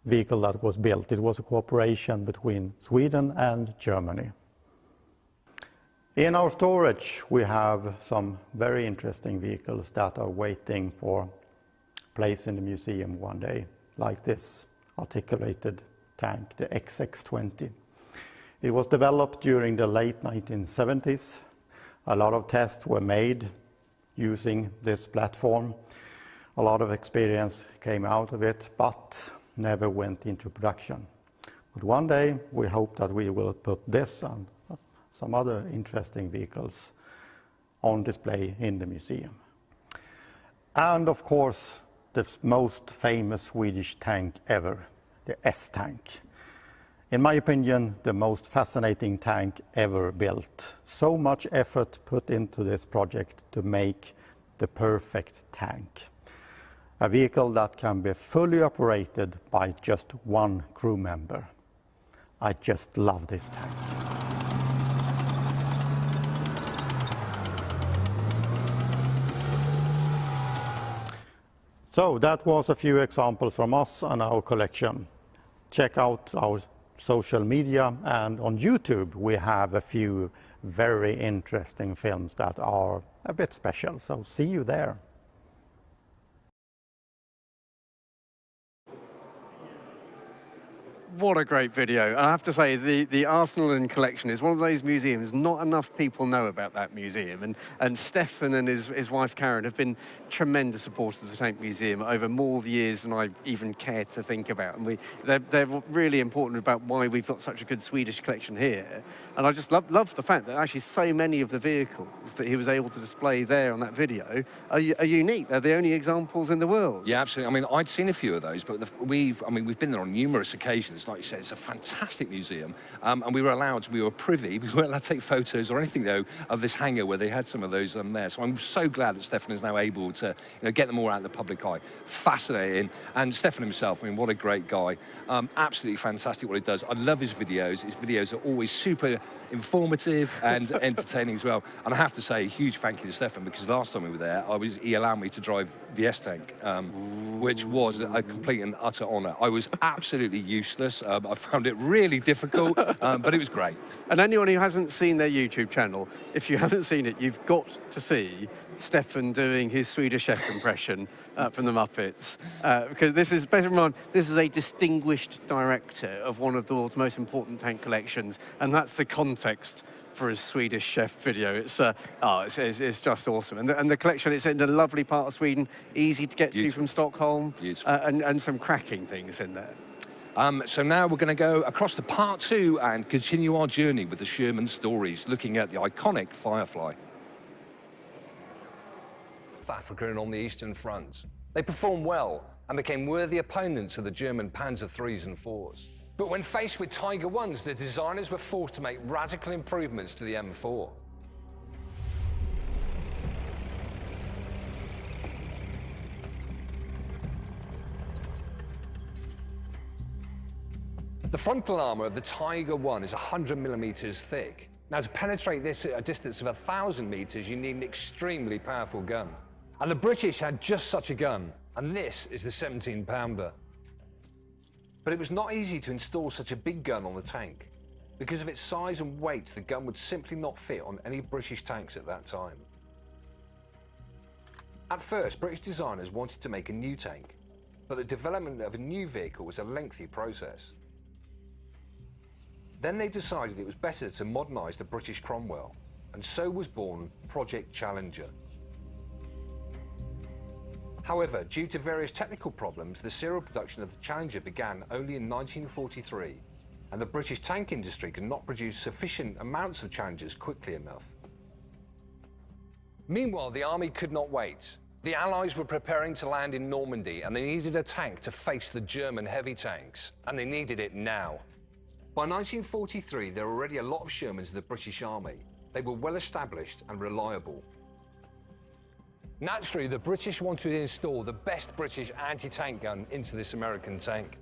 vehicle that was built. It was a cooperation between Sweden and Germany. In our storage, we have some very interesting vehicles that are waiting for place in the museum one day, like this articulated tank, the XX20. It was developed during the late 1970s. A lot of tests were made using this platform. A lot of experience came out of it, but never went into production. But one day we hope that we will put this and some other interesting vehicles on display in the museum. And of course, the most famous Swedish tank ever, the S-tank. In my opinion, the most fascinating tank ever built. So much effort put into this project to make the perfect tank. A vehicle that can be fully operated by just 1 crew member. I just love this tank. So that was a few examples from us and our collection. Check out our social media, and on YouTube we have a few very interesting films that are a bit special. So see you there. What a great video. I have to say, the Arsenal collection is one of those museums, not enough people know about that museum. And Stefan and his wife Karen have been tremendous supporters of the Tank Museum over more years than I even cared to think about. And they're really important about why we've got such a good Swedish collection here. And I just love the fact that actually so many of the vehicles that he was able to display there on that video are unique. They're the only examples in the world. Yeah, absolutely. I mean, I'd seen a few of those, but we've been there on numerous occasions. Like you said, it's a fantastic museum, and we were privy, we weren't allowed to take photos or anything though of this hangar where they had some of those there. So I'm so glad that Stefan is now able to get them all out in the public eye. Fascinating. And Stefan himself, I mean, what a great guy. Absolutely fantastic what he does. I love his videos. His videos are always super informative and entertaining as well. And I have to say a huge thank you to Stefan, because last time we were there, he allowed me to drive the S-Tank, which was a complete and utter honour. I was absolutely useless. I found it really difficult, but it was great. And anyone who hasn't seen their YouTube channel, if you haven't seen it, you've got to see Stefan doing his Swedish chef impression from the Muppets, because this is, bear in mind, this is a distinguished director of one of the world's most important tank collections, and that's the context for his Swedish chef video. It's just awesome. And the collection, it's in a lovely part of Sweden, easy to get to from Stockholm, and some cracking things in there. So now we're going to go across to part 2 and continue our journey with the Sherman Stories, looking at the iconic Firefly. South Africa and on the Eastern Front. They performed well and became worthy opponents of the German Panzer IIIs and IVs. But when faced with Tiger Is, the designers were forced to make radical improvements to the M4. The frontal armour of the Tiger I is 100 millimetres thick. Now, to penetrate this at a distance of 1,000 metres, you need an extremely powerful gun. And the British had just such a gun, and this is the 17-pounder. But it was not easy to install such a big gun on the tank. Because of its size and weight, the gun would simply not fit on any British tanks at that time. At first, British designers wanted to make a new tank, but the development of a new vehicle was a lengthy process. Then they decided it was better to modernise the British Cromwell, and so was born Project Challenger. However, due to various technical problems, the serial production of the Challenger began only in 1943, and the British tank industry could not produce sufficient amounts of Challengers quickly enough. Meanwhile, the army could not wait. The Allies were preparing to land in Normandy, and they needed a tank to face the German heavy tanks, and they needed it now. By 1943, there were already a lot of Shermans in the British Army. They were well established and reliable. Naturally, the British wanted to install the best British anti-tank gun into this American tank.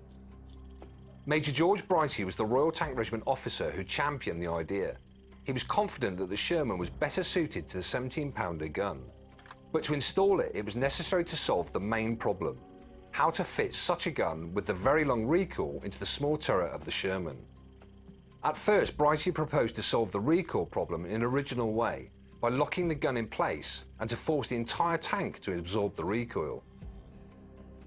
Major George Britsh was the Royal Tank Regiment officer who championed the idea. He was confident that the Sherman was better suited to the 17-pounder gun. But to install it, it was necessary to solve the main problem: how to fit such a gun with the very long recoil into the small turret of the Sherman. At first, Britsh proposed to solve the recoil problem in an original way, by locking the gun in place and to force the entire tank to absorb the recoil.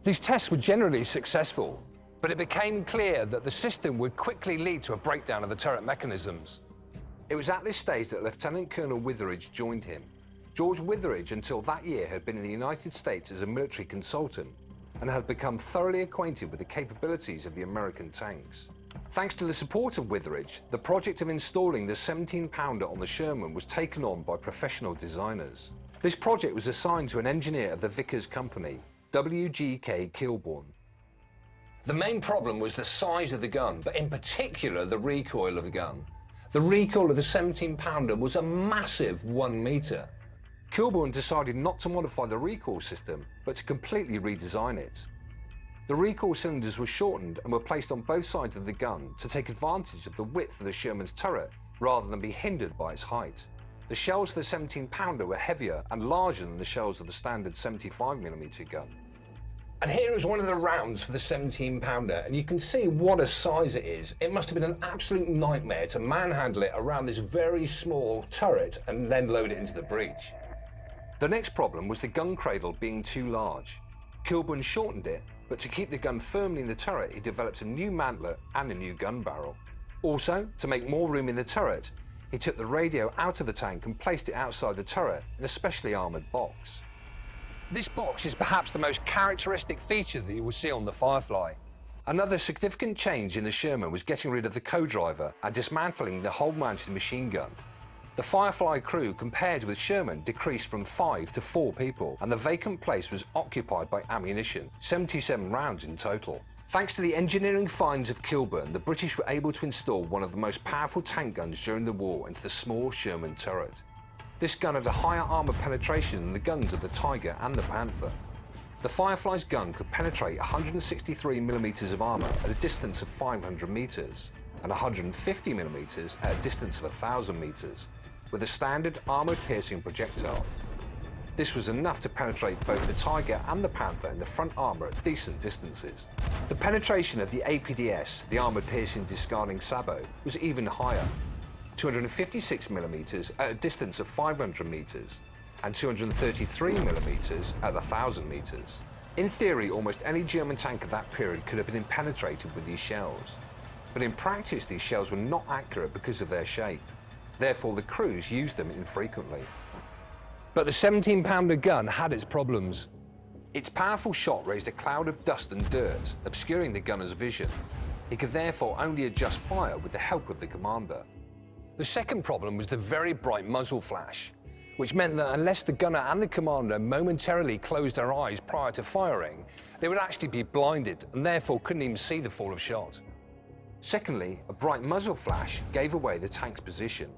These tests were generally successful, but it became clear that the system would quickly lead to a breakdown of the turret mechanisms. It was at this stage that Lieutenant Colonel Witheridge joined him. George Witheridge, until that year, had been in the United States as a military consultant and had become thoroughly acquainted with the capabilities of the American tanks. Thanks to the support of Witheridge, the project of installing the 17-pounder on the Sherman was taken on by professional designers. This project was assigned to an engineer of the Vickers Company, W.G.K. Kilbourne. The main problem was the size of the gun, but in particular the recoil of the gun. The recoil of the 17-pounder was a massive 1 metre. Kilbourne decided not to modify the recoil system, but to completely redesign it. The recoil cylinders were shortened and were placed on both sides of the gun to take advantage of the width of the Sherman's turret rather than be hindered by its height. The shells for the 17-pounder were heavier and larger than the shells of the standard 75mm gun. And here is one of the rounds for the 17-pounder, and you can see what a size it is. It must have been an absolute nightmare to manhandle it around this very small turret and then load it into the breech. The next problem was the gun cradle being too large. Kilbourne shortened it, but to keep the gun firmly in the turret, he developed a new mantlet and a new gun barrel. Also, to make more room in the turret, he took the radio out of the tank and placed it outside the turret in a specially armoured box. This box is perhaps the most characteristic feature that you will see on the Firefly. Another significant change in the Sherman was getting rid of the co-driver and dismantling the hull-mounted machine gun. The Firefly crew, compared with Sherman, decreased from 5 to 4 people, and the vacant place was occupied by ammunition, 77 rounds in total. Thanks to the engineering finds of Kilbourne, the British were able to install one of the most powerful tank guns during the war into the small Sherman turret. This gun had a higher armour penetration than the guns of the Tiger and the Panther. The Firefly's gun could penetrate 163mm of armour at a distance of 500 metres, and 150mm at a distance of 1,000 metres, with a standard armoured-piercing projectile. This was enough to penetrate both the Tiger and the Panther in the front armour at decent distances. The penetration of the APDS, the armoured-piercing discarding sabot, was even higher, 256mm at a distance of 500 metres, and 233mm at 1,000 metres. In theory, almost any German tank of that period could have been penetrated with these shells. But in practice, these shells were not accurate because of their shape. Therefore, the crews used them infrequently. But the 17-pounder gun had its problems. Its powerful shot raised a cloud of dust and dirt, obscuring the gunner's vision. He could therefore only adjust fire with the help of the commander. The second problem was the very bright muzzle flash, which meant that unless the gunner and the commander momentarily closed their eyes prior to firing, they would actually be blinded and therefore couldn't even see the fall of shot. Secondly, a bright muzzle flash gave away the tank's position.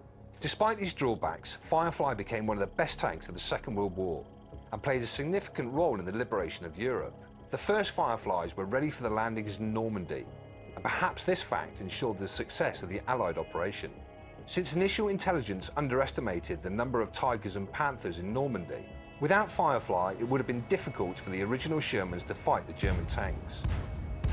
Despite these drawbacks, Firefly became one of the best tanks of the Second World War and played a significant role in the liberation of Europe. The first Fireflies were ready for the landings in Normandy. And perhaps this fact ensured the success of the Allied operation. Since initial intelligence underestimated the number of Tigers and Panthers in Normandy, without Firefly, it would have been difficult for the original Shermans to fight the German tanks.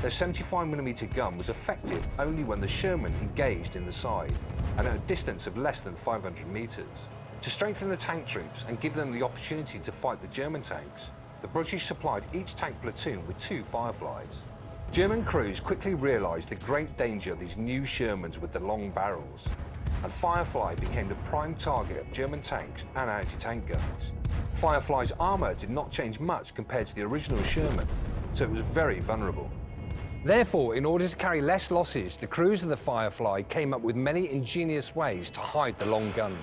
Their 75mm gun was effective only when the Sherman engaged in the side, and at a distance of less than 500 meters. To strengthen the tank troops and give them the opportunity to fight the German tanks, the British supplied each tank platoon with 2 Fireflies. German crews quickly realized the great danger of these new Shermans with the long barrels, and Firefly became the prime target of German tanks and anti-tank guns. Firefly's armor did not change much compared to the original Sherman, so it was very vulnerable. Therefore, in order to carry less losses, the crews of the Firefly came up with many ingenious ways to hide the long gun.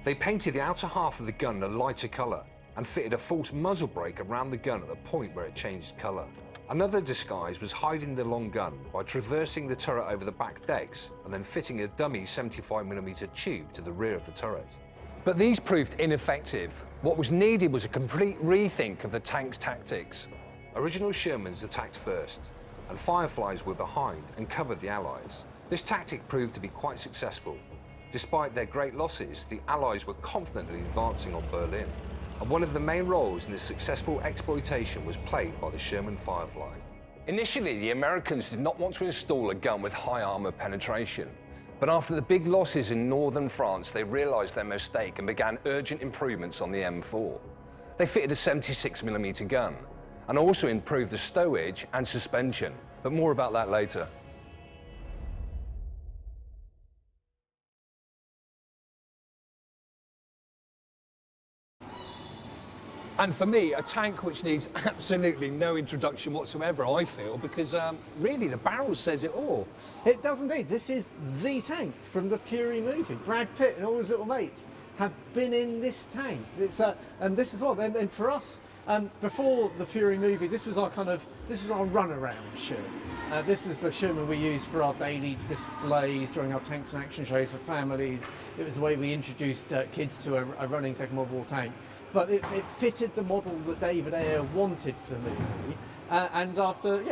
They painted the outer half of the gun a lighter colour and fitted a false muzzle brake around the gun at the point where it changed colour. Another disguise was hiding the long gun by traversing the turret over the back decks and then fitting a dummy 75mm tube to the rear of the turret. But these proved ineffective. What was needed was a complete rethink of the tank's tactics. Original Shermans attacked first, and Fireflies were behind and covered the Allies. This tactic proved to be quite successful. Despite their great losses, the Allies were confidently advancing on Berlin, and one of the main roles in this successful exploitation was played by the Sherman Firefly. Initially, the Americans did not want to install a gun with high armour penetration, but after the big losses in northern France, they realised their mistake and began urgent improvements on the M4. They fitted a 76mm gun, and also improved the stowage and suspension, but more about that later. And for me, a tank which needs absolutely no introduction whatsoever, I feel, because really the barrel says it all. It does indeed. This is the tank from the Fury movie. Brad Pitt and all his little mates have been in this tank. It's and this is what, and for us, before the Fury movie, this was our run-around Sherman. This was the Sherman we used for our daily displays during our tanks and action shows for families. It was the way we introduced kids to a running Second World War tank. But it fitted the model that David Ayer wanted for the movie. And after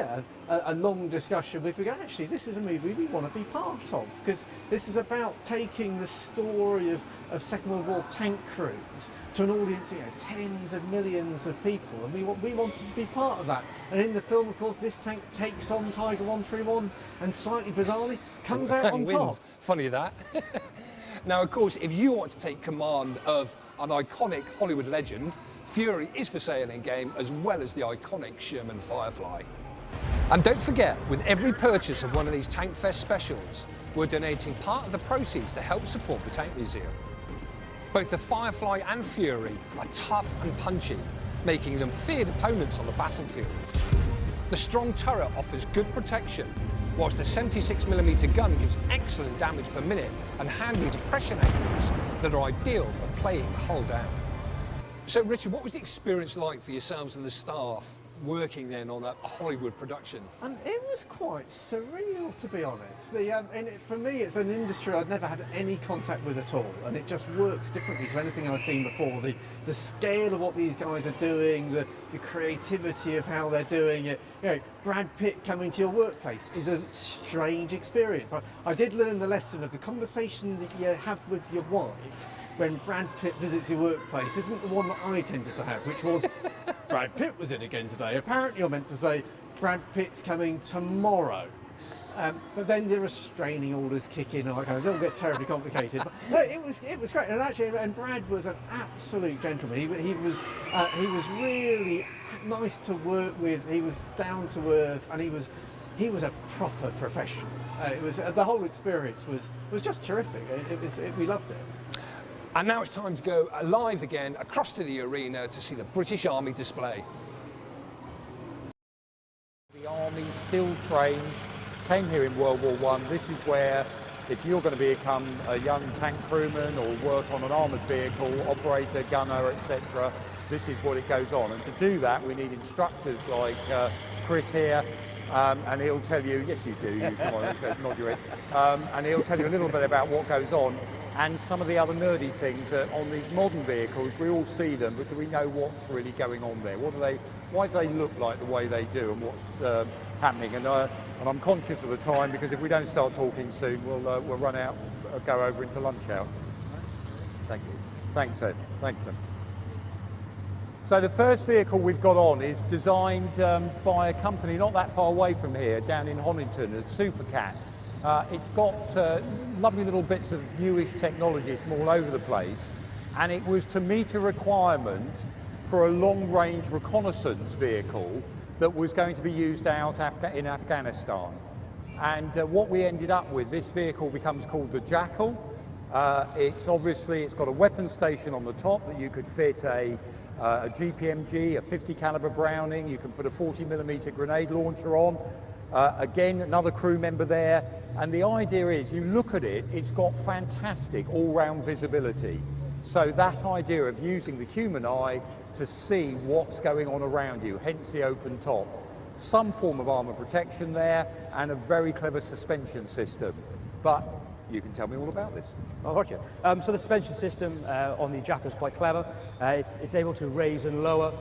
a long discussion, we figured actually this is a movie we want to be part of, because this is about taking the story of Second World War tank crews to an audience, tens of millions of people, and we wanted to be part of that. And in the film, of course, this tank takes on Tiger 131 and slightly bizarrely comes out on top. Funny that. Now, of course, if you want to take command of an iconic Hollywood legend, Fury is for sale in-game, as well as the iconic Sherman Firefly. And don't forget, with every purchase of one of these TANKFEST specials, we're donating part of the proceeds to help support the Tank Museum. Both the Firefly and Fury are tough and punchy, making them feared opponents on the battlefield. The strong turret offers good protection, whilst the 76mm gun gives excellent damage per minute and handy depression angles that are ideal for playing the hull down. So, Richard, what was the experience like for yourselves and the staff working then on a Hollywood production? It was quite surreal, to be honest. For me, it's an industry I'd never had any contact with at all, and it just works differently to anything I'd seen before. The scale of what these guys are doing, the creativity of how they're doing it. Brad Pitt coming to your workplace is a strange experience. I did learn the lesson of the conversation that you have with your wife when Brad Pitt visits your workplace isn't the one that I tended to have, which was, Brad Pitt was in again today. Apparently you're meant to say, Brad Pitt's coming tomorrow. But then the restraining orders kick in, and it all gets terribly complicated. But no, it was great, and actually, Brad was an absolute gentleman. He was really nice to work with. He was down to earth, and he was a proper professional. The whole experience was just terrific. We loved it. And now it's time to go live again across to the arena to see the British Army display. The Army still trains, came here in World War I. This is where, if you're going to become a young tank crewman or work on an armoured vehicle, operator, gunner, etc., this is what it goes on. And to do that, we need instructors like Chris here, and he'll tell you, yes you do, come on, nod your head, and he'll tell you a little bit about what goes on. and some of the other nerdy things on these modern vehicles. We all see them, but do we know what's really going on there? Why do they look like the way they do, and what's happening? And I'm conscious of the time, because if we don't start talking soon, we'll run out, go over into lunch hour. Thank you. Thanks, Ed. Thanks, Ed. So the first vehicle we've got on is designed by a company not that far away from here, down in Honington, a Supercat. It's got lovely little bits of newish technology from all over the place, and it was to meet a requirement for a long-range reconnaissance vehicle that was going to be used out in Afghanistan. And what we ended up with, this vehicle becomes called the Jackal. It's got a weapon station on the top that you could fit a GPMG, a 50 caliber Browning. You can put a 40mm grenade launcher on. Again, another crew member there. And the idea is, you look at it, it's got fantastic all-round visibility. So that idea of using the human eye to see what's going on around you, hence the open top. Some form of armour protection there, and a very clever suspension system. But you can tell me all about this. Oh, Roger. So the suspension system on the Jackal is quite clever. It's able to raise and lower.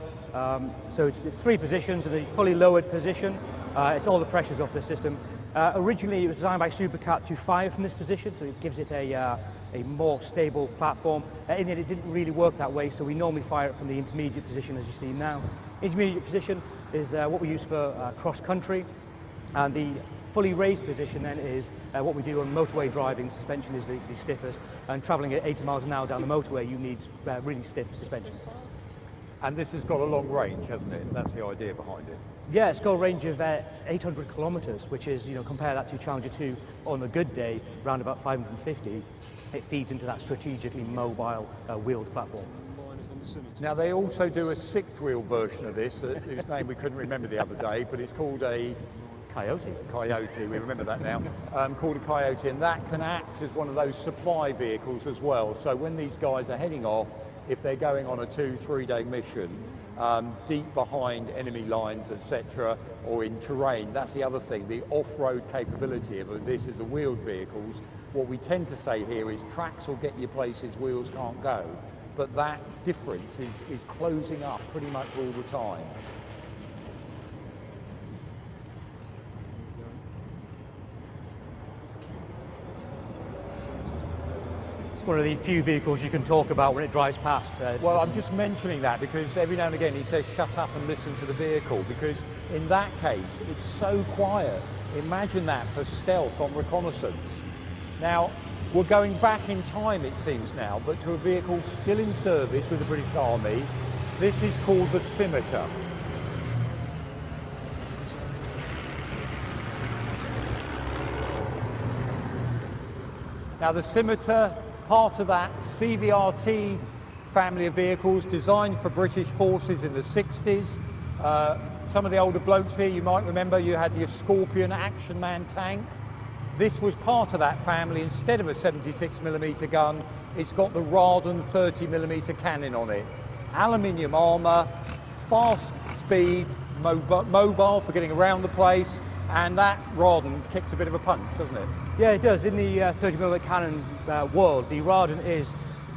So it's 3 positions in a fully lowered position. It's all the pressures off the system. Originally, it was designed by Supercat to fire from this position, so it gives it a more stable platform. In it didn't really work that way, so we normally fire it from the intermediate position, as you see now. Intermediate position is what we use for cross-country, and the fully raised position then is what we do on motorway driving. Suspension is the stiffest, and travelling at 80 miles an hour down the motorway, you need really stiff suspension. And this has got a long range, hasn't it? That's the idea behind it. Yeah, it's got a range of 800 kilometres, which is, compare that to Challenger 2 on a good day, around about 550. It feeds into that strategically mobile wheeled platform. Now, they also do a 6th wheel version of this, whose name we couldn't remember the other day, but it's called a Coyote. Coyote, we remember that now. Called a Coyote, and that can act as one of those supply vehicles as well. So when these guys are heading off, if they're going on a 2-3 day mission, deep behind enemy lines, etc., or in terrain, that's the other thing, the off-road capability of this as a wheeled vehicles. What we tend to say here is tracks will get you places wheels can't go, but that difference is closing up pretty much all the time. It's one of the few vehicles you can talk about when it drives past. Well, I'm just mentioning that because every now and again he says shut up and listen to the vehicle, because in that case it's so quiet. Imagine that for stealth on reconnaissance. Now, we're going back in time, it seems now, but to a vehicle still in service with the British Army. This is called the Scimitar. Now, the Scimitar, part of that CVRT family of vehicles designed for British forces in the 60s. Some of the older blokes here, you might remember, you had the Scorpion Action Man tank. This was part of that family. Instead of a 76mm gun, it's got the Raden 30mm cannon on it. Aluminium armour, fast speed, mobile for getting around the place, and that Raden kicks a bit of a punch, doesn't it? Yeah, it does. In the 30mm cannon world, the Raden is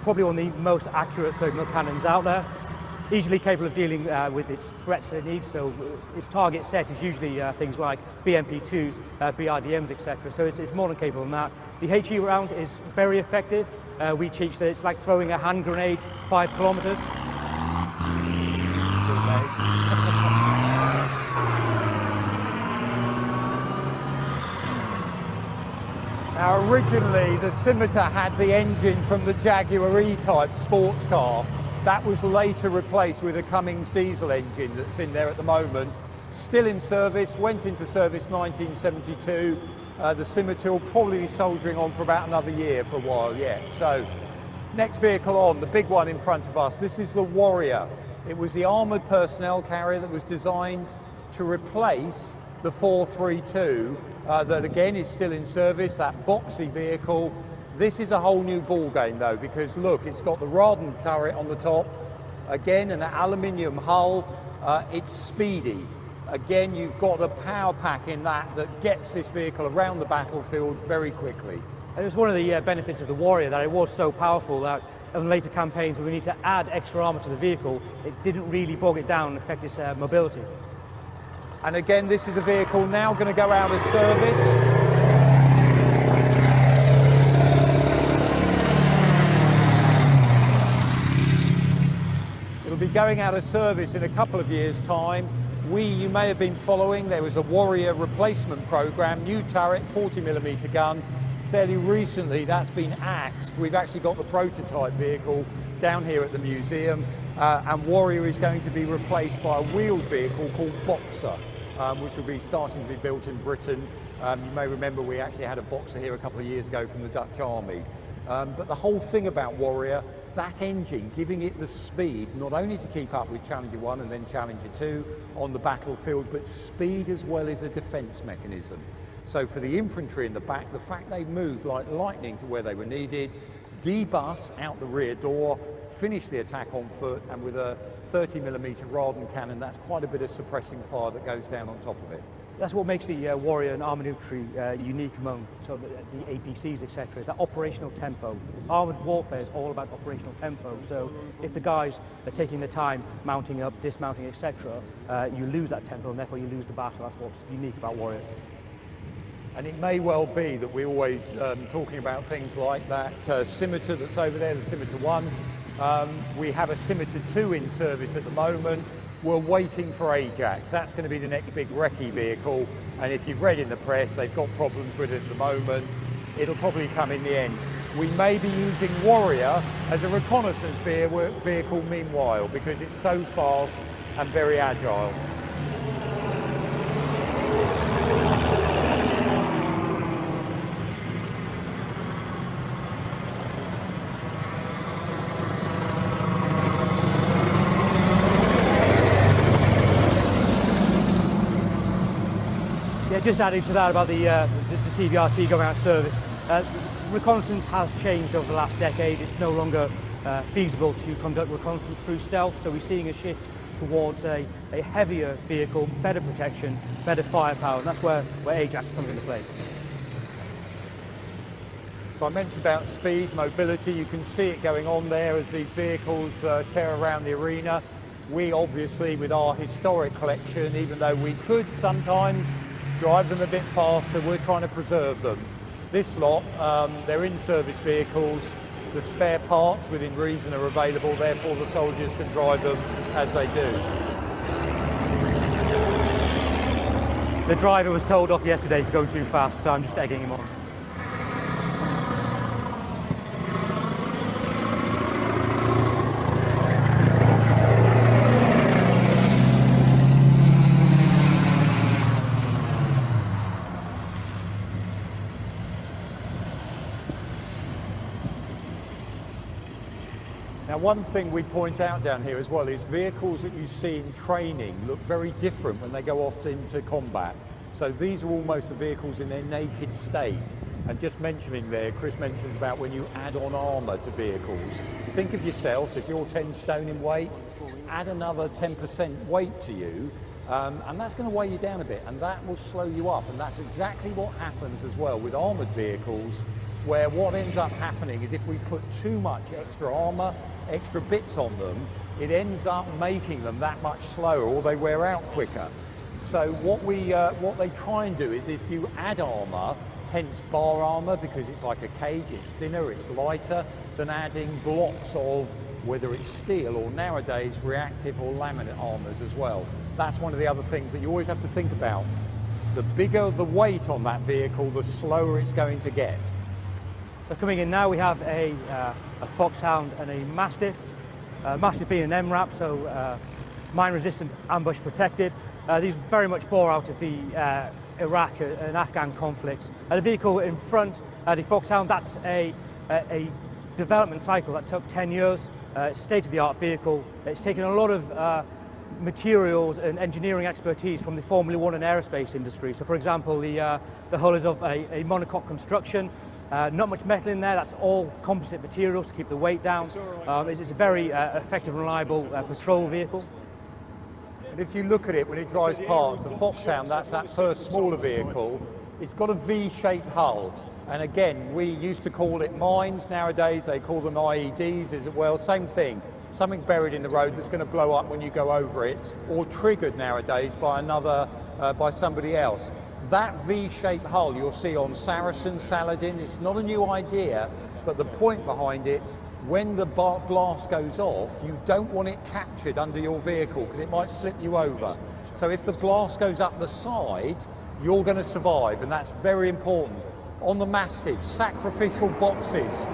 probably one of the most accurate 30mm cannons out there. Easily capable of dealing with its threats that it needs, so its target set is usually things like BMP2s, BRDMs, etc. So it's more than capable than that. The HE round is very effective. We teach that it's like throwing a hand grenade 5 kilometers. Now, originally the Scimitar had the engine from the Jaguar E-Type sports car. That was later replaced with a Cummins diesel engine that's in there at the moment. Still in service, went into service 1972. The Scimitar will probably be soldiering on for about another year for a while yet. So, next vehicle on, the big one in front of us, this is the Warrior. It was the armoured personnel carrier that was designed to replace the 432, that again is still in service, that boxy vehicle. This is a whole new ball game though, because look, it's got the Raden turret on the top, again an aluminium hull, it's speedy. Again, you've got a power pack in that gets this vehicle around the battlefield very quickly. And it was one of the benefits of the Warrior that it was so powerful that in later campaigns when we need to add extra armour to the vehicle, it didn't really bog it down and affect its mobility. And again, this is a vehicle now going to go out of service. It'll be going out of service in a couple of years' time. You may have been following, there was a Warrior replacement programme, new turret, 40mm gun. Fairly recently that's been axed. We've actually got the prototype vehicle down here at the museum, and Warrior is going to be replaced by a wheeled vehicle called Boxer, which will be starting to be built in Britain. You may remember we actually had a Boxer here a couple of years ago from the Dutch Army. But the whole thing about Warrior, that engine, giving it the speed, not only to keep up with Challenger 1 and then Challenger 2 on the battlefield, but speed as well as a defence mechanism. So for the infantry in the back, the fact they moved like lightning to where they were needed, debus out the rear door, finish the attack on foot, and with a 30mm Radon cannon, that's quite a bit of suppressing fire that goes down on top of it. That's what makes the Warrior and armoured infantry unique among the APCs, etc. Is that operational tempo. Armoured warfare is all about operational tempo. So if the guys are taking the time mounting up, dismounting, etc., you lose that tempo and therefore you lose the battle. That's what's unique about Warrior. And it may well be that we're always talking about things like that Scimitar that's over there, the Scimitar 1. We have a Scimitar 2 in service at the moment. We're waiting for Ajax. That's going to be the next big recce vehicle. And if you've read in the press, they've got problems with it at the moment. It'll probably come in the end. We may be using Warrior as a reconnaissance vehicle meanwhile, because it's so fast and very agile. Just adding to that about the CVRT going out of service, reconnaissance has changed over the last decade. It's no longer feasible to conduct reconnaissance through stealth, so we're seeing a shift towards a heavier vehicle, better protection, better firepower, and that's where Ajax comes into play. So I mentioned about speed, mobility. You can see it going on there as these vehicles tear around the arena. We obviously, with our historic collection, even though we could sometimes drive them a bit faster, we're trying to preserve them. This lot, they're in-service vehicles. The spare parts within reason are available, therefore the soldiers can drive them as they do. The driver was told off yesterday for going too fast, so I'm just egging him on. Now, one thing we point out down here as well is vehicles that you see in training look very different when they go off into combat. So these are almost the vehicles in their naked state. And just mentioning there, Chris mentions about when you add on armour to vehicles. Think of yourself, if you're 10 stone in weight, add another 10% weight to you, and that's going to weigh you down a bit, and that will slow you up. And that's exactly what happens as well with armoured vehicles, where what ends up happening is if we put too much extra armour, extra bits on them, it ends up making them that much slower, or they wear out quicker. So what they try and do is, if you add armour, hence bar armour, because it's like a cage, it's thinner, it's lighter, than adding blocks of, whether it's steel or nowadays reactive or laminate armours as well. That's one of the other things that you always have to think about. The bigger the weight on that vehicle, the slower it's going to get. So coming in now, we have a Foxhound and a Mastiff. Mastiff being an MRAP, so mine-resistant, ambush protected. These very much bore out of the Iraq and Afghan conflicts. The vehicle in front, the Foxhound, that's a development cycle that took 10 years. It's a state-of-the-art vehicle. It's taken a lot of materials and engineering expertise from the Formula 1 and aerospace industry. So for example, the hull is of a monocoque construction. Not much metal in there, that's all composite materials to keep the weight down. It's a very effective and reliable patrol vehicle. And if you look at it when it drives past, the Foxhound, that's that first smaller vehicle, it's got a V-shaped hull. And again, we used to call it mines. Nowadays, they call them IEDs as well. Same thing, something buried in the road that's going to blow up when you go over it, or triggered nowadays by by somebody else. That V-shaped hull you'll see on Saracen, Saladin, it's not a new idea, but the point behind it, when the blast goes off, you don't want it captured under your vehicle because it might slip you over. So if the blast goes up the side, you're going to survive, and that's very important. On the Mastiff, sacrificial boxes.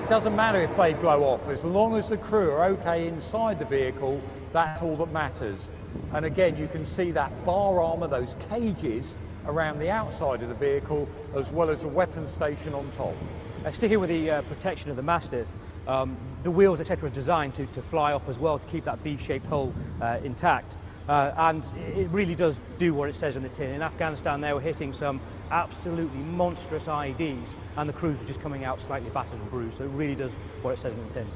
It doesn't matter if they blow off, as long as the crew are okay inside the vehicle, that's all that matters. And again, you can see that bar armour, those cages around the outside of the vehicle, as well as a weapons station on top. Sticking with the protection of the Mastiff, the wheels, etc., are designed to fly off as well to keep that V-shaped hull intact. And it really does do what it says on the tin. In Afghanistan, they were hitting some absolutely monstrous IEDs, and the crews were just coming out slightly battered and bruised. So it really does what it says in the tin.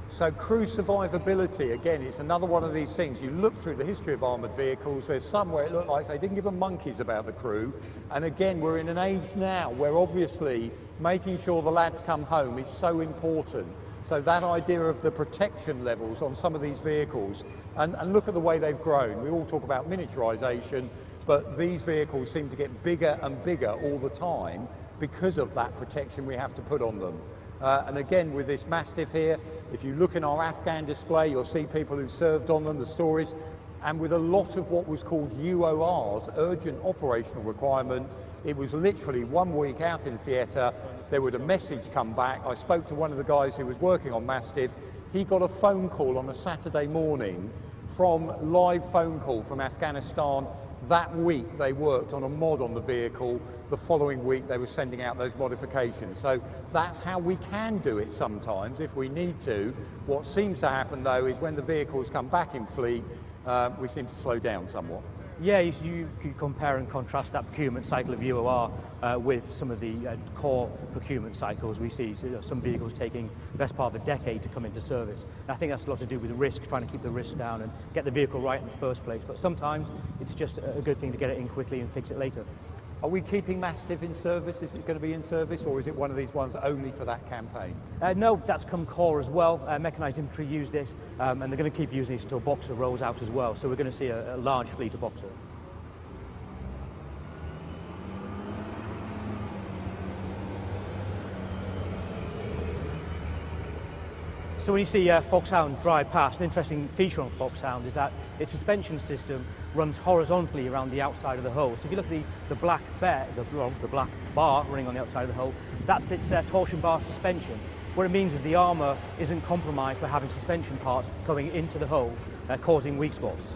So crew survivability, again, it's another one of these things. You look through the history of armoured vehicles, there's some where it looked like they didn't give a monkeys about the crew. And again, we're in an age now where obviously making sure the lads come home is so important. So that idea of the protection levels on some of these vehicles, and look at the way they've grown. We all talk about miniaturisation, but these vehicles seem to get bigger and bigger all the time because of that protection we have to put on them. And again, with this Mastiff here, if you look in our Afghan display, you'll see people who served on them, the stories, and with a lot of what was called UORs, urgent operational requirement, it was literally 1 week out in theatre, there would a message come back. I spoke to one of the guys who was working on Mastiff. He got a phone call on a Saturday morning live phone call from Afghanistan. That week they worked on a mod on the vehicle. The following week they were sending out those modifications. So that's how we can do it sometimes if we need to. What seems to happen though is when the vehicles come back in fleet, we seem to slow down somewhat. Yeah, you compare and contrast that procurement cycle of UOR with some of the core procurement cycles. We see some vehicles taking the best part of a decade to come into service. And I think that's a lot to do with the risk, trying to keep the risk down and get the vehicle right in the first place. But sometimes it's just a good thing to get it in quickly and fix it later. Are we keeping Mastiff in service? Is it going to be in service, or is it one of these ones only for that campaign? No, that's come core as well. Mechanised infantry use this, and they're going to keep using it until Boxer rolls out as well. So we're going to see a large fleet of Boxer. So when you see Foxhound drive past, an interesting feature on Foxhound is that its suspension system runs horizontally around the outside of the hull. So if you look at the black bar running on the outside of the hull, that's its torsion bar suspension. What it means is the armour isn't compromised by having suspension parts going into the hull, causing weak spots.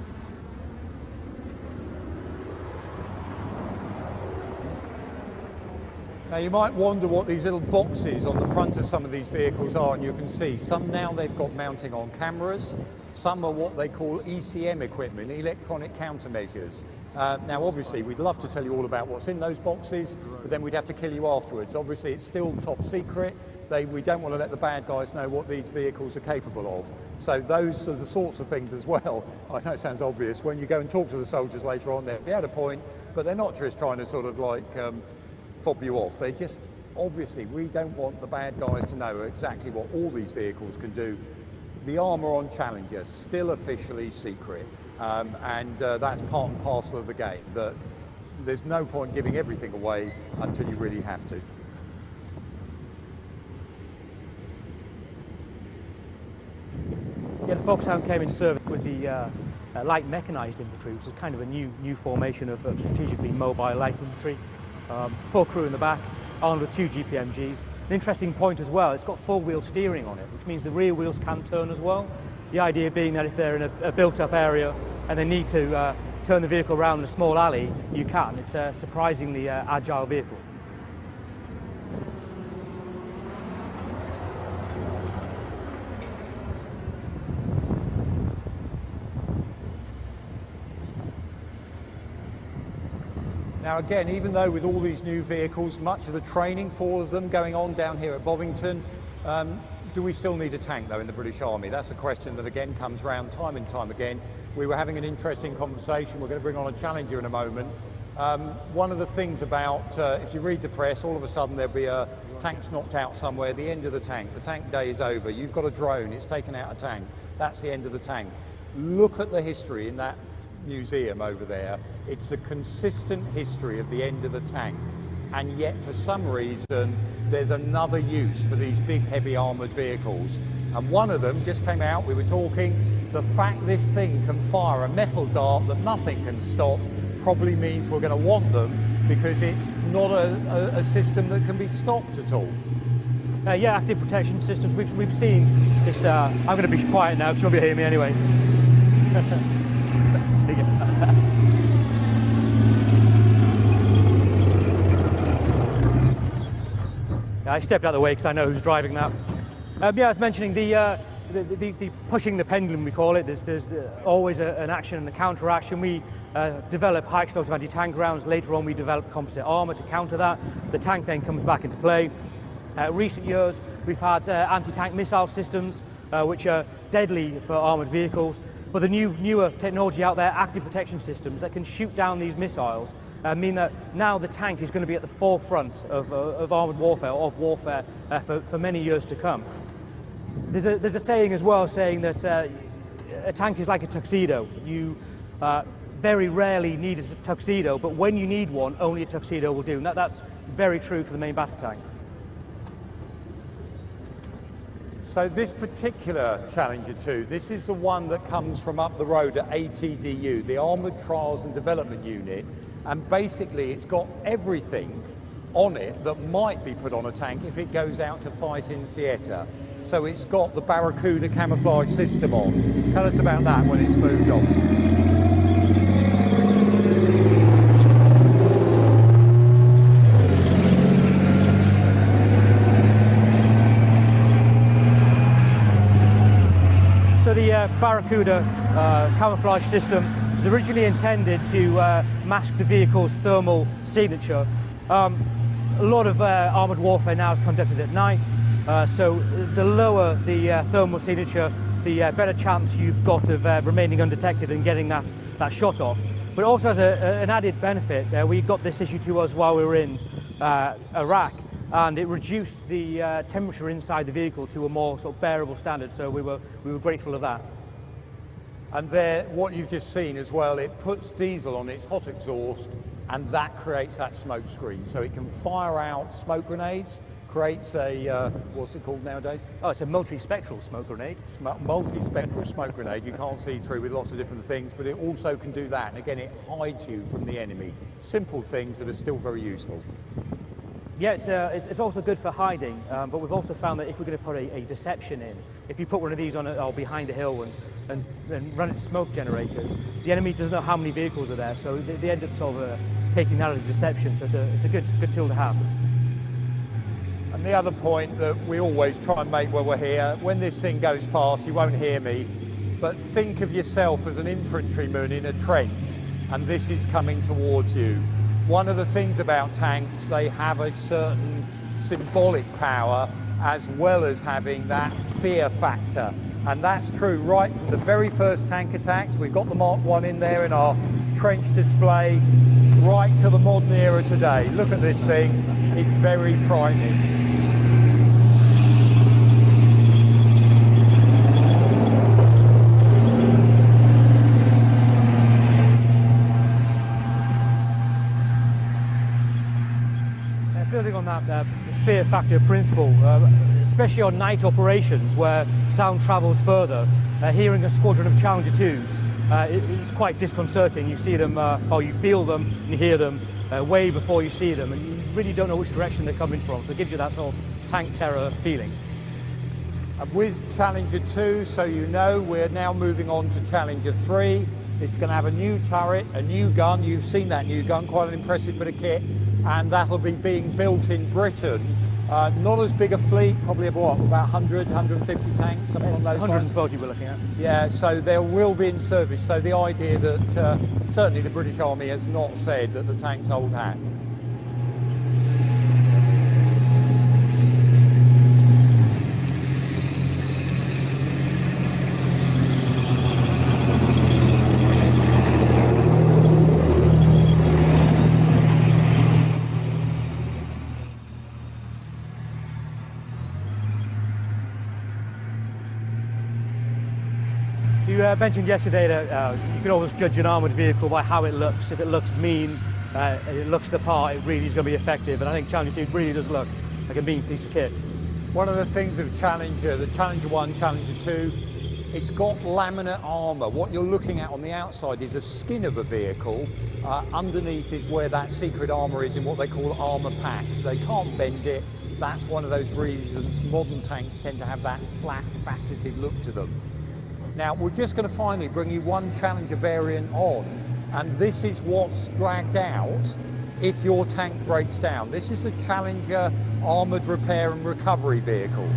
Now you might wonder what these little boxes on the front of some of these vehicles are, and you can see some now they've got mounting on cameras, some are what they call ECM equipment, electronic countermeasures. Now obviously we'd love to tell you all about what's in those boxes, but then we'd have to kill you afterwards. Obviously it's still top secret. We don't want to let the bad guys know what these vehicles are capable of. So those are the sorts of things as well. I know it sounds obvious. When you go and talk to the soldiers later on, they're at a point, but they're not just trying to sort of like fob you off. They just, obviously, we don't want the bad guys to know exactly what all these vehicles can do. The armour on Challenger, still officially secret, and that's part and parcel of the game, that there's no point giving everything away until you really have to. Yeah, the Foxhound came in service with the light mechanised infantry, which is kind of a new formation of strategically mobile light infantry. Full crew in the back, armed with 2 GPMGs. An interesting point as well, it's got four-wheel steering on it, which means the rear wheels can turn as well. The idea being that if they're in a built-up area and they need to turn the vehicle around in a small alley, you can. It's a surprisingly agile vehicle. Now again, even though with all these new vehicles, much of the training for them going on down here at Bovington, do we still need a tank though in the British Army? That's a question that again comes round time and time again. We were having an interesting conversation, we're going to bring on a Challenger in a moment, One of the things about, if you read the press, all of a sudden there'll be a tank's knocked out somewhere, the end of the tank day is over. You've got a drone, it's taken out a tank, that's the end of the tank. Look at the history in that museum over there. It's a consistent history of the end of the tank. And yet, for some reason, there's another use for these big, heavy armoured vehicles. And one of them just came out, we were talking, the fact this thing can fire a metal dart that nothing can stop probably means we're going to want them, because it's not a system that can be stopped at all. Yeah, active protection systems. We've seen this. I'm going to be quiet now because you'll be hearing me anyway. I stepped out of the way because I know who's driving that. Yeah, I was mentioning the pushing the pendulum, we call it. There's always an action and a counter action. We develop high explosive anti-tank rounds. Later on, we develop composite armour to counter that. The tank then comes back into play. Recent years, we've had anti-tank missile systems, which are deadly for armoured vehicles. But the newer technology out there, active protection systems that can shoot down these missiles, mean that now the tank is going to be at the forefront of armoured warfare, for many years to come. There's a saying as well saying that a tank is like a tuxedo. You very rarely need a tuxedo, but when you need one, only a tuxedo will do. And that's very true for the main battle tank. So this particular Challenger 2, this is the one that comes from up the road at ATDU, the Armoured Trials and Development Unit, and basically it's got everything on it that might be put on a tank if it goes out to fight in theatre. So it's got the Barracuda camouflage system on. Tell us about that when it's moved on. So the Barracuda camouflage system was originally intended to mask the vehicle's thermal signature. A lot of armoured warfare now is conducted at night, so the lower the thermal signature, the better chance you've got of remaining undetected and getting that shot off. But it also has an added benefit. We got this issue to us while we were in Iraq, and it reduced the temperature inside the vehicle to a more sort of bearable standard, so we were grateful of that. And there, what you've just seen as well, it puts diesel on its hot exhaust, and that creates that smoke screen. So it can fire out smoke grenades, creates a, what's it called nowadays? Oh, it's a multi-spectral smoke grenade. Multi-spectral smoke grenade. You can't see through with lots of different things, but it also can do that. And again, it hides you from the enemy. Simple things that are still very useful. Yeah, it's also good for hiding, but we've also found that if we're going to put a deception in, if you put one of these on or behind a hill and run its smoke generators, the enemy doesn't know how many vehicles are there, so they end up sort of taking that as a deception, so it's a good tool to have. And the other point that we always try and make when we're here, when this thing goes past, you won't hear me, but think of yourself as an infantryman in a trench, and this is coming towards you. One of the things about tanks, they have a certain symbolic power as well as having that fear factor. And that's true right from the very first tank attacks. We've got the Mark 1 in there in our trench display, right to the modern era today. Look at this thing, it's very frightening. Building on that fear factor principle, especially on night operations where sound travels further, hearing a squadron of Challenger 2s, it's quite disconcerting. You see them, or you feel them, and you hear them way before you see them, and you really don't know which direction they're coming from, so it gives you that sort of tank terror feeling. And with Challenger 2, so you know, we're now moving on to Challenger 3. It's going to have a new turret, a new gun. You've seen that new gun, quite an impressive bit of kit. And that'll be being built in Britain. Not as big a fleet, probably about 100, 150 tanks, something on those 140 we're looking at. Yeah, so there will be in service. So the idea that certainly the British Army has not said that the tank's old hat. mentioned yesterday that you can always judge an armoured vehicle by how it looks. If it looks mean, it looks the part, it really is going to be effective. And I think Challenger 2 really does look like a mean piece of kit. One of the things of Challenger, the Challenger 1, Challenger 2, it's got laminate armour. What you're looking at on the outside is a skin of a vehicle. Underneath is where that secret armour is in what they call armour packs. They can't bend it. That's one of those reasons modern tanks tend to have that flat, faceted look to them. Now, we're just going to finally bring you one Challenger variant on, and this is what's dragged out if your tank breaks down. This is a Challenger armoured repair and recovery vehicle.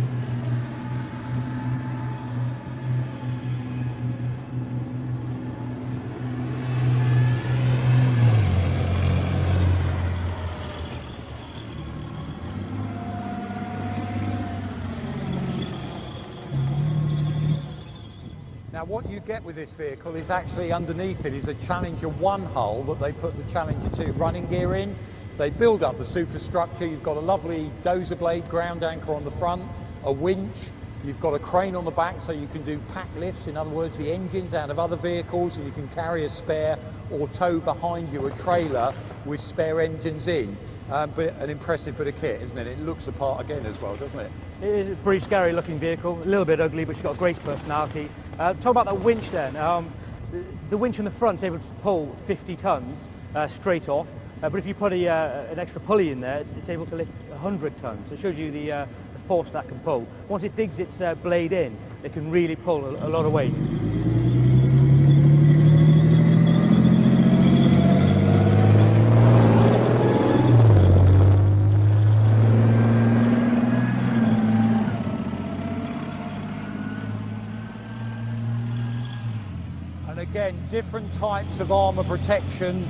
Now what you get with this vehicle is actually underneath it is a Challenger 1 hull that they put the Challenger 2 running gear in. They build up the superstructure. You've got a lovely dozer blade, ground anchor on the front, a winch. You've got a crane on the back so you can do pack lifts, in other words the engines out of other vehicles, and you can carry a spare or tow behind you a trailer with spare engines in. But an impressive bit of kit, isn't it? It looks the part again as well, doesn't it? It is a pretty scary looking vehicle, a little bit ugly, but she's got a great personality. Talk about that winch then. The winch on the front is able to pull 50 tons straight off, but if you put an extra pulley in there, it's able to lift 100 tons. So it shows you the force that can pull. Once it digs its blade in, it can really pull a lot of weight. Again, different types of armour protection.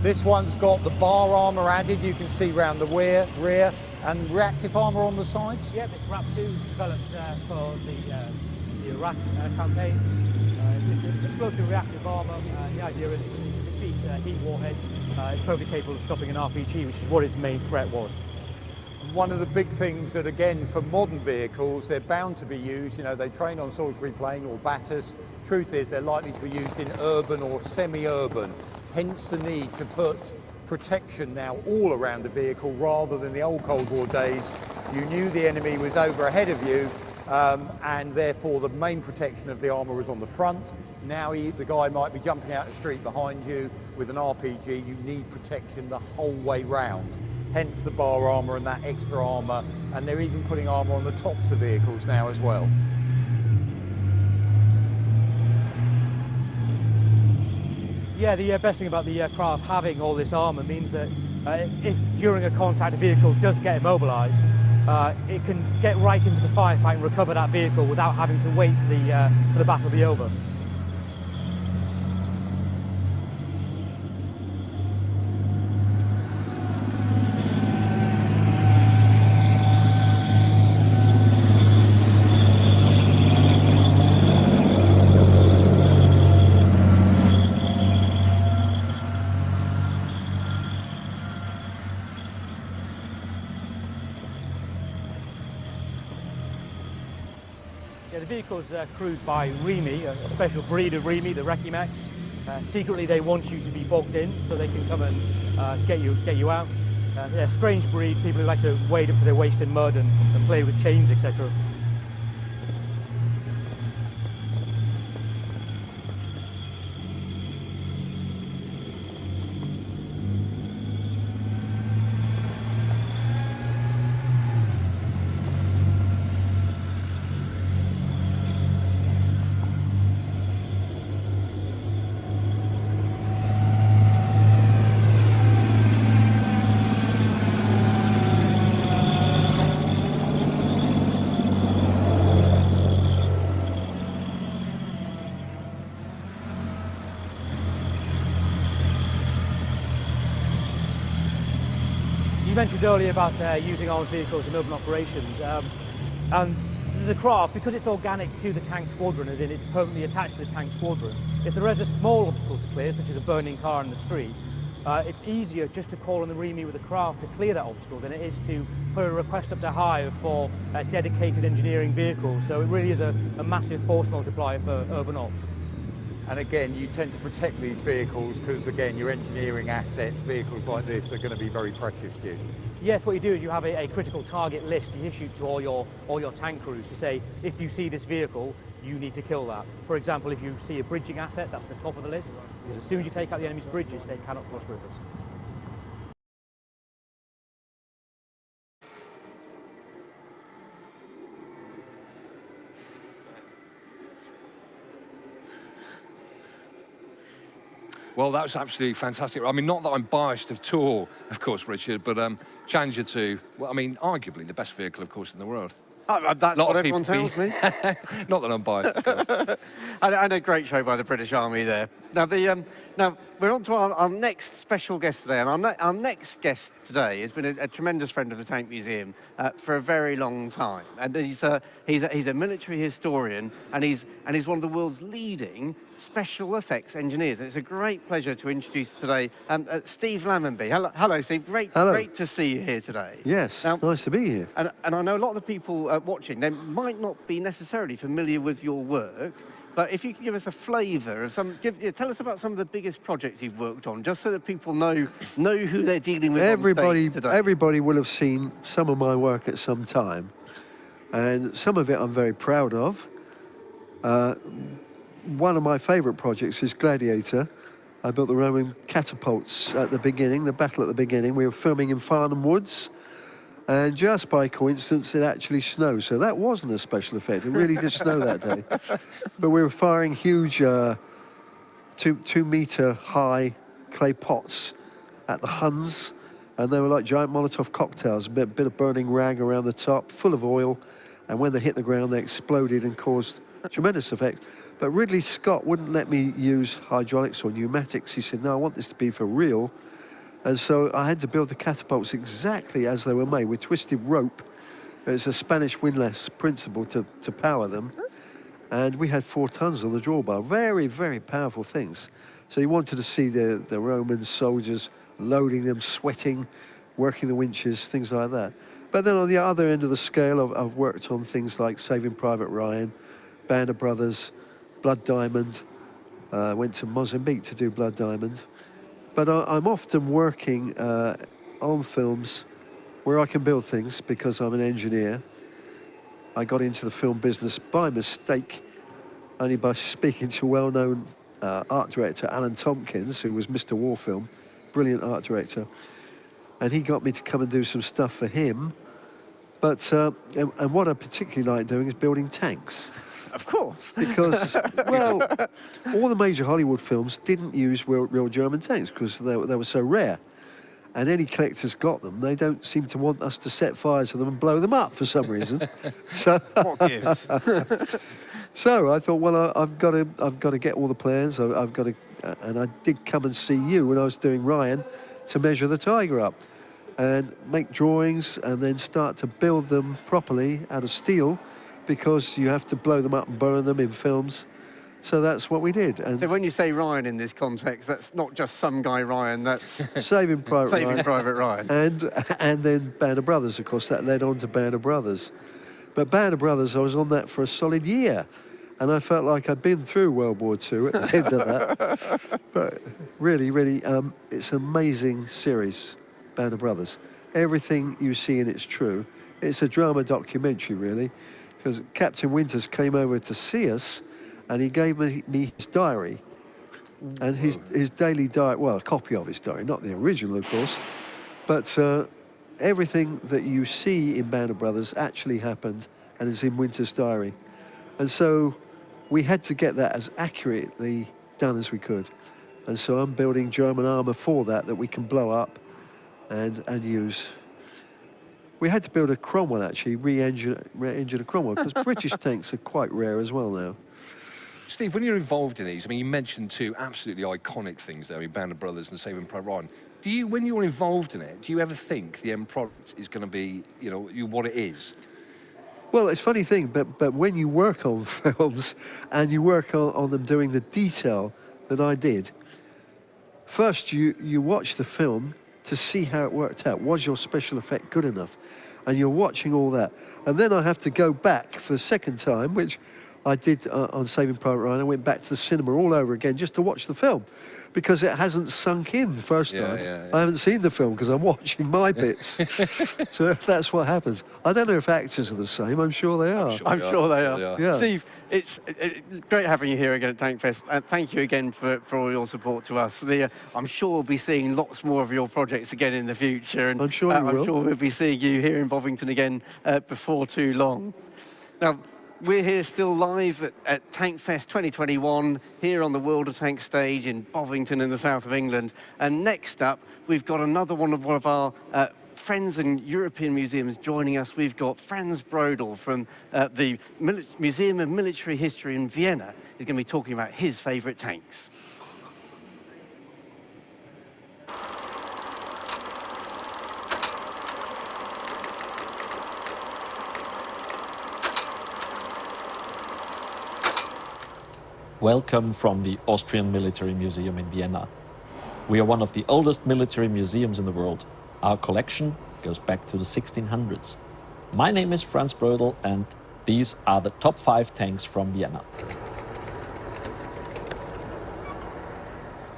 This one's got the bar armour added, you can see around the rear, and reactive armour on the sides. Yep, it's RAP 2 developed for the Iraq campaign. It's explosive reactive armour. The idea is to defeat heat warheads. It's perfectly capable of stopping an RPG, which is what its main threat was. One of the big things that, again, for modern vehicles, they're bound to be used, you know, they train on Salisbury Plain or Battus. Truth is, they're likely to be used in urban or semi-urban, hence the need to put protection now all around the vehicle rather than the old Cold War days. You knew the enemy was over ahead of you, and therefore the main protection of the armour was on the front. Now the guy might be jumping out the street behind you with an RPG. You need protection the whole way round. Hence the bar armour and that extra armour, and they're even putting armour on the tops of vehicles now as well. Yeah, the best thing about the craft having all this armour means that if during a contact a vehicle does get immobilised, it can get right into the firefight and recover that vehicle without having to wait for the battle to be over. Yeah, the vehicle's crewed by Remy, a special breed of Remy, the Rekimax. Secretly, they want you to be bogged in so they can come and get you out. They're a strange breed, people who like to wade up to their waist in mud and play with chains, etc. You mentioned earlier about using armed vehicles in urban operations, and the craft, because it's organic to the tank squadron, as in it's permanently attached to the tank squadron, if there is a small obstacle to clear, such as a burning car in the street, it's easier just to call on the Remy with the craft to clear that obstacle than it is to put a request up to Hive for dedicated engineering vehicles. So it really is a massive force multiplier for urban ops. And again, you tend to protect these vehicles because, again, your engineering assets, vehicles like this, are going to be very precious to you. Yes, what you do is you have a critical target list you issue to all your tank crews to say, if you see this vehicle, you need to kill that. For example, if you see a bridging asset, that's the top of the list, because as soon as you take out the enemy's bridges, they cannot cross rivers. Well, that was absolutely fantastic. I mean, not that I'm biased at all, of course, Richard, but Challenger 2, well, I mean, arguably the best vehicle, of course, in the world. That's what everyone tells me. Not that I'm biased, of course. And a great show by the British Army there. Now, we're on to our next special guest today, and our next guest today has been a tremendous friend of the Tank Museum for a very long time. And he's a military historian, and he's one of the world's leading special effects engineers. And it's a great pleasure to introduce today Steve Lamonby. Hello, Steve. Great to see you here today. Yes, nice to be here. And I know a lot of the people watching, they might not be necessarily familiar with your work, but if you could give us a flavour of tell us about some of the biggest projects you've worked on, just so that people know who they're dealing with on stage today. Everybody will have seen some of my work at some time, and some of it I'm very proud of. One of my favourite projects is Gladiator. I built the Roman catapults at the beginning, the battle at the beginning. We were filming in Farnham Woods, and just by coincidence, it actually snowed. So that wasn't a special effect. It really did snow that day. But we were firing huge 2-metre high clay pots at the Huns, and they were like giant Molotov cocktails, a bit of burning rag around the top, full of oil, and when they hit the ground, they exploded and caused tremendous effects. But Ridley Scott wouldn't let me use hydraulics or pneumatics. He said, no, I want this to be for real. And so I had to build the catapults exactly as they were made, with twisted rope. It's a Spanish windlass principle to power them. And we had 4 tons on the drawbar. Very, very powerful things. So you wanted to see the Roman soldiers loading them, sweating, working the winches, things like that. But then on the other end of the scale, I've worked on things like Saving Private Ryan, Band of Brothers, Blood Diamond. Went to Mozambique to do Blood Diamond. But I'm often working on films where I can build things because I'm an engineer. I got into the film business by mistake, only by speaking to well-known art director Alan Tompkins, who was Mr. Warfilm, brilliant art director. And he got me to come and do some stuff for him. But and what I particularly like doing is building tanks. Of course. Because, well, all the major Hollywood films didn't use real German tanks because they were so rare. And any collectors got them. They don't seem to want us to set fires to them and blow them up for some reason. So, what gives? So I thought, well, I've got to get all the plans. I've got to, and I did come and see you when I was doing Ryan to measure the Tiger up and make drawings and then start to build them properly out of steel, because you have to blow them up and burn them in films. So that's what we did. And so when you say Ryan in this context, that's not just some guy Ryan, that's Saving Private Ryan. Saving Private Ryan. And then Band of Brothers, of course, that led on to Band of Brothers. But Band of Brothers, I was on that for a solid year. And I felt like I'd been through World War II at the end of that. But really, really, it's an amazing series, Band of Brothers. Everything you see in it's true. It's a drama documentary, really. Because Captain Winters came over to see us, and he gave me his diary. And his daily diary, well, a copy of his diary, not the original, of course. But everything that you see in Band of Brothers actually happened and is in Winters' diary. And so we had to get that as accurately done as we could. And so I'm building German armour for that we can blow up and use. We had to build a Cromwell, actually, re-engine a Cromwell, because British tanks are quite rare as well now. Steve, when you're involved in these, I mean, you mentioned 2 absolutely iconic things there, Band of Brothers and Saving Private Ryan. When you're involved in it, do you ever think the end product is going to be, what it is? Well, it's a funny thing, but when you work on films and you work on them doing the detail that I did, first you watch the film to see how it worked out. Was your special effect good enough? And you're watching all that. And then I have to go back for a second time, which I did on Saving Private Ryan. I went back to the cinema all over again just to watch the film, because it hasn't sunk in the first time. I haven't seen the film because I'm watching my bits. So that's what happens. I don't know if actors are the same. I'm sure they are. I'm sure they are. Yeah. Steve, it's great having you here again at TANKFest. Thank you again for all your support to us. I'm sure we'll be seeing lots more of your projects again in the future. And I'm sure you will. I'm sure we'll be seeing you here in Bovington again before too long. Now, we're here still live at TANKFest 2021, here on the World of Tanks stage in Bovington in the south of England. And next up, we've got another one of our friends and European museums joining us. We've got Franz Brodel from the Museum of Military History in Vienna. He's going to be talking about his favourite tanks. Welcome from the Austrian Military Museum in Vienna. We are one of the oldest military museums in the world. Our collection goes back to the 1600s. My name is Franz Brodel, and these are the top 5 tanks from Vienna.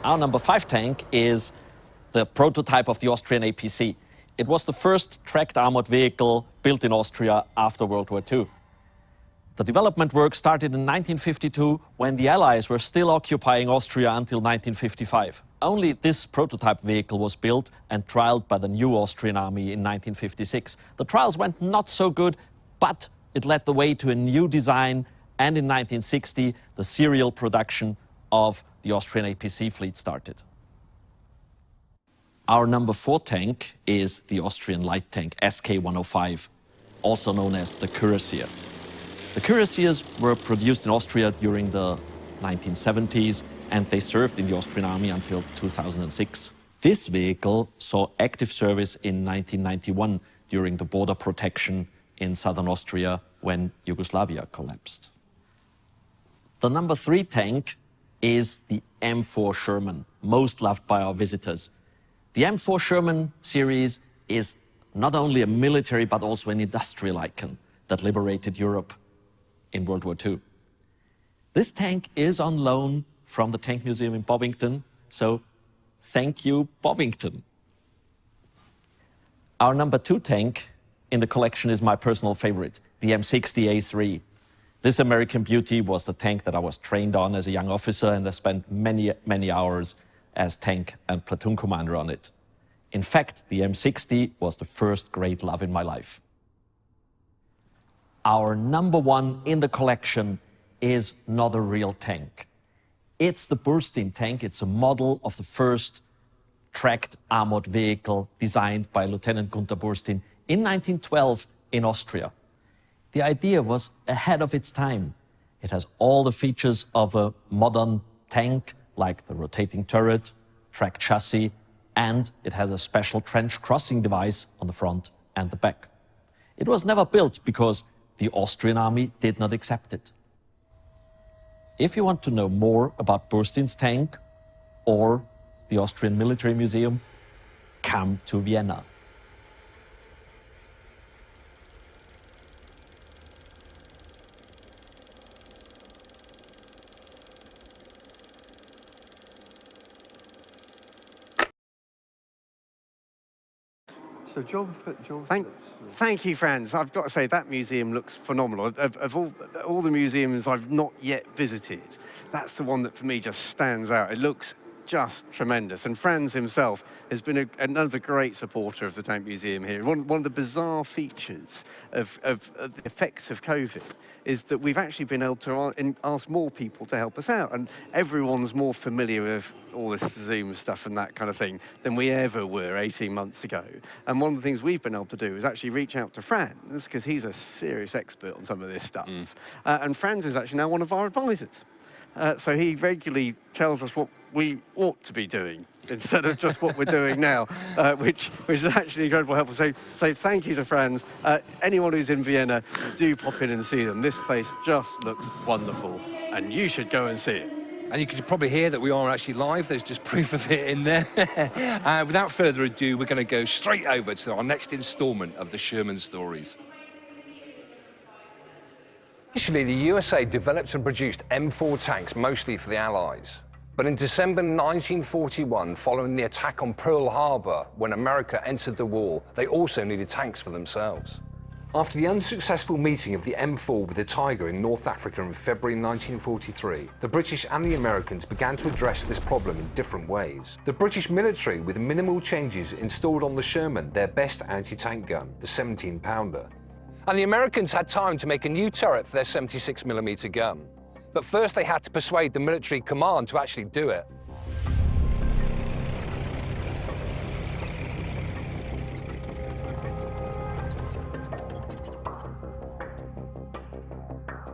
Our number 5 tank is the prototype of the Austrian APC. It was the first tracked armored vehicle built in Austria after World War II. The development work started in 1952 when the Allies were still occupying Austria until 1955. Only this prototype vehicle was built and trialed by the new Austrian army in 1956. The trials went not so good, but it led the way to a new design, and in 1960 the serial production of the Austrian APC fleet started. Our number 4 tank is the Austrian light tank SK-105, also known as the Cuirassier. The Cuirassiers were produced in Austria during the 1970s, and they served in the Austrian army until 2006. This vehicle saw active service in 1991 during the border protection in southern Austria when Yugoslavia collapsed. The number 3 tank is the M4 Sherman, most loved by our visitors. The M4 Sherman series is not only a military but also an industrial icon that liberated Europe in World War II. This tank is on loan from the Tank Museum in Bovington, so thank you, Bovington. Our number 2 tank in the collection is my personal favorite, the M60A3. This American beauty was the tank that I was trained on as a young officer, and I spent many hours as tank and platoon commander on it. In fact, the M60 was the first great love in my life. Our number 1 in the collection is not a real tank. It's the Burstin tank. It's a model of the first tracked armored vehicle designed by Lieutenant Gunther Burstin in 1912 in Austria. The idea was ahead of its time. It has all the features of a modern tank, like the rotating turret, tracked chassis, and it has a special trench crossing device on the front and the back. It was never built because the Austrian army did not accept it. If you want to know more about Burstin's tank or the Austrian Military Museum, come to Vienna. So John Thank you, Franz. I've got to say, that museum looks phenomenal. Of all the museums I've not yet visited, that's the one that for me just stands out. It looks just tremendous. And Franz himself has been another great supporter of the Tank Museum here. One of the bizarre features of the effects of COVID is that we've actually been able to ask more people to help us out. And everyone's more familiar with all this Zoom stuff and that kind of thing than we ever were 18 months ago. And one of the things we've been able to do is actually reach out to Franz, because he's a serious expert on some of this stuff. And Franz is actually now one of our advisors. So he regularly tells us what we ought to be doing instead of just what we're doing now, which is actually incredibly helpful. So thank you to Franz. Anyone who's in Vienna, do pop in and see them. This place just looks wonderful, and you should go and see it. And you could probably hear that we are actually live. There's just proof of it in there. Without further ado, we're going to go straight over to our next instalment of the Sherman Stories. Initially, the USA developed and produced M4 tanks mostly for the Allies. But in December 1941, following the attack on Pearl Harbor, when America entered the war, they also needed tanks for themselves. After the unsuccessful meeting of the M4 with the Tiger in North Africa in February 1943, the British and the Americans began to address this problem in different ways. The British military, with minimal changes, installed on the Sherman their best anti-tank gun, the 17-pounder. And the Americans had time to make a new turret for their 76mm gun. But first they had to persuade the military command to actually do it.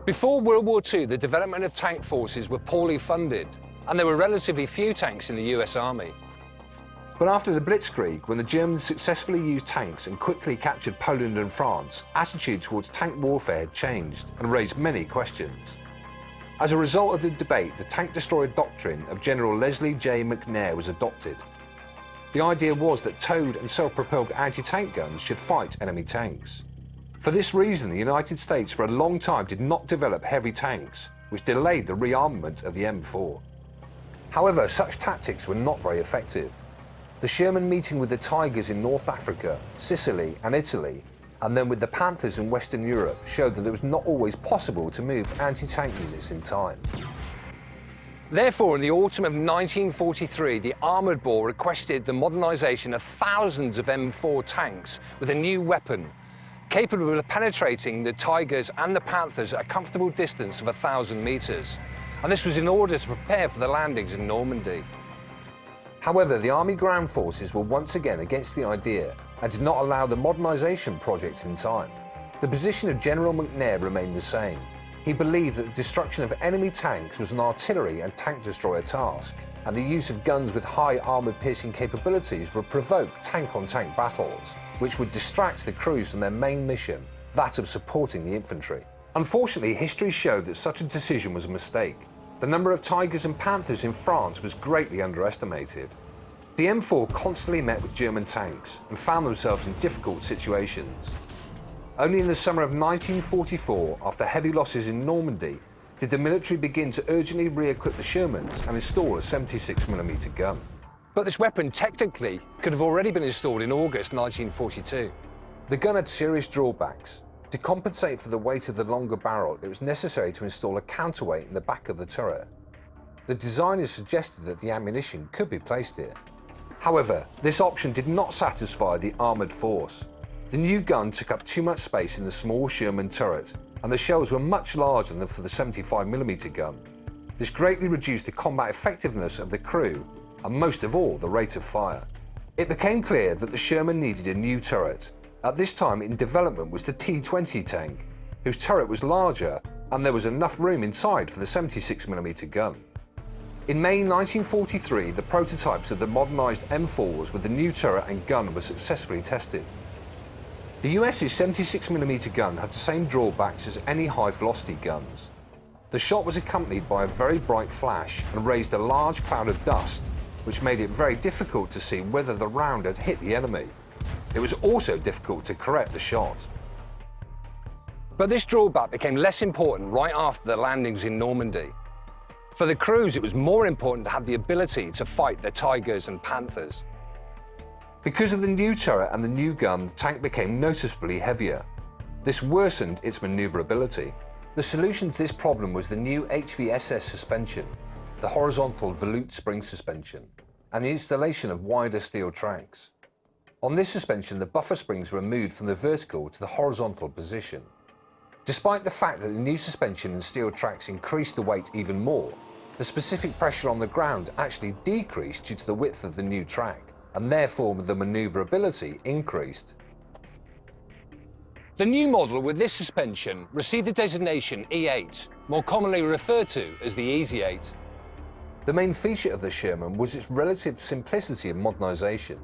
Before World War II, the development of tank forces were poorly funded, and there were relatively few tanks in the US Army. But after the Blitzkrieg, when the Germans successfully used tanks and quickly captured Poland and France, attitude towards tank warfare had changed and raised many questions. As a result of the debate, the tank destroyer doctrine of General Leslie J. McNair was adopted. The idea was that towed and self-propelled anti-tank guns should fight enemy tanks. For this reason, the United States for a long time did not develop heavy tanks, which delayed the rearmament of the M4. However, such tactics were not very effective. The Sherman meeting with the Tigers in North Africa, Sicily and Italy, and then with the Panthers in Western Europe, showed that it was not always possible to move anti-tank units in time. Therefore, in the autumn of 1943, the Armoured Board requested the modernisation of thousands of M4 tanks with a new weapon, capable of penetrating the Tigers and the Panthers at a comfortable distance of 1,000 metres. And this was in order to prepare for the landings in Normandy. However, the Army ground forces were once again against the idea and did not allow the modernisation project in time. The position of General McNair remained the same. He believed that the destruction of enemy tanks was an artillery and tank destroyer task, and the use of guns with high armoured-piercing capabilities would provoke tank-on-tank battles, which would distract the crews from their main mission, that of supporting the infantry. Unfortunately, history showed that such a decision was a mistake. The number of Tigers and Panthers in France was greatly underestimated. The M4 constantly met with German tanks and found themselves in difficult situations. Only in the summer of 1944, after heavy losses in Normandy, did the military begin to urgently re-equip the Shermans and install a 76mm gun. But this weapon technically could have already been installed in August 1942. The gun had serious drawbacks. To compensate for the weight of the longer barrel, it was necessary to install a counterweight in the back of the turret. The designers suggested that the ammunition could be placed here. However, this option did not satisfy the armoured force. The new gun took up too much space in the small Sherman turret, and the shells were much larger than for the 75mm gun. This greatly reduced the combat effectiveness of the crew, and most of all, the rate of fire. It became clear that the Sherman needed a new turret. At this time in development was the T-20 tank, whose turret was larger, and there was enough room inside for the 76mm gun. In May 1943, the prototypes of the modernised M4s with the new turret and gun were successfully tested. The US's 76mm gun had the same drawbacks as any high-velocity guns. The shot was accompanied by a very bright flash and raised a large cloud of dust, which made it very difficult to see whether the round had hit the enemy. It was also difficult to correct the shot. But this drawback became less important right after the landings in Normandy. For the crews, it was more important to have the ability to fight the Tigers and Panthers. Because of the new turret and the new gun, the tank became noticeably heavier. This worsened its manoeuvrability. The solution to this problem was the new HVSS suspension, the horizontal volute spring suspension, and the installation of wider steel tracks. On this suspension, the buffer springs were moved from the vertical to the horizontal position. Despite the fact that the new suspension and steel tracks increased the weight even more, the specific pressure on the ground actually decreased due to the width of the new track, and therefore the manoeuvrability increased. The new model with this suspension received the designation E8, more commonly referred to as the Easy 8. The main feature of the Sherman was its relative simplicity of modernisation.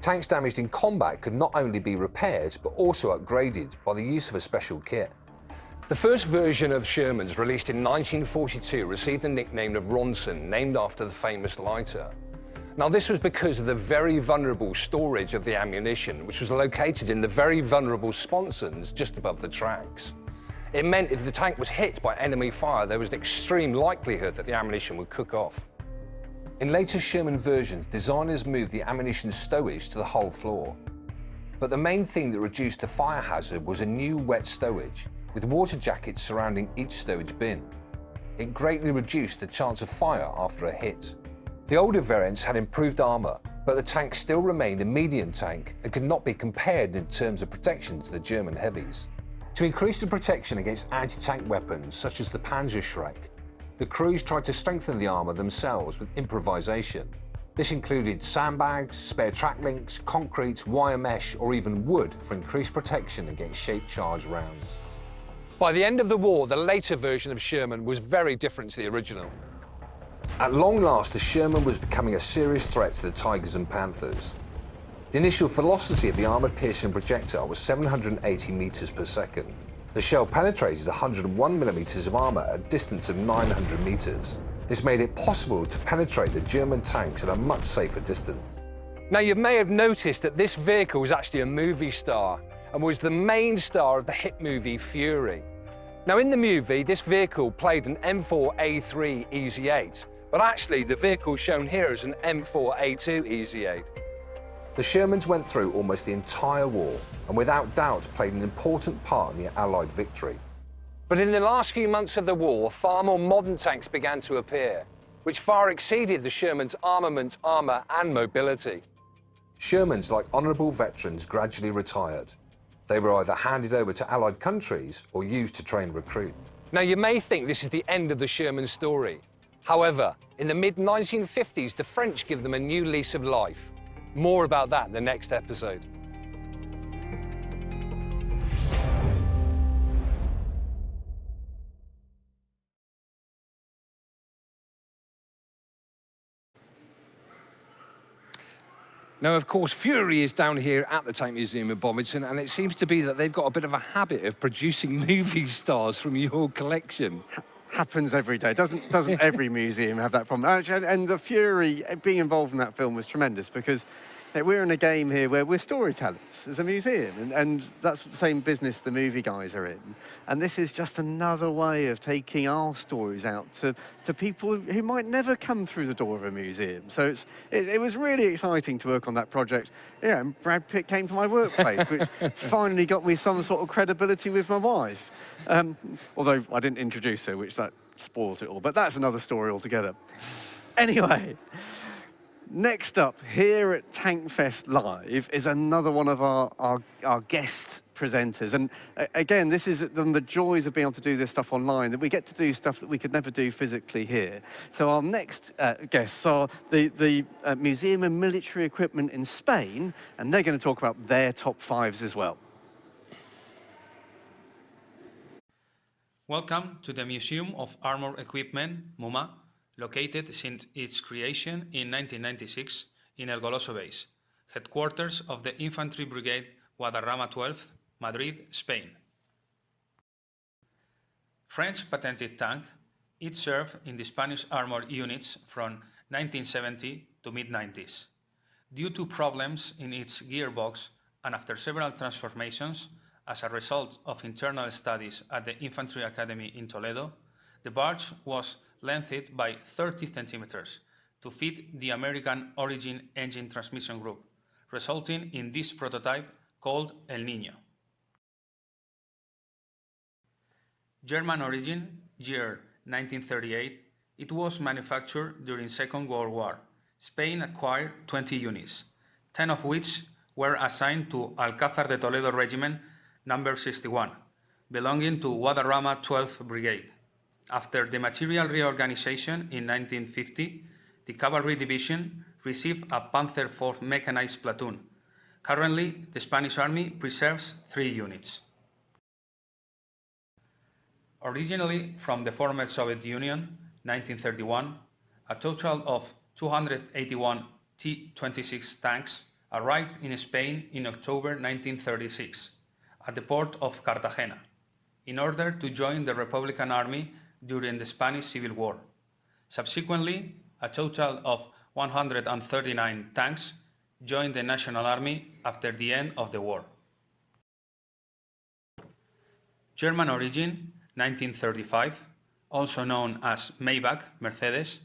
Tanks damaged in combat could not only be repaired, but also upgraded by the use of a special kit. The first version of Shermans, released in 1942, received the nickname of Ronson, named after the famous lighter. Now, this was because of the very vulnerable storage of the ammunition, which was located in the very vulnerable sponsons just above the tracks. It meant if the tank was hit by enemy fire, there was an extreme likelihood that the ammunition would cook off. In later Sherman versions, designers moved the ammunition stowage to the hull floor. But the main thing that reduced the fire hazard was a new wet stowage, with water jackets surrounding each stowage bin. It greatly reduced the chance of fire after a hit. The older variants had improved armour, but the tank still remained a medium tank and could not be compared in terms of protection to the German heavies. To increase the protection against anti-tank weapons such as the Panzerschreck, the crews tried to strengthen the armour themselves with improvisation. This included sandbags, spare track links, concrete, wire mesh, or even wood for increased protection against shape-charged rounds. By the end of the war, the later version of Sherman was very different to the original. At long last, the Sherman was becoming a serious threat to the Tigers and Panthers. The initial velocity of the armoured-piercing projectile was 780 metres per second. The shell penetrated 101 millimetres of armour at a distance of 900 metres. This made it possible to penetrate the German tanks at a much safer distance. Now, you may have noticed that this vehicle was actually a movie star and was the main star of the hit movie Fury. Now, in the movie, this vehicle played an M4A3 EZ8, but actually the vehicle shown here is an M4A2 EZ8. The Shermans went through almost the entire war and without doubt played an important part in the Allied victory. But in the last few months of the war, far more modern tanks began to appear, which far exceeded the Shermans' armament, armour and mobility. Shermans, like honourable veterans, gradually retired. They were either handed over to Allied countries or used to train recruits. Now, you may think this is the end of the Sherman story. However, in the mid-1950s, the French give them a new lease of life. More about that in the next episode. Now, of course, Fury is down here at the Tank Museum in Bovington, and it seems to be that they've got a bit of a habit of producing movie stars from your collection. Happens every day. Doesn't every museum have that problem? And the Fury, being involved in that film was tremendous because we're in a game here where we're storytellers as a museum, and that's the same business the movie guys are in. And this is just another way of taking our stories out to people who might never come through the door of a museum. So it was really exciting to work on that project. Yeah, and Brad Pitt came to my workplace, which finally got me some sort of credibility with my wife. Although I didn't introduce her, which that spoiled it all. But that's another story altogether. Anyway. Next up, here at TANKFEST Live, is another one of our guest presenters. And again, this is the joys of being able to do this stuff online, that we get to do stuff that we could never do physically here. So our next guests are the Museum of Military Equipment in Spain, and they're going to talk about their top fives as well. Welcome to the Museum of Armour Equipment, MUMA, located since its creation in 1996 in El Goloso base, headquarters of the Infantry Brigade Guadarrama 12th, Madrid, Spain. French patented tank, it served in the Spanish armored units from 1970 to mid-90s. Due to problems in its gearbox and after several transformations as a result of internal studies at the Infantry Academy in Toledo, the barge was lengthened by 30 centimeters to fit the American origin engine transmission group, resulting in this prototype called El Niño. German origin, year 1938, it was manufactured during Second World War. Spain acquired 20 units, 10 of which were assigned to Alcázar de Toledo Regiment number 61, belonging to Guadarrama 12th Brigade. After the material reorganization in 1950, the Cavalry Division received a Panther 4th mechanized platoon. Currently, the Spanish Army preserves 3 units. Originally from the former Soviet Union, 1931, a total of 281 T-26 tanks arrived in Spain in October 1936 at the port of Cartagena in order to join the Republican Army during the Spanish Civil War. Subsequently, a total of 139 tanks joined the National Army after the end of the war. German origin, 1935, also known as Maybach, Mercedes,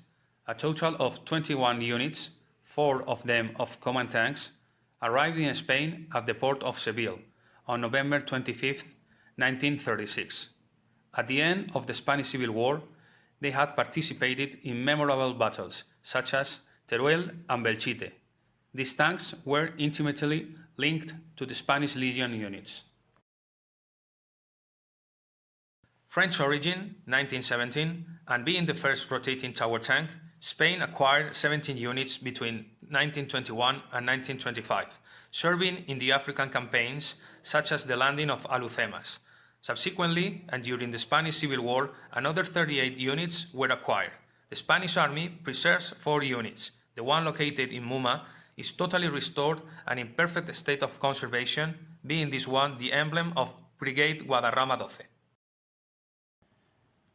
a total of 21 units, 4 of them of command tanks, arrived in Spain at the port of Seville on November 25, 1936. At the end of the Spanish Civil War, they had participated in memorable battles such as Teruel and Belchite. These tanks were intimately linked to the Spanish Legion units. French origin, 1917, and being the first rotating tower tank, Spain acquired 17 units between 1921 and 1925, serving in the African campaigns such as the landing of Alhucemas. Subsequently, and during the Spanish Civil War, another 38 units were acquired. The Spanish Army preserves 4 units. The one located in Muma is totally restored and in perfect state of conservation, being this one the emblem of Brigade Guadarrama 12.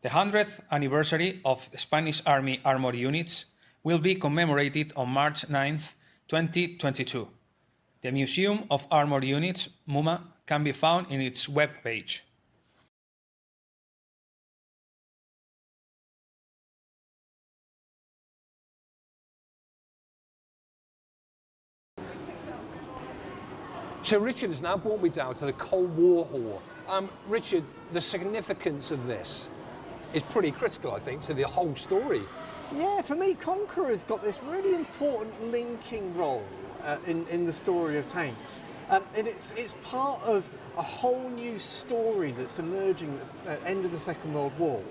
The 100th anniversary of the Spanish Army Armour units will be commemorated on March 9, 2022. The Museum of Armour Units, MUMA, can be found in its web page. So Richard has now brought me down to the Cold War Hall. Richard, the significance of this is pretty critical, I think, to the whole story. Yeah, for me, Conqueror's got this really important linking role in the story of tanks. And it's part of a whole new story that's emerging at the end of the Second World War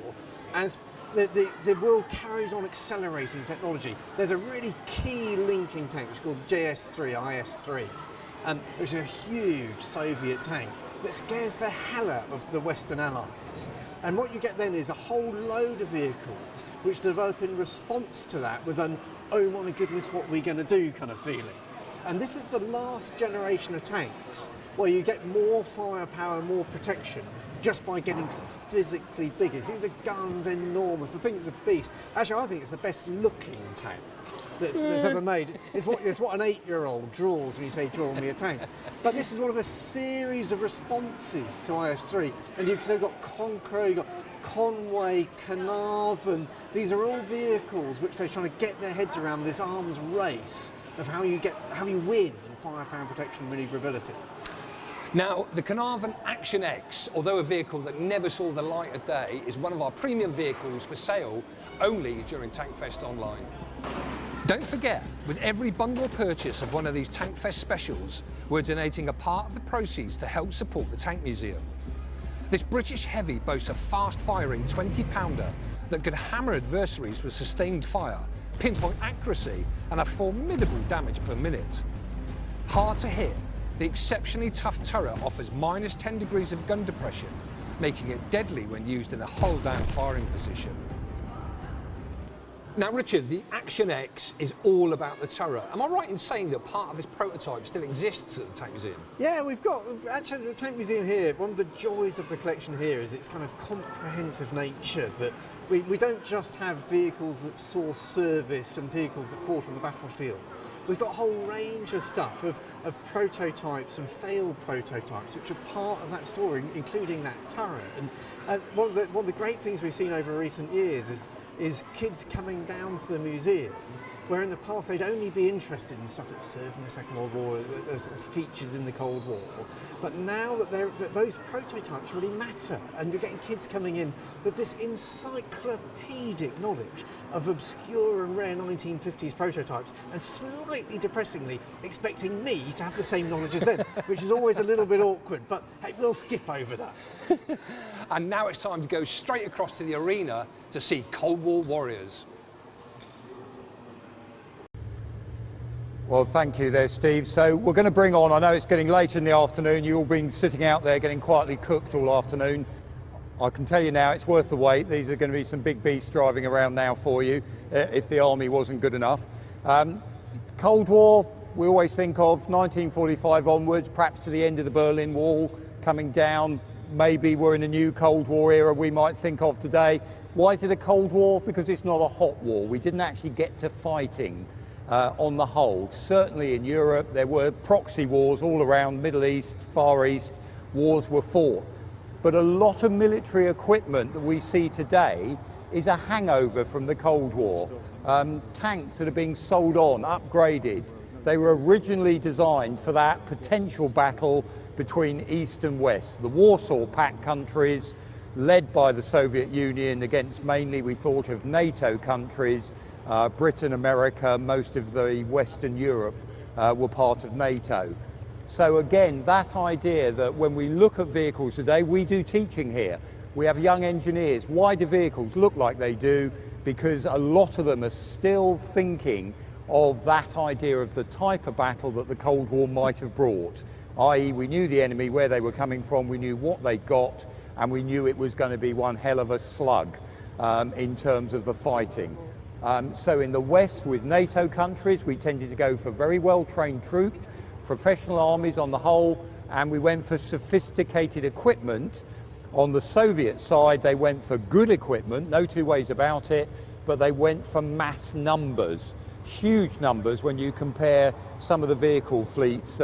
as the world carries on accelerating technology. There's a really key linking tank, which is called the JS-3, IS-3, which is a huge Soviet tank that scares the hell out of the Western Allies. And what you get then is a whole load of vehicles which develop in response to that with an, oh my goodness, what are we going to do kind of feeling. And this is the last generation of tanks where you get more firepower, more protection just by getting sort of physically bigger. See, the gun's enormous, the thing's a beast. Actually, I think it's the best looking tank that's ever made. It's what an 8-year-old draws when you say, draw me a tank. But this is one of a series of responses to IS-3. And you've got Conqueror, you've got Conway, Carnarvon. These are all vehicles which they're trying to get their heads around this arms race of how you win in firepower and protection and manoeuvrability. Now, the Carnarvon Action X, although a vehicle that never saw the light of day, is one of our premium vehicles for sale only during TANKFEST Online. Don't forget, with every bundle purchase of one of these TANKFEST specials, we're donating a part of the proceeds to help support the Tank Museum. This British heavy boasts a fast-firing 20-pounder that could hammer adversaries with sustained fire, pinpoint accuracy, and a formidable damage per minute. Hard to hit, the exceptionally tough turret offers minus 10 degrees of gun depression, making it deadly when used in a hull-down firing position. Now, Richard, the Action X is all about the turret. Am I right in saying that part of this prototype still exists at the Tank Museum? Yeah, we've got, actually, at the Tank Museum here, one of the joys of the collection here is its kind of comprehensive nature, that we don't just have vehicles that saw service and vehicles that fought on the battlefield. We've got a whole range of stuff, of prototypes and failed prototypes, which are part of that story, including that turret. And one of the great things we've seen over recent years is kids coming down to the museum, where in the past they'd only be interested in stuff that served in the Second World War, that sort of featured in the Cold War. But now that those prototypes really matter, and you're getting kids coming in with this encyclopedic knowledge of obscure and rare 1950s prototypes, and slightly depressingly expecting me to have the same knowledge as them, which is always a little bit awkward, but hey, we'll skip over that. And now it's time to go straight across to the arena to see Cold War warriors. Well, thank you there, Steve. So we're going to bring on, I know it's getting late in the afternoon, you've all been sitting out there getting quietly cooked all afternoon. I can tell you now, it's worth the wait. These are going to be some big beasts driving around now for you, if the army wasn't good enough. Cold War, we always think of 1945 onwards, perhaps to the end of the Berlin Wall, coming down. Maybe we're in a new Cold War era we might think of today. Why is it a Cold War? Because it's not a hot war. We didn't actually get to fighting on the whole. Certainly in Europe, there were proxy wars all around, Middle East, Far East, wars were fought. but a lot of military equipment that we see today is a hangover from the Cold War. Tanks that are being sold on, upgraded. They were originally designed for that potential battle between East and West. The Warsaw Pact countries, led by the Soviet Union against mainly, we thought of NATO countries, Britain, America, most of the Western Europe were part of NATO. So again, that idea that when we look at vehicles today, we do teaching here. We have young engineers. Why do vehicles look like they do? Because a lot of them are still thinking of that idea of the type of battle that the Cold War might have brought. I.e., we knew the enemy, where they were coming from, we knew what they got, and we knew it was going to be one hell of a slug in terms of the fighting. So in the West, with NATO countries, we tended to go for very well-trained troops, professional armies on the whole, and we went for sophisticated equipment. On the Soviet side, they went for good equipment, no two ways about it, but they went for mass numbers, huge numbers when you compare some of the vehicle fleets,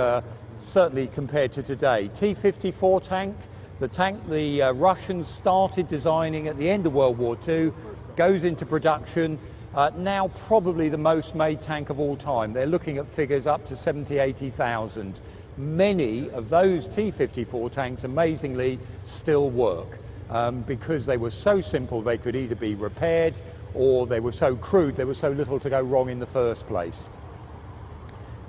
certainly compared to today. T-54 tank, the tank the Russians started designing at the end of World War II, goes into production, now probably the most made tank of all time. They're looking at figures up to 70, 80,000. Many of those T-54 tanks, amazingly, still work because they were so simple they could either be repaired or they were so crude, there was so little to go wrong in the first place.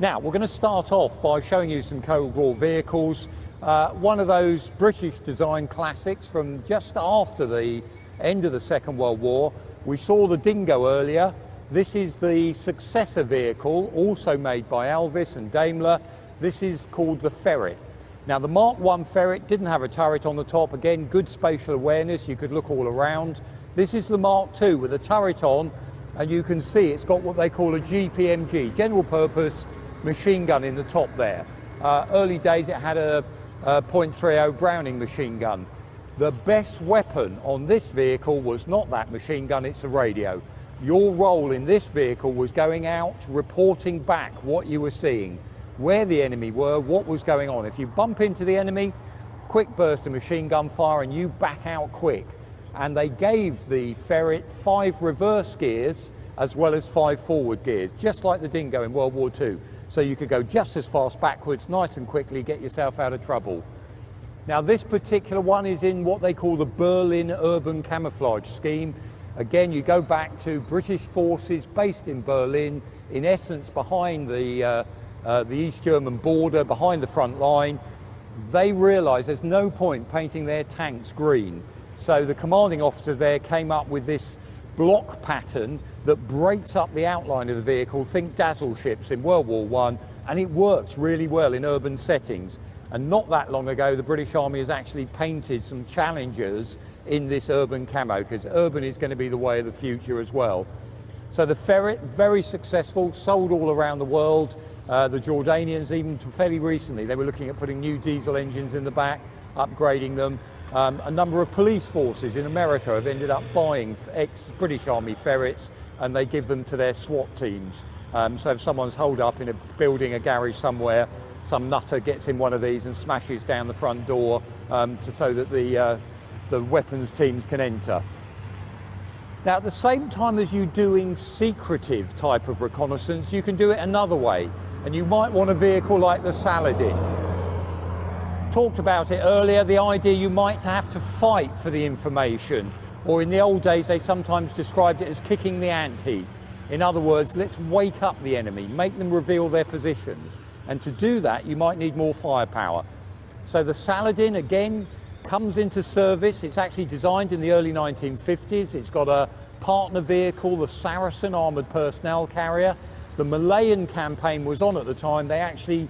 Now, we're going to start off by showing you some Cold War vehicles. One of those British design classics from just after the end of the Second World War. We saw the Dingo earlier. This is the successor vehicle, also made by Elvis and Daimler. This is called the Ferret. Now, the Mark I Ferret didn't have a turret on the top. Again, good spatial awareness. You could look all around. This is the Mark II with a turret on, and you can see it's got what they call a GPMG, general purpose machine gun in the top there. Early days, it had a .30 Browning machine gun. The best weapon on this vehicle was not that machine gun, it's the radio. Your role in this vehicle was going out, reporting back what you were seeing, where the enemy were, what was going on. If you bump into the enemy, quick burst of machine gun fire and you back out quick. And they gave the Ferret 5 reverse gears as well as 5 forward gears, just like the Dingo in World War II. So you could go just as fast backwards, nice and quickly, get yourself out of trouble. Now, this particular one is in what they call the Berlin urban camouflage scheme. Again, you go back to British forces based in Berlin, in essence behind the East German border, behind the front line. They realised there's no point painting their tanks green. So the commanding officer there came up with this block pattern that breaks up the outline of the vehicle. Think dazzle ships in World War I, and it works really well in urban settings. And not that long ago, the British Army has actually painted some Challengers in this urban camo, because urban is going to be the way of the future as well. So the Ferret, very successful, sold all around the world. The Jordanians, even fairly recently, they were looking at putting new diesel engines in the back, upgrading them. A number of police forces in America have ended up buying ex-British Army Ferrets, and they give them to their SWAT teams. So if someone's holed up in a building, a garage somewhere, some nutter gets in one of these and smashes down the front door so that the weapons teams can enter. Now, at the same time as you doing secretive type of reconnaissance, you can do it another way, and you might want a vehicle like the Saladin. Talked about it earlier, the idea you might have to fight for the information, or in the old days they sometimes described it as kicking the ant-heap. In other words, let's wake up the enemy, make them reveal their positions. And to do that, you might need more firepower. So the Saladin, again, comes into service. It's actually designed in the early 1950s. It's got a partner vehicle, the Saracen armoured personnel carrier. The Malayan campaign was on at the time. They actually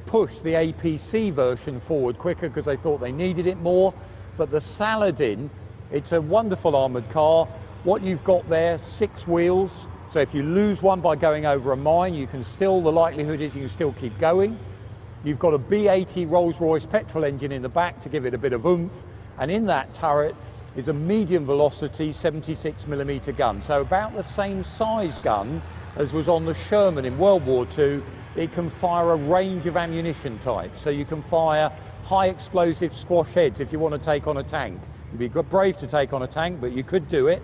pushed the APC version forward quicker because they thought they needed it more. But the Saladin, it's a wonderful armoured car. What you've got there, 6 wheels. So if you lose one by going over a mine, you can still, the likelihood is you can still keep going. You've got a B80 Rolls-Royce petrol engine in the back to give it a bit of oomph. And in that turret is a medium velocity 76mm gun. So about the same size gun as was on the Sherman in World War II, it can fire a range of ammunition types. So you can fire high explosive squash heads if you want to take on a tank. You'd be brave to take on a tank, but you could do it.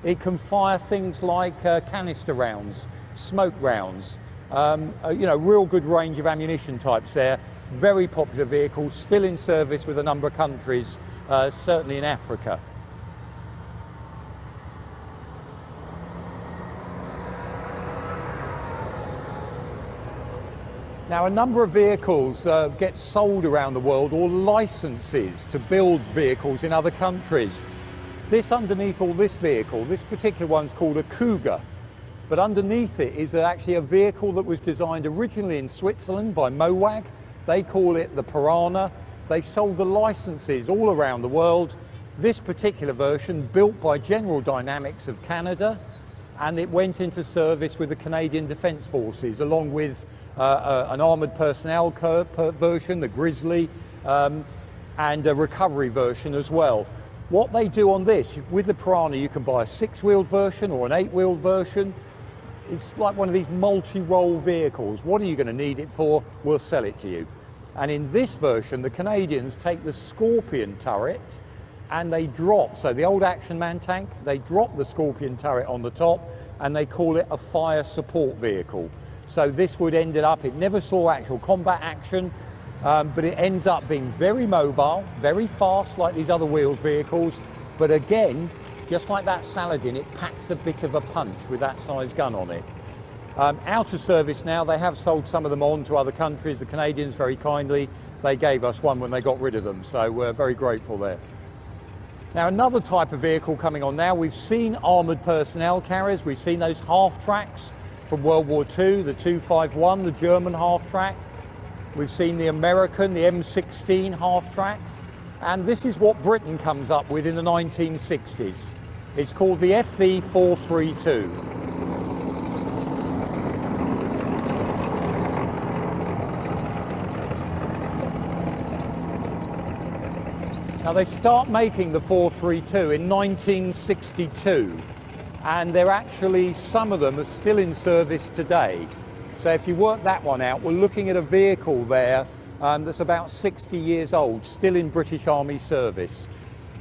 It can fire things like canister rounds, smoke rounds, you know, real good range of ammunition types there. Very popular vehicle, still in service with a number of countries, certainly in Africa. Now, a number of vehicles get sold around the world, or licenses to build vehicles in other countries. This underneath all this vehicle, this particular one's called a Cougar, but underneath it is actually a vehicle that was designed originally in Switzerland by Mowag. They call it the Piranha. They sold the licenses all around the world. This particular version, built by General Dynamics of Canada, and it went into service with the Canadian Defence Forces, along with an armoured personnel version, the Grizzly, and a recovery version as well. What they do on this, with the Piranha, you can buy a 6-wheeled version or an 8-wheeled version. It's like one of these multi-role vehicles. What are you going to need it for? We'll sell it to you. And in this version, the Canadians take the Scorpion turret and they drop, so the old Action Man tank, they drop the Scorpion turret on the top and they call it a fire support vehicle. So this would end up, it never saw actual combat action, but it ends up being very mobile, very fast like these other wheeled vehicles, but again, just like that Saladin, it packs a bit of a punch with that size gun on it. Out of service now, they have sold some of them on to other countries. The Canadians, very kindly, they gave us one when they got rid of them, so we're very grateful there. Now, another type of vehicle coming on now, we've seen armoured personnel carriers, we've seen those half-tracks from World War II, the 251, the German half-track. We've seen the American, the M16 half-track. And this is what Britain comes up with in the 1960s. It's called the FV432. Now, they start making the 432 in 1962. And they're actually, some of them are still in service today. So if you work that one out, we're looking at a vehicle there that's about 60 years old, still in British Army service.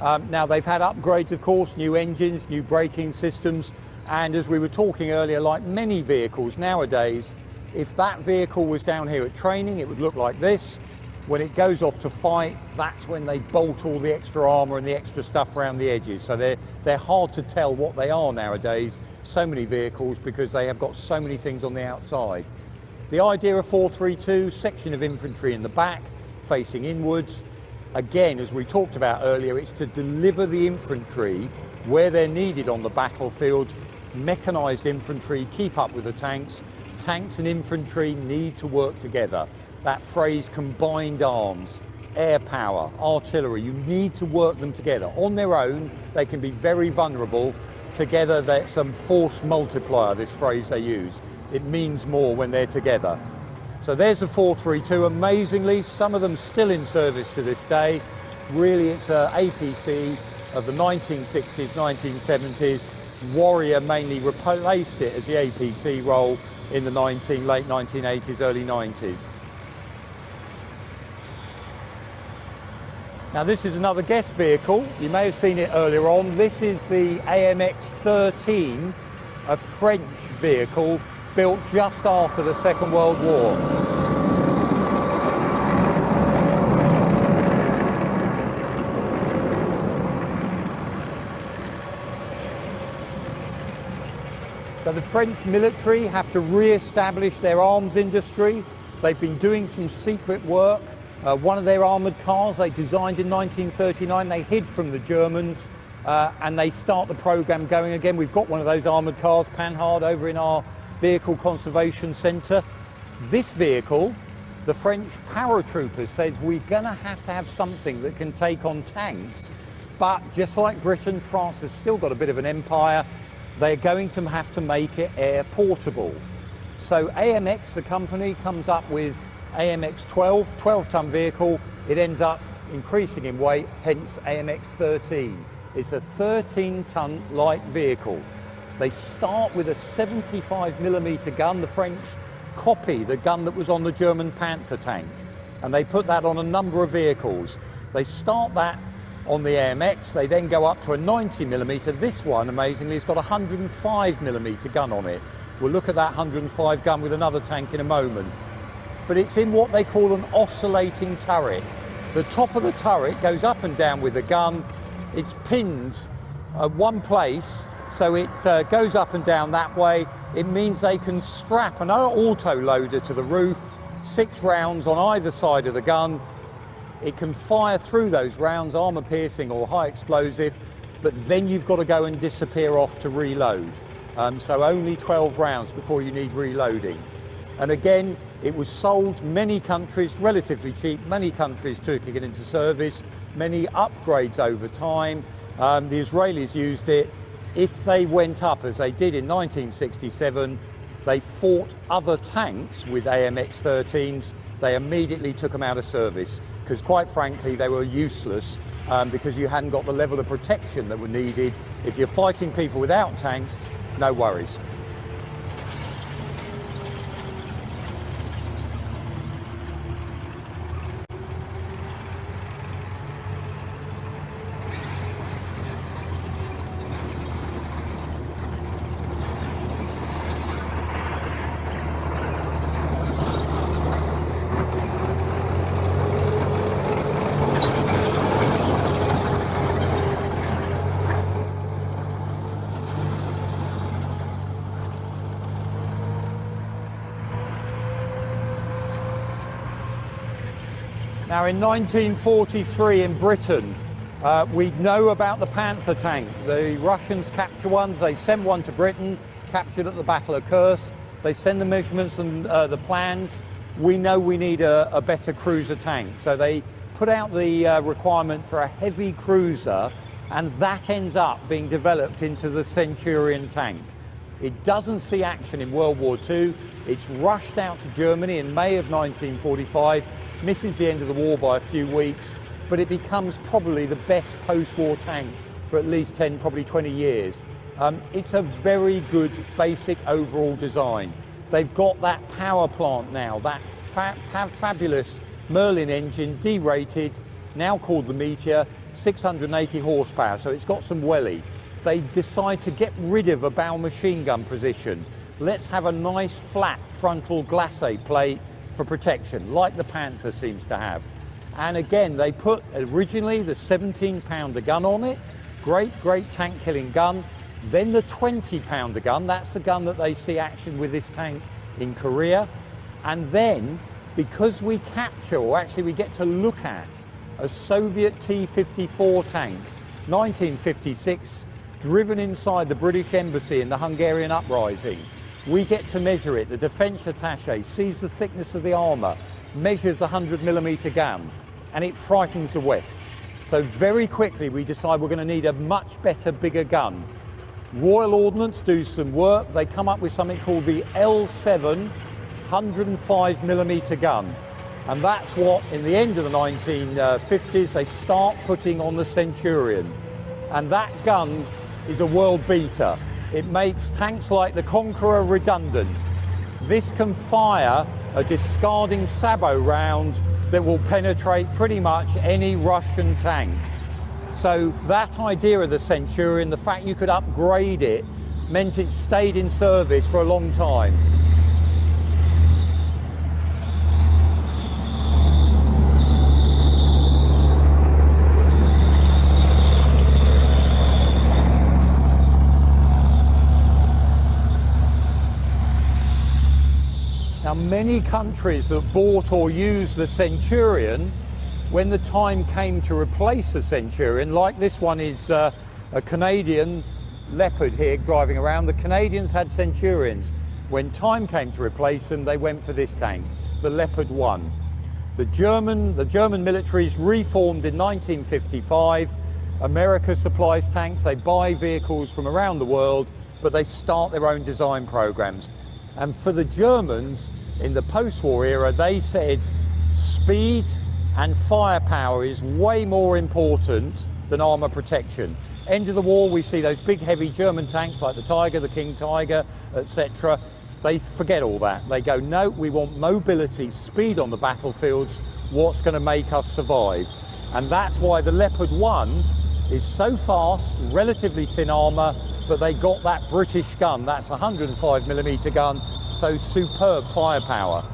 Now, they've had upgrades, of course, new engines, new braking systems, and as we were talking earlier, like many vehicles nowadays, if that vehicle was down here at training, it would look like this. When it goes off to fight, that's when they bolt all the extra armour and the extra stuff around the edges. So they're hard to tell what they are nowadays, so many vehicles, because they have got so many things on the outside. The idea of 432, section of infantry in the back, facing inwards. Again, as we talked about earlier, it's to deliver the infantry where they're needed on the battlefield. Mechanised infantry, keep up with the tanks. Tanks and infantry need to work together. That phrase, combined arms, air power, artillery, you need to work them together. On their own, they can be very vulnerable. Together, that's some force multiplier, this phrase they use. It means more when they're together. So there's the 432. Amazingly, some of them still in service to this day. Really, it's an APC of the 1960s, 1970s. Warrior mainly replaced it as the APC role in the late 1980s, early 90s. Now, this is another guest vehicle. You may have seen it earlier on. This is the AMX-13, a French vehicle built just after the Second World War. So the French military have to re-establish their arms industry. They've been doing some secret work. One of their armoured cars they designed in 1939, they hid from the Germans and they start the programme going again. We've got one of those armoured cars, Panhard, over in our Vehicle Conservation Centre. This vehicle, the French paratroopers said, we're going to have something that can take on tanks, but just like Britain, France has still got a bit of an empire. They're going to have to make it air portable. So AMX, the company, comes up with AMX-12, 12-ton vehicle. It ends up increasing in weight, hence AMX-13. It's a 13-ton light vehicle. They start with a 75mm gun. The French copy the gun that was on the German Panther tank, and they put that on a number of vehicles. They start that on the AMX, they then go up to a 90mm. This one, amazingly, has got a 105mm gun on it. We'll look at that 105 gun with another tank in a moment. But it's in what they call an oscillating turret. The top of the turret goes up and down with the gun. It's pinned at one place, so it goes up and down that way. It means they can strap an auto-loader to the roof, 6 rounds on either side of the gun. It can fire through those rounds, armor-piercing or high explosive, but then you've got to go and disappear off to reload. So only 12 rounds before you need reloading. And again, it was sold many countries, relatively cheap. Many countries took it into service, many upgrades over time. The Israelis used it. If they went up, as they did in 1967, they fought other tanks with AMX-13s. They immediately took them out of service because, quite frankly, they were useless because you hadn't got the level of protection that were needed. If you're fighting people without tanks, no worries. Now, in 1943 in Britain, we know about the Panther tank. The Russians capture one, they send one to Britain, captured at the Battle of Kursk. They send the measurements and the plans. We know we need a better cruiser tank. So they put out the requirement for a heavy cruiser, and that ends up being developed into the Centurion tank. It doesn't see action in World War II. It's rushed out to Germany in May of 1945, misses the end of the war by a few weeks, but it becomes probably the best post-war tank for at least 10, probably 20 years. It's a very good basic overall design. They've got that power plant now, that fabulous Merlin engine, derated, now called the Meteor, 680 horsepower, so it's got some welly. They decide to get rid of a bow machine gun position. Let's have a nice flat frontal glacé plate for protection, like the Panther seems to have. And again, they put originally the 17-pounder gun on it, great tank killing gun. Then the 20-pounder gun, that's the gun that they see action with this tank in Korea. And then, because we capture, or actually we get to look at, a Soviet T-54 tank, 1956, driven inside the British embassy in the Hungarian uprising. We get to measure it. The defense attaché sees the thickness of the armour, measures the 100mm gun, and it frightens the West. So very quickly we decide we're going to need a much better, bigger gun. Royal Ordnance do some work. They come up with something called the L7 105mm gun. And that's what, in the end of the 1950s, they start putting on the Centurion. And that gun is a world beater. It makes tanks like the Conqueror redundant. This can fire a discarding sabot round that will penetrate pretty much any Russian tank. So that idea of the Centurion, the fact you could upgrade it, meant it stayed in service for a long time. Now, many countries that bought or used the Centurion, when the time came to replace the Centurion, like this one is a Canadian Leopard here driving around. The Canadians had Centurions. When time came to replace them, they went for this tank, the Leopard 1. The German militaries reformed in 1955. America supplies tanks. They buy vehicles from around the world, but they start their own design programs. And for the Germans, in the post-war era, they said speed and firepower is way more important than armour protection. End of the war, we see those big, heavy German tanks like the Tiger, the King Tiger, etc. They forget all that. They go, no, we want mobility, speed on the battlefields, what's going to make us survive. And that's why the Leopard 1 is so fast, relatively thin armour, but they got that British gun. That's a 105mm gun, so superb firepower.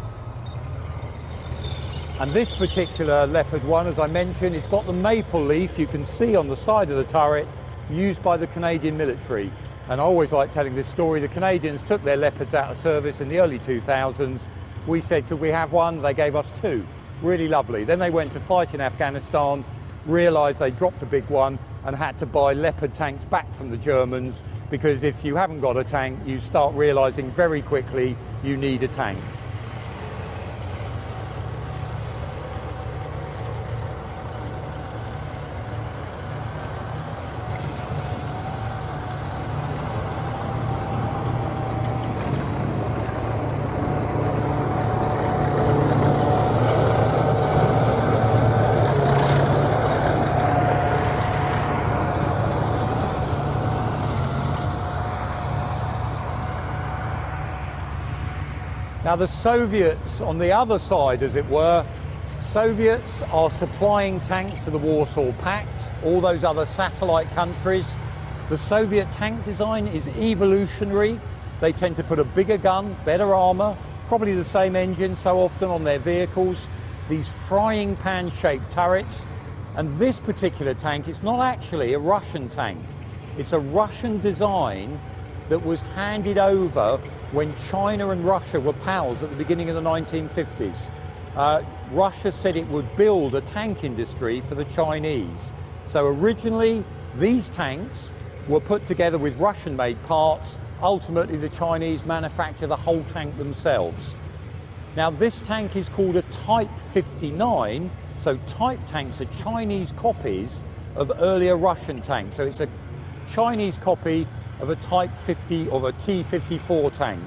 And this particular Leopard 1, as I mentioned, it's got the maple leaf you can see on the side of the turret, used by the Canadian military. And I always like telling this story. The Canadians took their Leopards out of service in the early 2000s. We said, could we have one? They gave us two. Really lovely. Then they went to fight in Afghanistan, realised they dropped a big one and had to buy Leopard tanks back from the Germans, because if you haven't got a tank, you start realising very quickly you need a tank. Now the Soviets, on the other side as it were, Soviets are supplying tanks to the Warsaw Pact, all those other satellite countries. The Soviet tank design is evolutionary. They tend to put a bigger gun, better armour, probably the same engine so often on their vehicles, these frying pan shaped turrets. And this particular tank is not actually a Russian tank. It's a Russian design that was handed over when China and Russia were pals at the beginning of the 1950s. Russia said it would build a tank industry for the Chinese. So originally, these tanks were put together with Russian-made parts. Ultimately, the Chinese manufacture the whole tank themselves. Now, this tank is called a Type 59. So Type tanks are Chinese copies of earlier Russian tanks. So it's a Chinese copy of a Type 50 or a T-54 tank.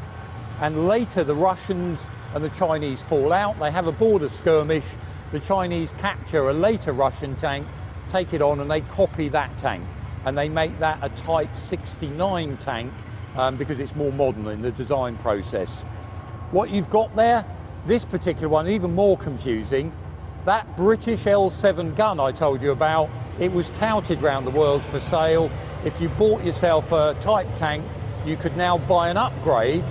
And later the Russians and the Chinese fall out. They have a border skirmish. The Chinese capture a later Russian tank, take it on, and they copy that tank. And they make that a Type 69 tank because it's more modern in the design process. What you've got there, this particular one, even more confusing, that British L7 gun I told you about, it was touted around the world for sale. If you bought yourself a Type tank, you could now buy an upgrade,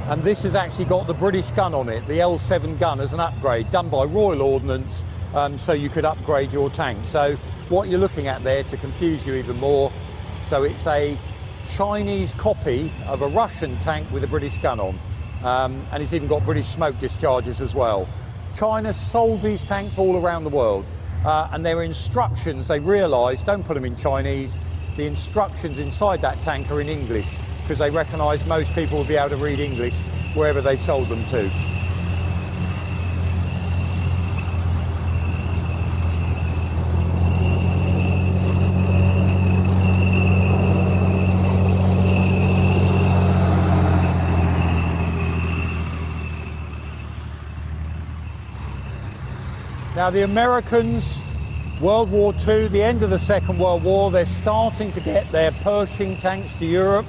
and this has actually got the British gun on it, the L7 gun as an upgrade, done by Royal Ordnance, so you could upgrade your tank. So what you're looking at there, to confuse you even more, so it's a Chinese copy of a Russian tank with a British gun on, and it's even got British smoke discharges as well. China sold these tanks all around the world, and their instructions, they realised, don't put them in Chinese. The instructions inside that tank are in English, because they recognise most people will be able to read English wherever they sold them to. Now the Americans, World War II, the end of the Second World War, they're starting to get their Pershing tanks to Europe,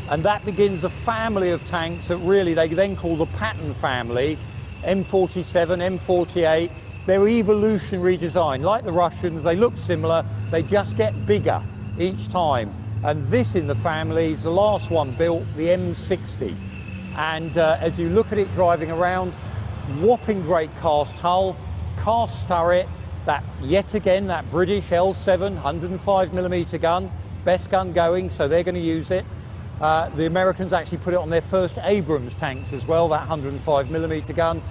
and that begins a family of tanks that really they then call the Patton family, M47, M48. They're evolutionary design. Like the Russians, they look similar, they just get bigger each time. And this in the family is the last one built, the M60. And as you look at it driving around, whopping great cast hull, cast turret, that yet again, that British L7 105mm gun, best gun going, so they're going to use it. The Americans actually put it on their first Abrams tanks as well, that 105mm gun,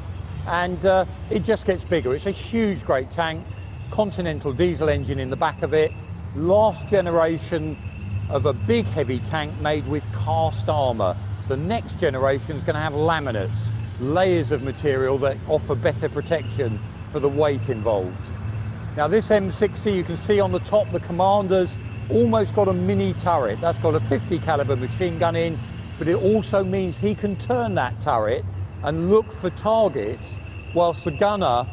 and it just gets bigger. It's a huge, great tank, Continental diesel engine in the back of it, last generation of a big heavy tank made with cast armour. The next generation is going to have laminates, layers of material that offer better protection for the weight involved. Now this M60, you can see on the top, the commander's almost got a mini turret. That's got a 50 caliber machine gun in, but it also means he can turn that turret and look for targets whilst the gunner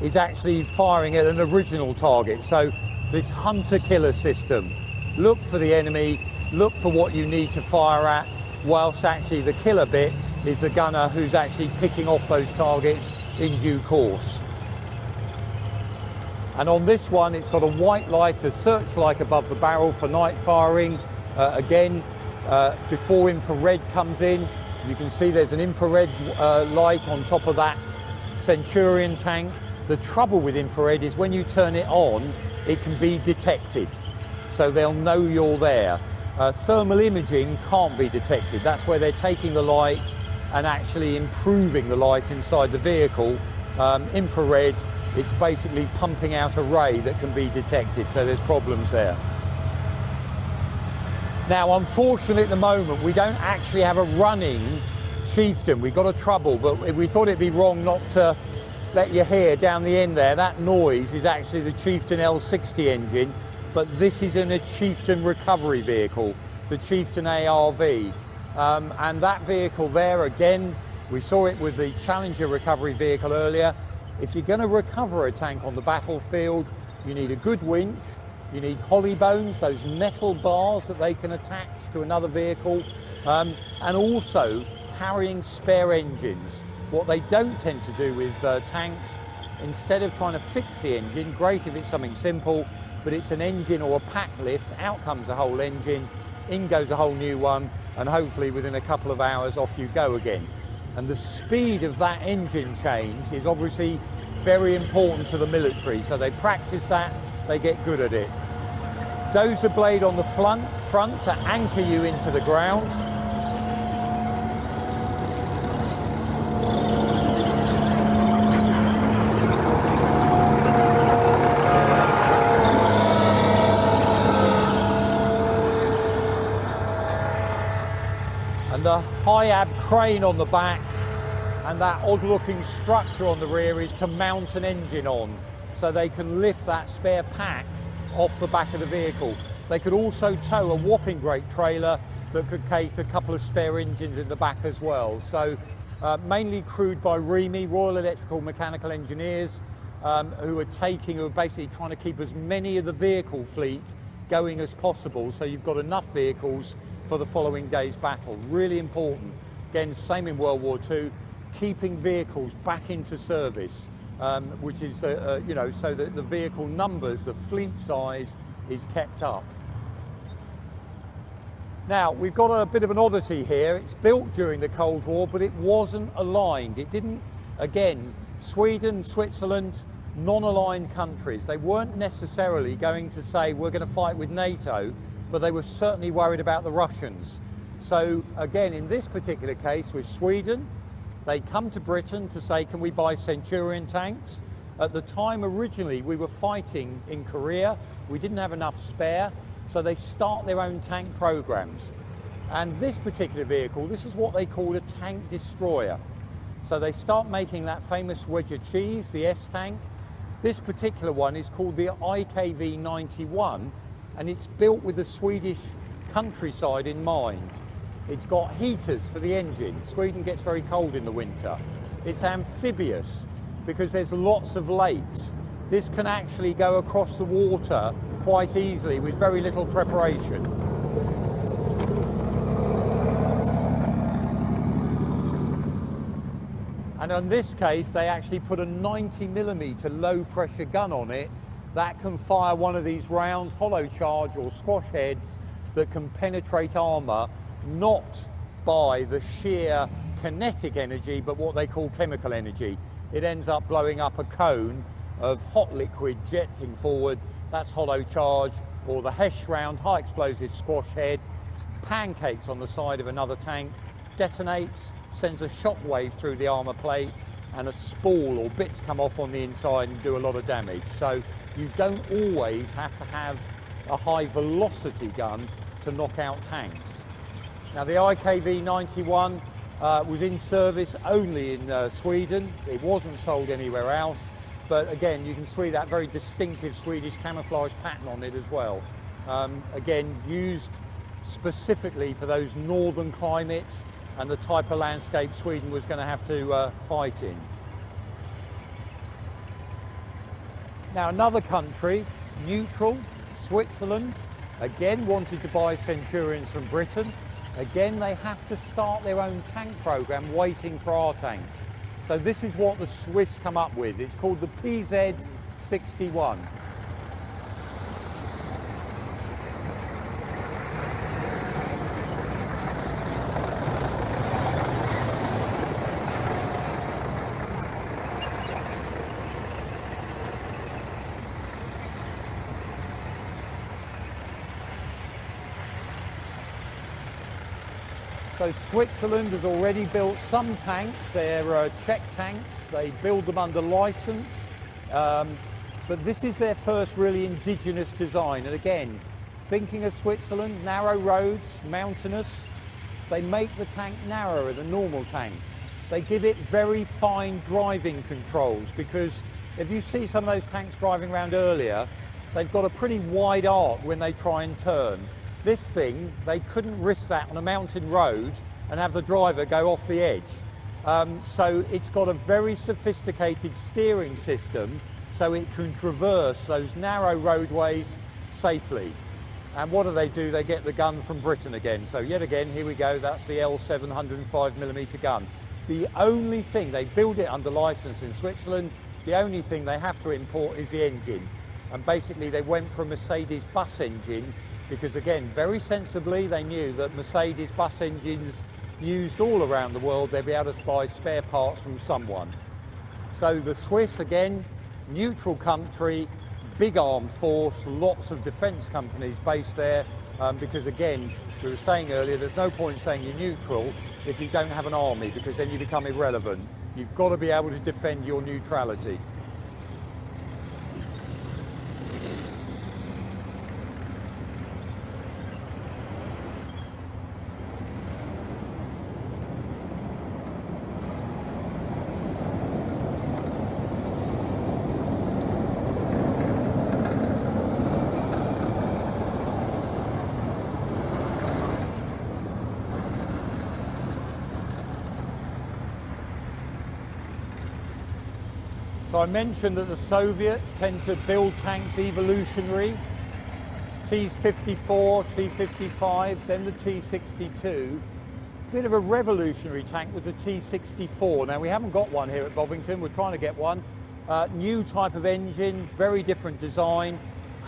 is actually firing at an original target. So this hunter-killer system, look for the enemy, look for what you need to fire at, whilst actually the killer bit is the gunner who's actually picking off those targets in due course. And on this one, it's got a white light, a searchlight above the barrel for night firing. Before infrared comes in, you can see there's an infrared light on top of that Centurion tank. The trouble with infrared is when you turn it on, it can be detected, so they'll know you're there. Thermal imaging can't be detected. That's where they're taking the light and actually improving the light inside the vehicle. Infrared, it's basically pumping out a ray that can be detected, so there's problems there. Now, unfortunately at the moment, we don't actually have a running Chieftain. We've got a trouble, but we thought it'd be wrong not to let you hear down the end there. That noise is actually the Chieftain L60 engine, but this is in a Chieftain recovery vehicle, the Chieftain ARV. And that vehicle there, again, we saw it with the Challenger recovery vehicle earlier. If you're going to recover a tank on the battlefield, you need a good winch, you need holly bones, those metal bars that they can attach to another vehicle, and also carrying spare engines. What they don't tend to do with tanks, instead of trying to fix the engine, great if it's something simple, but it's an engine or a pack lift, out comes a whole engine, in goes a whole new one, and hopefully within a couple of hours off you go again. And the speed of that engine change is obviously very important to the military, so they practice that, they get good at it. Dozer blade on the front to anchor you into the ground. And the high-ab crane on the back and that odd-looking structure on the rear is to mount an engine on, so they can lift that spare pack off the back of the vehicle. They could also tow a whopping great trailer that could take a couple of spare engines in the back as well. So mainly crewed by REME, Royal Electrical Mechanical Engineers, who are basically trying to keep as many of the vehicle fleet going as possible, so you've got enough vehicles for the following day's battle. Really important. Again, same in World War II, keeping vehicles back into service. Which is, you know, so that the vehicle numbers, the fleet size is kept up. Now, we've got a bit of an oddity here. It's built during the Cold War, but it wasn't aligned. It didn't, again, Sweden, Switzerland, non-aligned countries. They weren't necessarily going to say, we're going to fight with NATO, but they were certainly worried about the Russians. So, again, in this particular case with Sweden, they come to Britain to say, can we buy Centurion tanks? At the time, originally, we were fighting in Korea. We didn't have enough spare, so they start their own tank programs. And this particular vehicle, this is what they call a tank destroyer. So they start making that famous wedge of cheese, the S-tank. This particular one is called the IKV-91, and it's built with the Swedish countryside in mind. It's got heaters for the engine. Sweden gets very cold in the winter. It's amphibious because there's lots of lakes. This can actually go across the water quite easily with very little preparation. And in this case, they actually put a 90mm low pressure gun on it that can fire one of these rounds, hollow charge or squash heads, that can penetrate armour, not by the sheer kinetic energy, but what they call chemical energy. It ends up blowing up a cone of hot liquid jetting forward. That's hollow charge, or the Hesh round, high explosive squash head, pancakes on the side of another tank, detonates, sends a shock wave through the armour plate, and a spool or bits come off on the inside and do a lot of damage. So you don't always have to have a high velocity gun to knock out tanks. Now, the IKV-91 was in service only in Sweden. It wasn't sold anywhere else. But again, you can see that very distinctive Swedish camouflage pattern on it as well. Again, used specifically for those northern climates and the type of landscape Sweden was going to have to fight in. Now, another country, neutral, Switzerland, again wanted to buy Centurions from Britain. Again, they have to start their own tank program waiting for our tanks. So this is what the Swiss come up with. It's called the PZ-61. So Switzerland has already built some tanks. They're Czech tanks. They build them under license. But this is their first really indigenous design. And again, thinking of Switzerland, narrow roads, mountainous, they make the tank narrower than normal tanks. They give it very fine driving controls, because if you see some of those tanks driving around earlier, they've got a pretty wide arc when they try and turn. This thing, they couldn't risk that on a mountain road and have the driver go off the edge. So it's got a very sophisticated steering system so it can traverse those narrow roadways safely. And what do? They get the gun from Britain again. So yet again, here we go, that's the L705mm gun. The only thing, they build it under license in Switzerland, the only thing they have to import is the engine. And basically they went for a Mercedes bus engine, because again, very sensibly, they knew that Mercedes bus engines used all around the world, they'd be able to buy spare parts from someone. So the Swiss, again, neutral country, big armed force, lots of defence companies based there, because again, we were saying earlier, there's no point saying you're neutral if you don't have an army, because then you become irrelevant. You've got to be able to defend your neutrality. So I mentioned that the Soviets tend to build tanks evolutionary. T-54, T-55, then the T-62. Bit of a revolutionary tank was the T-64. Now we haven't got one here at Bovington, we're trying to get one. New type of engine, very different design,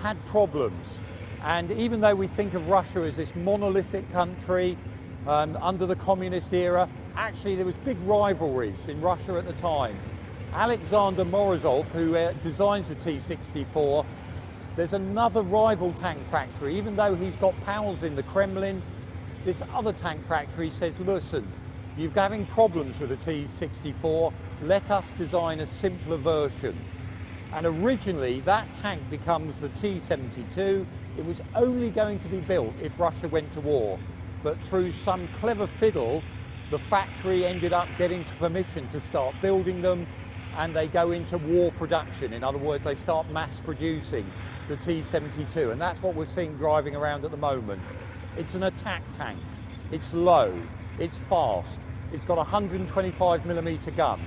had problems. And even though we think of Russia as this monolithic country under the communist era, actually there was big rivalries in Russia at the time. Alexander Morozov, who designs the T-64, there's another rival tank factory. Even though he's got pals in the Kremlin, this other tank factory says, listen, you're having problems with the T-64, let us design a simpler version. And originally that tank becomes the T-72. It was only going to be built if Russia went to war. But through some clever fiddle, the factory ended up getting permission to start building them, and they go into war production. In other words, they start mass producing the T-72, and that's what we're seeing driving around at the moment. It's an attack tank. It's low, it's fast, it's got a 125mm gun.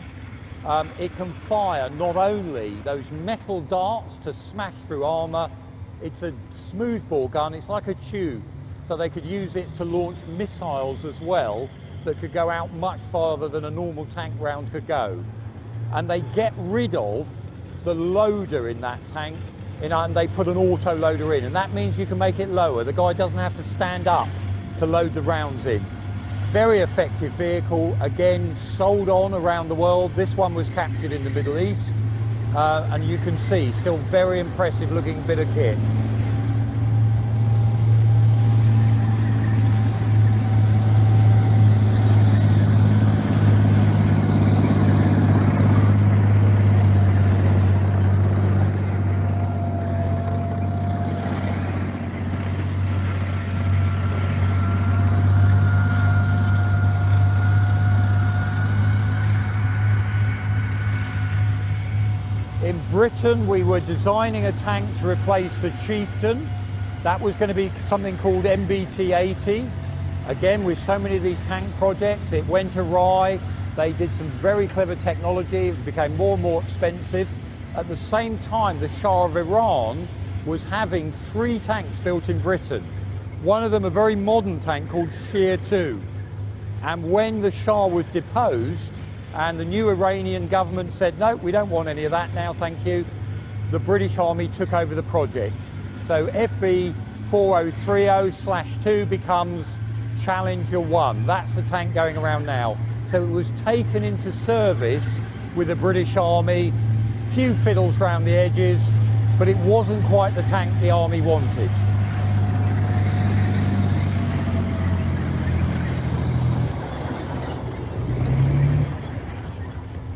It can fire not only those metal darts to smash through armour, it's a smoothbore gun, it's like a tube, so they could use it to launch missiles as well that could go out much farther than a normal tank round could go. And they get rid of the loader in that tank, and they put an auto loader in, and that means you can make it lower. The guy doesn't have to stand up to load the rounds in. Very effective vehicle, again, sold on around the world. This one was captured in the Middle East, and you can see, still very impressive looking bit of kit. In Britain, we were designing a tank to replace the Chieftain. That was going to be something called MBT-80. Again, with so many of these tank projects, it went awry. They did some very clever technology. It became more and more expensive. At the same time, the Shah of Iran was having 3 tanks built in Britain. One of them, a very modern tank called Shear 2. And when the Shah was deposed and the new Iranian government said, no, we don't want any of that now, thank you, the British Army took over the project. So FE 4030/2 becomes Challenger 1. That's the tank going around now. So it was taken into service with the British Army, few fiddles around the edges, but it wasn't quite the tank the Army wanted.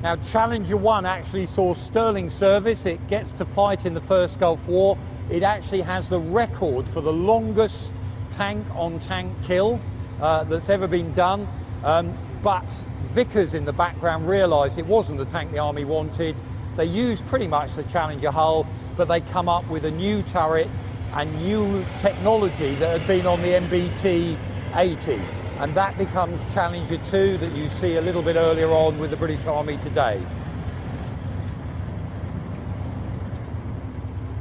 Now, Challenger 1 actually saw sterling service. It gets to fight in the First Gulf War. It actually has the record for the longest tank-on-tank kill that's ever been done. But Vickers in the background realised it wasn't the tank the Army wanted. They used pretty much the Challenger hull, but they come up with a new turret and new technology that had been on the MBT-80. And that becomes Challenger 2 that you see a little bit earlier on with the British Army today.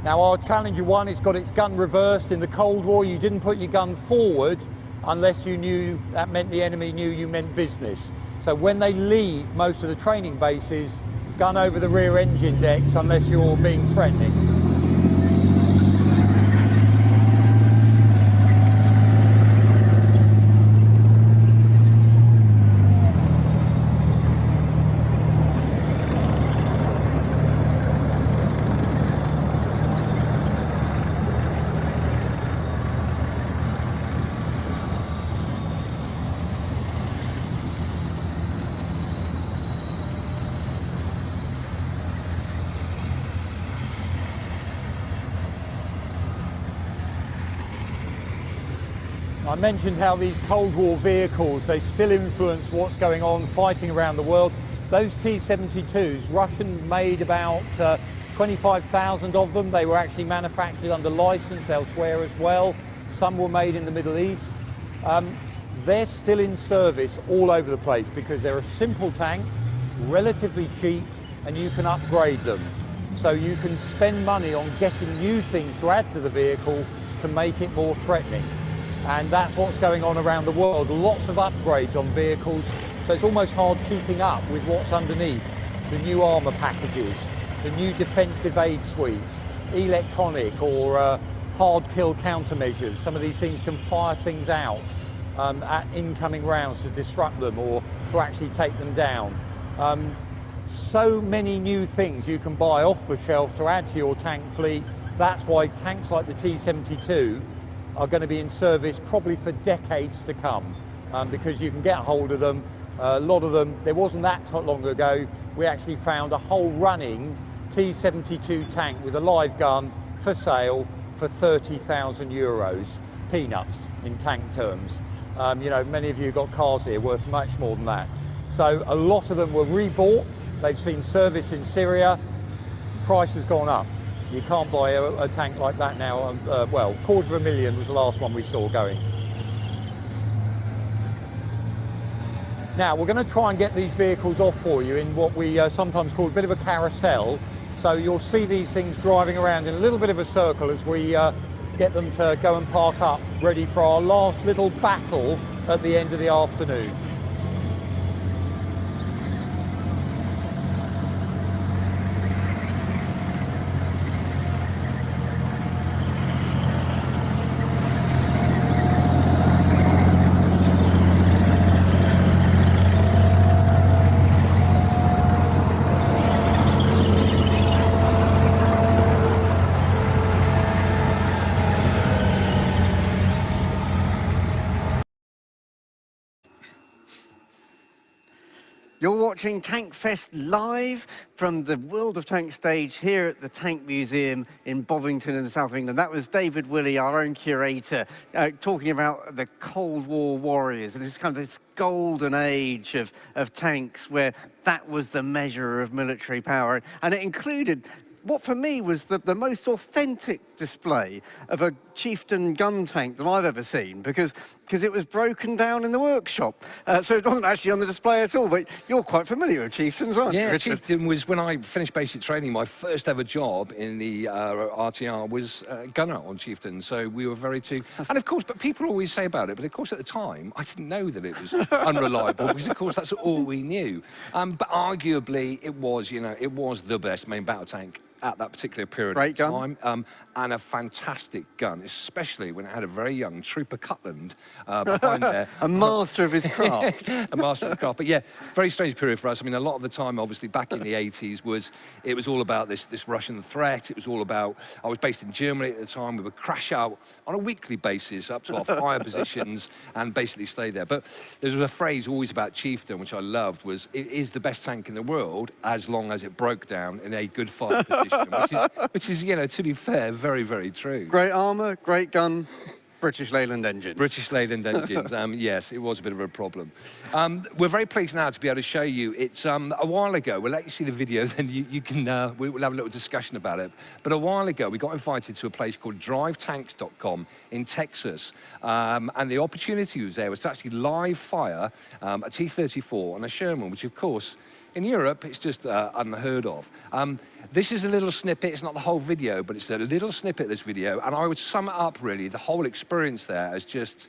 Now our Challenger 1, it's got its gun reversed. In the Cold War, you didn't put your gun forward unless you knew that meant the enemy knew you meant business. So when they leave most of the training bases, gun over the rear engine decks unless you're being threatening. I mentioned how these Cold War vehicles, they still influence what's going on fighting around the world. Those T-72s, Russians made about 25,000 of them. They were actually manufactured under license elsewhere as well. Some were made in the Middle East. They're still in service all over the place because they're a simple tank, relatively cheap, and you can upgrade them. So you can spend money on getting new things to add to the vehicle to make it more threatening. And that's what's going on around the world. Lots of upgrades on vehicles, so it's almost hard keeping up with what's underneath. The new armour packages, the new defensive aid suites, electronic or hard kill countermeasures. Some of these things can fire things out at incoming rounds to disrupt them or to actually take them down. So many new things you can buy off the shelf to add to your tank fleet. That's why tanks like the T-72 are going to be in service probably for decades to come because you can get hold of them. A lot of them, there wasn't that long ago, we actually found a whole running T-72 tank with a live gun for sale for 30,000 euros. Peanuts in tank terms. You know, many of you got cars here worth much more than that. So a lot of them were rebought. They've seen service in Syria. Price has gone up. You can't buy a tank like that now. Well, $250,000 was the last one we saw going. Now, we're going to try and get these vehicles off for you in what we sometimes call a bit of a carousel. So you'll see these things driving around in a little bit of a circle as we get them to go and park up, ready for our last little battle at the end of the afternoon. You're watching TANKFEST live from the World of Tanks stage here at the Tank Museum in Bovington in the south of England. That was David Willey, our own curator, talking about the Cold War warriors. And it's kind of this golden age of tanks where that was the measure of military power. And it included what for me was the most authentic display of a chieftain gun tank that I've ever seen, because it was broken down in the workshop. So it wasn't actually on the display at all, but you're quite familiar with chieftains, aren't you, Yeah, Richard? chieftain was, when I finished basic training, my first ever job in the RTR was gunner on chieftain, so we were very too... And of course, but people always say about it, but of course at the time, I didn't know that it was unreliable, because of course that's all we knew. But arguably, it was, you know, it was the best main battle tank at that particular period of time, and a fantastic gun, especially when it had a very young Trooper Cutland behind there. A master of his craft. A master of the craft. But yeah, very strange period for us. I mean, a lot of the time, obviously, back in the 80s, it was all about this Russian threat. It was all about, I was based in Germany at the time. We would crash out on a weekly basis up to our fire positions and basically stay there. But there was a phrase always about chieftain, which I loved, was, it is the best tank in the world as long as it broke down in a good fire position. Which is, you know, to be fair, very, very true. Great armour, great gun, British Leyland engine. British Leyland engines, yes, it was a bit of a problem. We're very pleased now to be able to show you. It's a while ago, we'll let you see the video, then you can, we'll have a little discussion about it. But a while ago, we got invited to a place called drivetanks.com in Texas. And the opportunity was there was to actually live fire a T-34 on a Sherman, which of course, in Europe, it's just unheard of. This is a little snippet. It's not the whole video, but it's a little snippet of this video. And I would sum it up, really, the whole experience there as just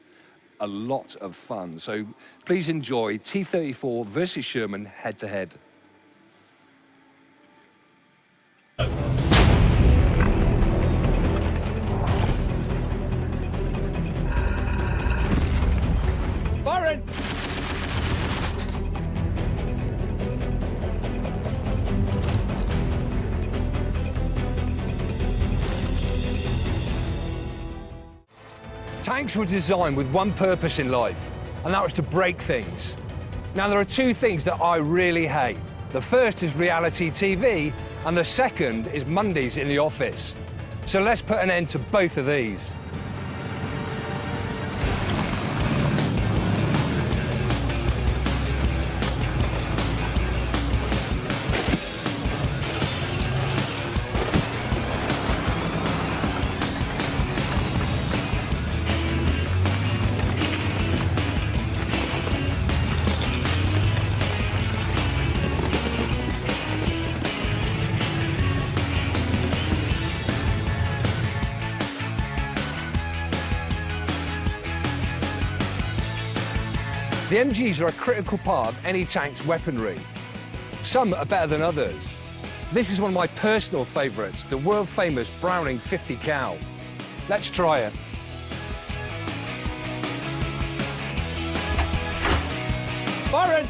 a lot of fun. So please enjoy T-34 versus Sherman head-to-head. Firing! Tanks were designed with one purpose in life, and that was to break things. Now, there are two things that I really hate. The first is reality TV, and the second is Mondays in the office. So let's put an end to both of these. The MGs are a critical part of any tank's weaponry. Some are better than others. This is one of my personal favourites, the world-famous Browning 50 cal. Let's try it. Firing!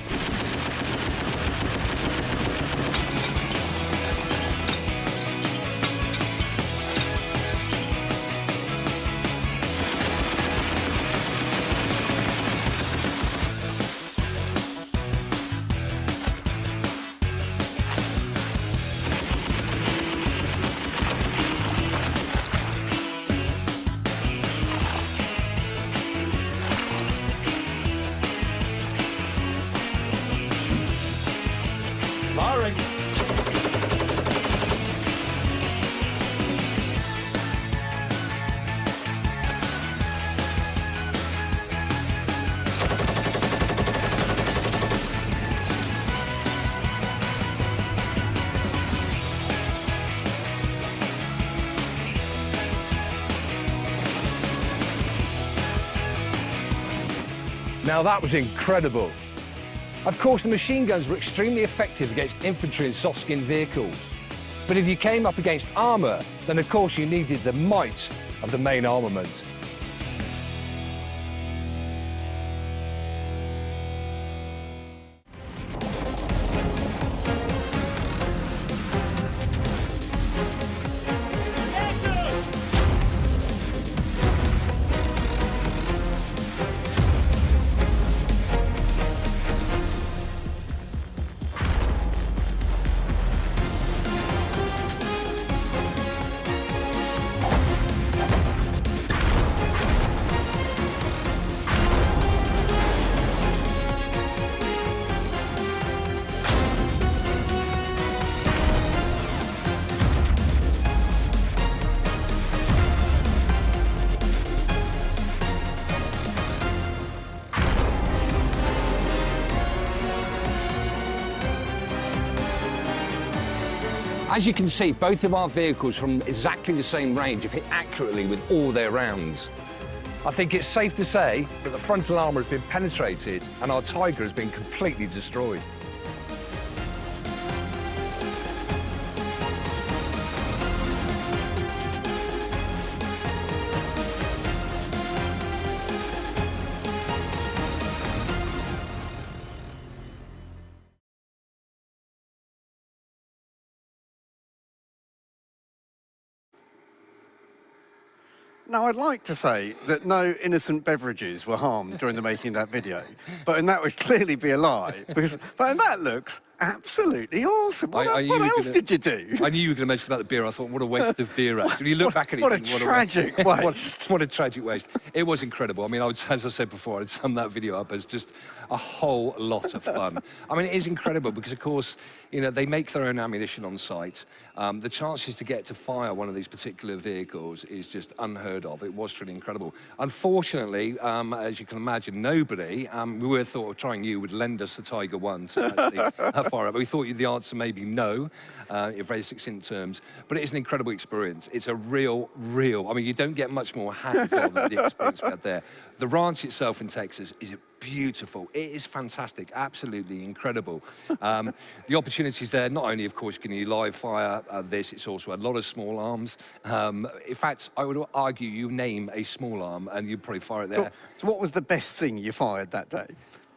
Firing! Now that was incredible. Of course, the machine guns were extremely effective against infantry and soft-skinned vehicles. But if you came up against armour, then of course you needed the might of the main armament. As you can see, both of our vehicles from exactly the same range have hit accurately with all their rounds. I think it's safe to say that the frontal armour has been penetrated and our Tiger has been completely destroyed. Now, I'd like to say that no innocent beverages were harmed during the making of that video, but that would clearly be a lie, but that looks absolutely awesome. What else did you do? I knew you were going to mention about the beer. I thought, what a waste of beer, actually. You look back at it... What a tragic waste. What a tragic waste. It was incredible. I mean, as I said before, I'd sum that video up as just a whole lot of fun. I mean, it is incredible because, of course, you know, they make their own ammunition on site. The chances to get to fire one of these particular vehicles is just unheard of. It was truly incredible. Unfortunately, as you can imagine, nobody, we were thought of trying you, would lend us the Tiger 1 to actually fire up. We thought the answer may be no, in very succinct terms, but it is an incredible experience. It's a real, I mean, you don't get much more hands-on than the experience we had there. The ranch itself in Texas is beautiful. It is fantastic, absolutely incredible. The opportunities there, not only, of course, can you live fire this, it's also a lot of small arms. In fact, I would argue you name a small arm and you'd probably fire it there. So what was the best thing you fired that day?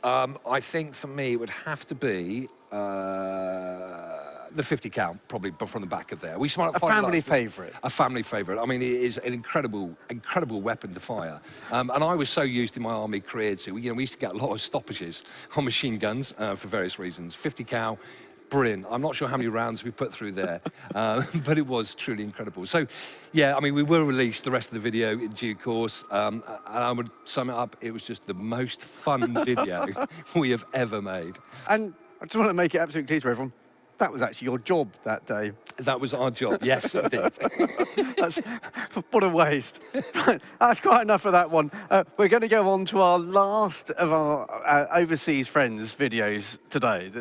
I think for me it would have to be the 50 cal, probably from the back of there. We a family favourite. A family favourite. I mean, it is an incredible weapon to fire. And I was so used in my army career to, you know, we used to get a lot of stoppages on machine guns for various reasons. 50 cal. Brilliant. I'm not sure how many rounds we put through there, but it was truly incredible. So, yeah, I mean, we will release the rest of the video in due course, and I would sum it up, it was just the most fun video we have ever made. And I just want to make it absolutely clear to everyone, that was actually your job that day. That was our job, yes, indeed. What a waste. Right, that's quite enough of that one. We're going to go on to our last of our overseas friends videos today.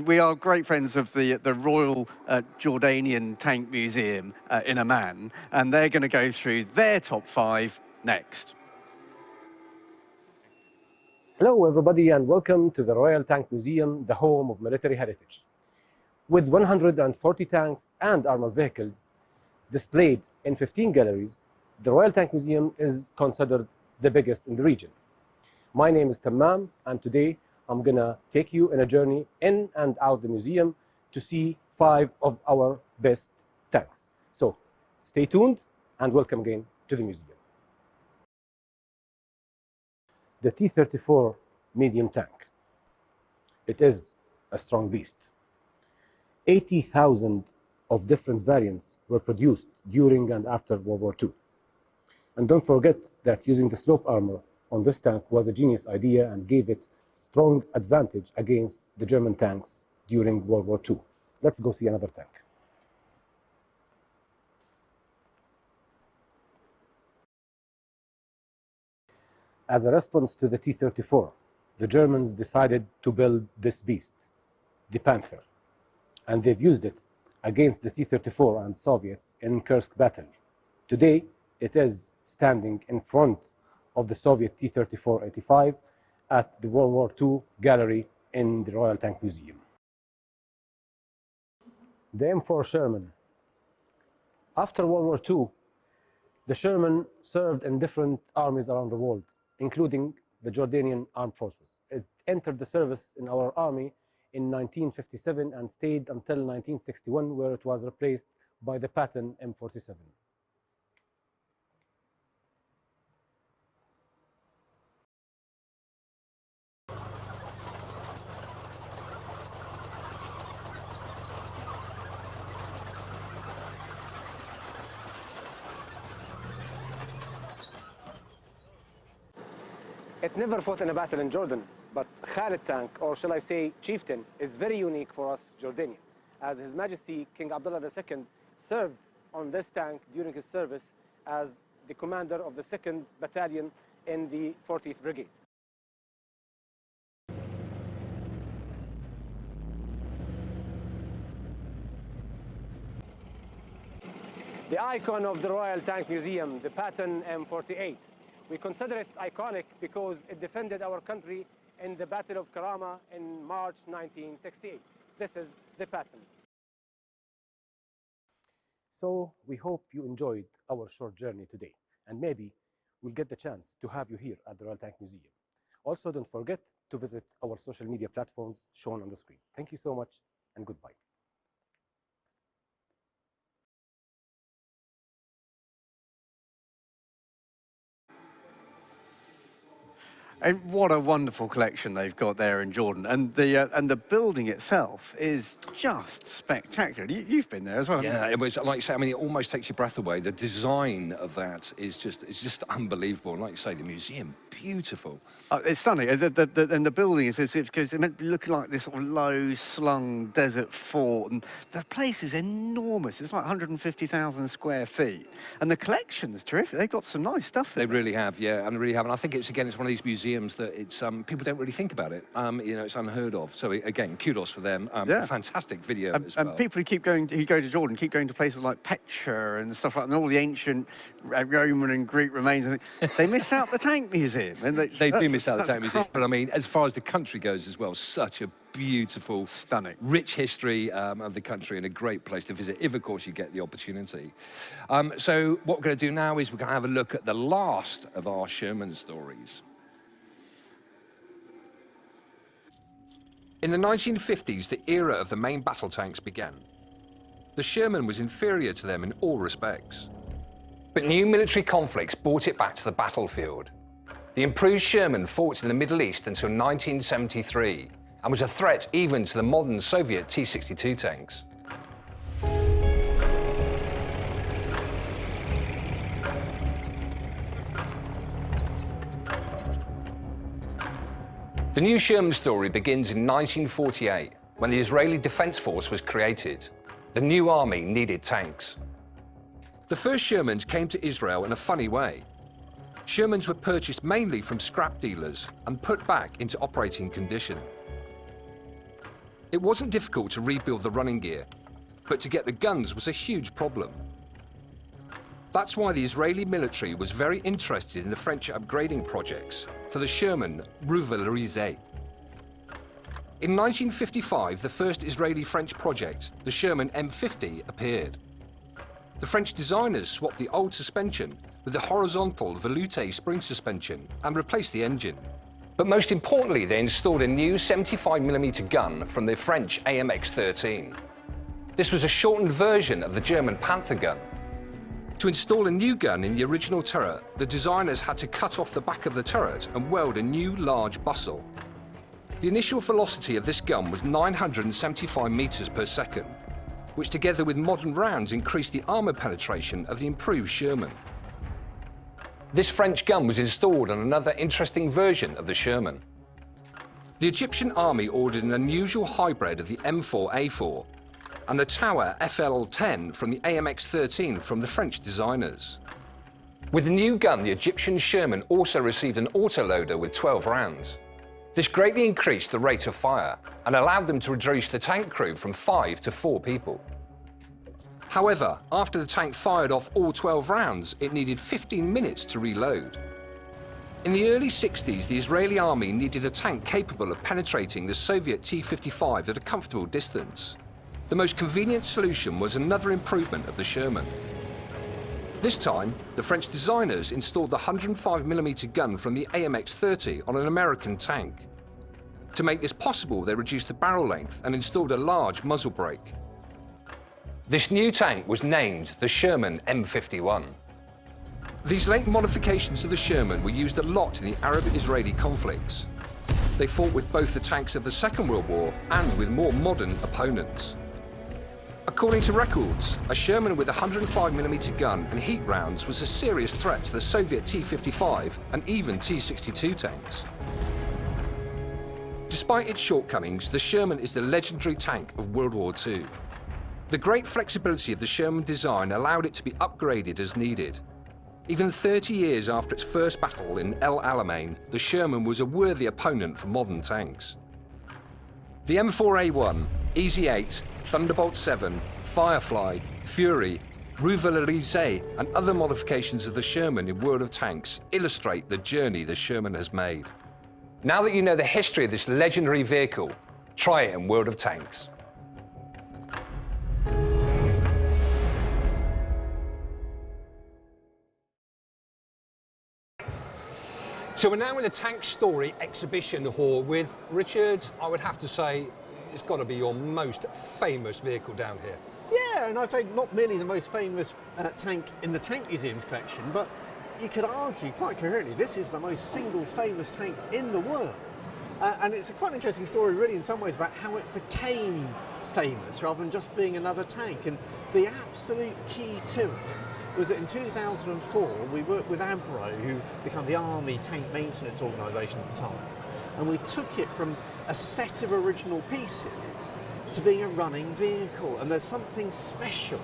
We are great friends of the Royal Jordanian Tank Museum in Amman, and they're going to go through their top 5 next. Hello, everybody, and welcome to the Royal Tank Museum, the home of military heritage. With 140 tanks and armored vehicles displayed in 15 galleries, the Royal Tank Museum is considered the biggest in the region. My name is Tammam, and today I'm gonna take you in a journey in and out the museum to see 5 of our best tanks. So stay tuned and welcome again to the museum. The T-34 medium tank. It is a strong beast. 80,000 of different variants were produced during and after World War II. And don't forget that using the slope armor on this tank was a genius idea and gave it strong advantage against the German tanks during World War II. Let's go see another tank. As a response to the T-34, the Germans decided to build this beast, the Panther, and they've used it against the T-34 and Soviets in Kursk battle. Today, it is standing in front of the Soviet T-34-85 at the World War II gallery in the Royal Tank Museum. The M4 Sherman. After World War II, the Sherman served in different armies around the world, including the Jordanian Armed Forces. It entered the service in our army in 1957 and stayed until 1961, where it was replaced by the Patton M47. It never fought in a battle in Jordan, but Khalid tank, or shall I say chieftain, is very unique for us Jordanian, as His Majesty King Abdullah II served on this tank during his service as the commander of the 2nd Battalion in the 40th Brigade. The icon of the Royal Tank Museum, the Patton M48. We consider it iconic because it defended our country in the Battle of Karama in March 1968. This is the Patton. So we hope you enjoyed our short journey today, and maybe we'll get the chance to have you here at the Royal Tank Museum. Also, don't forget to visit our social media platforms shown on the screen. Thank you so much, and goodbye. And what a wonderful collection they've got there in Jordan, and the building itself is just spectacular. You've been there as well. Yeah, it was, like you say, I mean, it almost takes your breath away. The design of that is just unbelievable. Like you say, the museum, beautiful. It's stunning, and the building is as if, because it meant to be looking like this sort of low slung desert fort, and the place is enormous. It's like 150,000 square feet, and the collection's terrific. They've got some nice stuff. They really have, yeah, and they really have. And I think it's one of these museums that it's people don't really think about it. You know, it's unheard of. So again, kudos for them. Yeah. Fantastic video as well. And people who go to Jordan keep going to places like Petra and stuff like that, and all the ancient Roman and Greek remains. They miss out the tank museum. And they do miss out the tank museum. But I mean, as far as the country goes as well, such a beautiful, stunning, rich history of the country, and a great place to visit if, of course, you get the opportunity. So what we're going to do now is we're going to have a look at the last of our Sherman stories. In the 1950s, the era of the main battle tanks began. The Sherman was inferior to them in all respects. But new military conflicts brought it back to the battlefield. The improved Sherman fought in the Middle East until 1973 and was a threat even to the modern Soviet T-62 tanks. The new Sherman story begins in 1948, when the Israeli Defense Force was created. The new army needed tanks. The first Shermans came to Israel in a funny way. Shermans were purchased mainly from scrap dealers and put back into operating condition. It wasn't difficult to rebuild the running gear, but to get the guns was a huge problem. That's why the Israeli military was very interested in the French upgrading projects for the Sherman revalorisé. In 1955, the first Israeli-French project, the Sherman M50, appeared. The French designers swapped the old suspension with the horizontal veloute spring suspension and replaced the engine. But most importantly, they installed a new 75mm gun from the French AMX-13. This was a shortened version of the German Panther gun. To install a new gun in the original turret, the designers had to cut off the back of the turret and weld a new large bustle. The initial velocity of this gun was 975 meters per second, which together with modern rounds increased the armor penetration of the improved Sherman. This French gun was installed on another interesting version of the Sherman. The Egyptian army ordered an unusual hybrid of the M4A4 and the Tower FL-10 from the AMX-13 from the French designers. With the new gun, the Egyptian Sherman also received an autoloader with 12 rounds. This greatly increased the rate of fire and allowed them to reduce the tank crew from 5 to 4 people. However, after the tank fired off all 12 rounds, it needed 15 minutes to reload. In the early 60s, the Israeli army needed a tank capable of penetrating the Soviet T-55 at a comfortable distance. The most convenient solution was another improvement of the Sherman. This time, the French designers installed the 105mm gun from the AMX-30 on an American tank. To make this possible, they reduced the barrel length and installed a large muzzle brake. This new tank was named the Sherman M51. These late modifications of the Sherman were used a lot in the Arab-Israeli conflicts. They fought with both the tanks of the Second World War and with more modern opponents. According to records, a Sherman with a 105mm gun and heat rounds was a serious threat to the Soviet T-55 and even T-62 tanks. Despite its shortcomings, the Sherman is the legendary tank of World War II. The great flexibility of the Sherman design allowed it to be upgraded as needed. Even 30 years after its first battle in El Alamein, the Sherman was a worthy opponent for modern tanks. The M4A1, Easy 8, Thunderbolt 7, Firefly, Fury, Rue l'Elysée and other modifications of the Sherman in World of Tanks illustrate the journey the Sherman has made. Now that you know the history of this legendary vehicle, try it in World of Tanks. So we're now in the Tank Story exhibition hall with Richard. I would have to say it's got to be your most famous vehicle down here. Yeah, and I'd say not merely the most famous tank in the Tank Museum's collection, but you could argue quite coherently this is the most single famous tank in the world. And it's a quite interesting story really in some ways about how it became famous rather than just being another tank. And the absolute key to it was that in 2004 we worked with Armour, who became the Army Tank Maintenance Organisation at the time, and we took it from a set of original pieces to being a running vehicle. And there's something special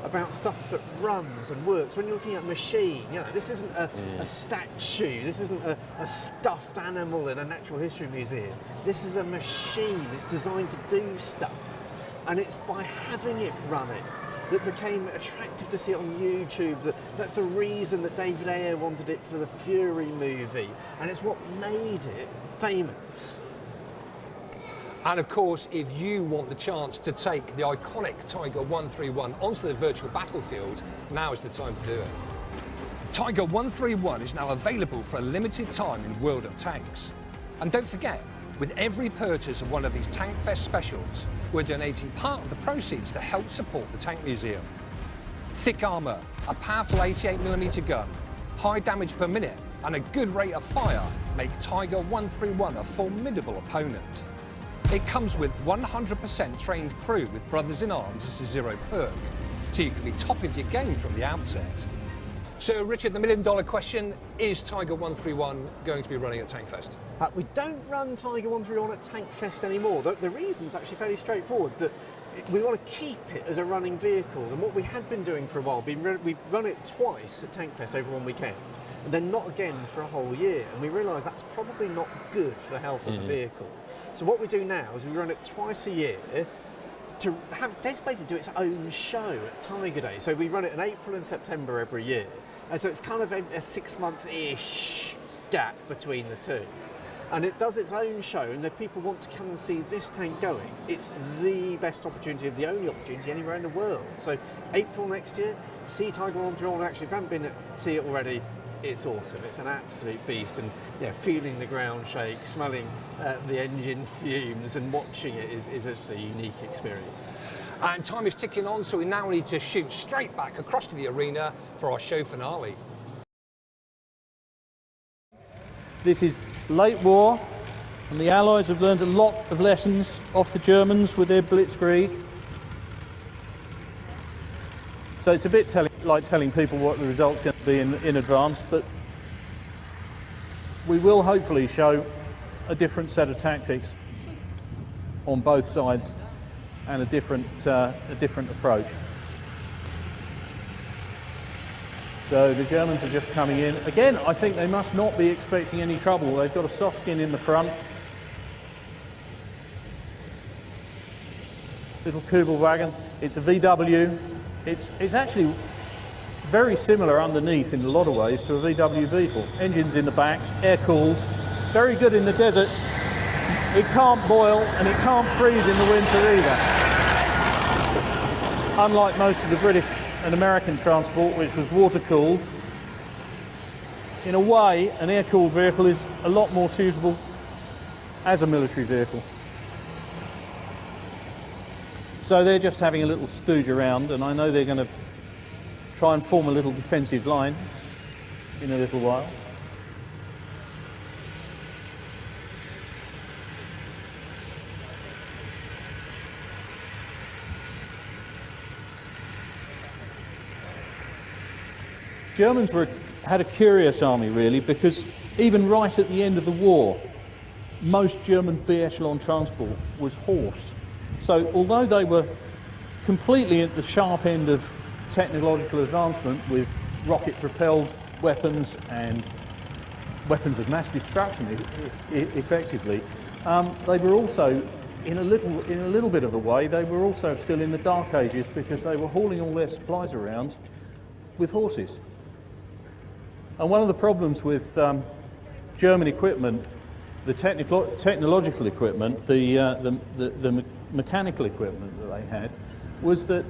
about stuff that runs and works. When you're looking at a machine, you know, this isn't a statue, this isn't a stuffed animal in a natural history museum. This is a machine, it's designed to do stuff. And it's by having it running that became attractive to see it on YouTube. That's the reason that David Ayer wanted it for the Fury movie, and it's what made it famous. And of course, if you want the chance to take the iconic Tiger 131 onto the virtual battlefield, now is the time to do it. Tiger 131 is now available for a limited time in World of Tanks. And don't forget, with every purchase of one of these TANKFEST specials, we're donating part of the proceeds to help support the Tank Museum. Thick armour, a powerful 88mm gun, high damage per minute, and a good rate of fire make Tiger 131 a formidable opponent. It comes with 100% trained crew with brothers in arms as a zero perk, so you can be top of your game from the outset. So, Richard, the million-dollar question, is Tiger 131 going to be running at TANKFEST? We don't run Tiger 131 at TANKFEST anymore. The reason's actually fairly straightforward, that we want to keep it as a running vehicle. And what we had been doing for a while, we run it twice at TANKFEST over one weekend, and then not again for a whole year. And we realised that's probably not good for the health of the vehicle. So what we do now is we run it twice a year to basically do its own show at Tiger Day. So we run it in April and September every year. And so it's kind of a 6-month-ish gap between the two. And it does its own show, and if people want to come and see this tank going, it's the best opportunity, the only opportunity anywhere in the world. So April next year, see Tiger 131. Actually, if you haven't been to see it already, it's awesome. It's an absolute beast, and feeling the ground shake, smelling the engine fumes, and watching it is just a unique experience. And time is ticking on, so we now need to shoot straight back across to the arena for our show finale. This is late war, and the Allies have learned a lot of lessons off the Germans with their blitzkrieg. So it's a bit like telling people what the result's going to be in advance, but we will hopefully show a different set of tactics on both sides and a different approach. So the Germans are just coming in. Again, I think they must not be expecting any trouble. They've got a soft skin in the front. Little Kugelwagen. It's a VW. It's actually very similar underneath in a lot of ways to a VW Beetle. Engines in the back, air-cooled, very good in the desert. It can't boil and it can't freeze in the winter either. Unlike most of the British and American transport, which was water-cooled, in a way, an air-cooled vehicle is a lot more suitable as a military vehicle. So they're just having a little stooge around, and I know they're going to try and form a little defensive line in a little while. Germans had a curious army really, because even right at the end of the war, most German B-echelon transport was horsed. So although they were completely at the sharp end of technological advancement with rocket-propelled weapons and weapons of mass destruction effectively, they were also in a little bit of a way, they were also still in the Dark Ages because they were hauling all their supplies around with horses. And one of the problems with German equipment, the technological equipment, the mechanical equipment that they had, was that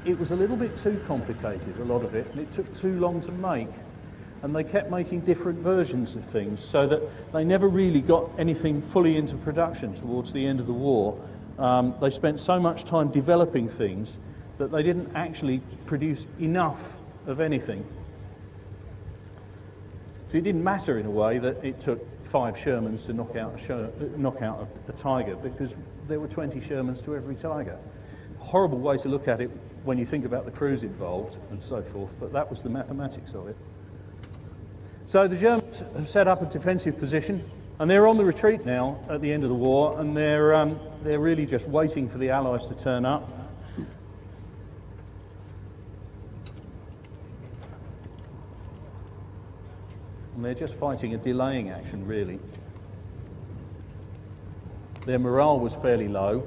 it was a little bit too complicated, a lot of it, and it took too long to make. And they kept making different versions of things so that they never really got anything fully into production towards the end of the war. They spent so much time developing things that they didn't actually produce enough of anything. So it didn't matter in a way that it took 5 Shermans to knock out a Tiger, because there were 20 Shermans to every Tiger. Horrible way to look at it when you think about the crews involved and so forth, but that was the mathematics of it. So the Germans have set up a defensive position, and they're on the retreat now at the end of the war, and they're really just waiting for the Allies to turn up. And they're just fighting a delaying action, really. Their morale was fairly low,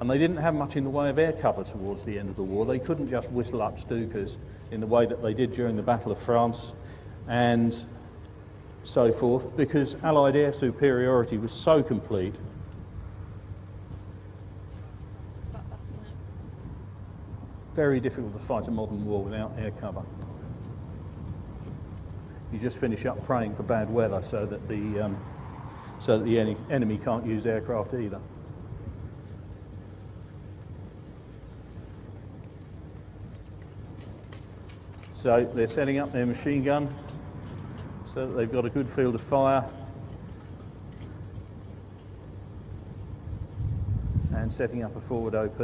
and they didn't have much in the way of air cover towards the end of the war. They couldn't just whistle up Stukas in the way that they did during the Battle of France and so forth, because Allied air superiority was so complete. Very difficult to fight a modern war without air cover. You just finish up praying for bad weather so that the enemy can't use aircraft either. So they're setting up their machine gun so that they've got a good field of fire, and setting up a forward OP.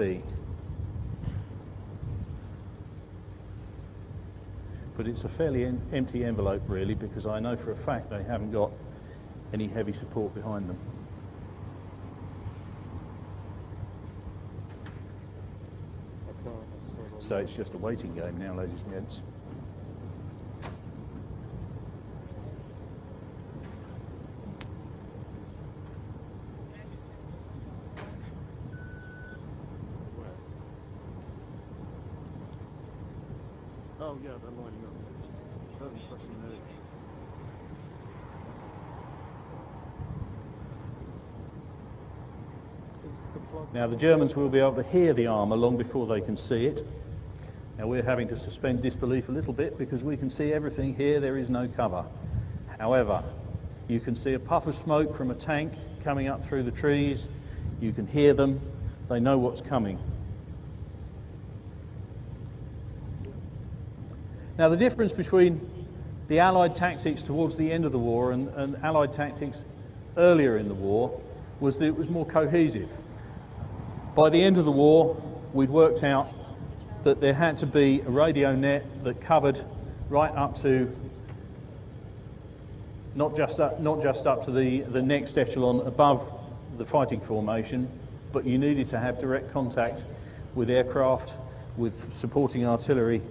But it's a fairly empty envelope, really, because I know for a fact they haven't got any heavy support behind them. So it's just a waiting game now, ladies and gents. Oh yeah, they're lining up. Very pressing there. Now the Germans will be able to hear the armour long before they can see it. Now we're having to suspend disbelief a little bit because we can see everything here, there is no cover. However, you can see a puff of smoke from a tank coming up through the trees, you can hear them, they know what's coming. Now the difference between the Allied tactics towards the end of the war and Allied tactics earlier in the war was that it was more cohesive. By the end of the war, we'd worked out that there had to be a radio net that covered right up to, not just up to the next echelon above the fighting formation, but you needed to have direct contact with aircraft, with supporting artillery,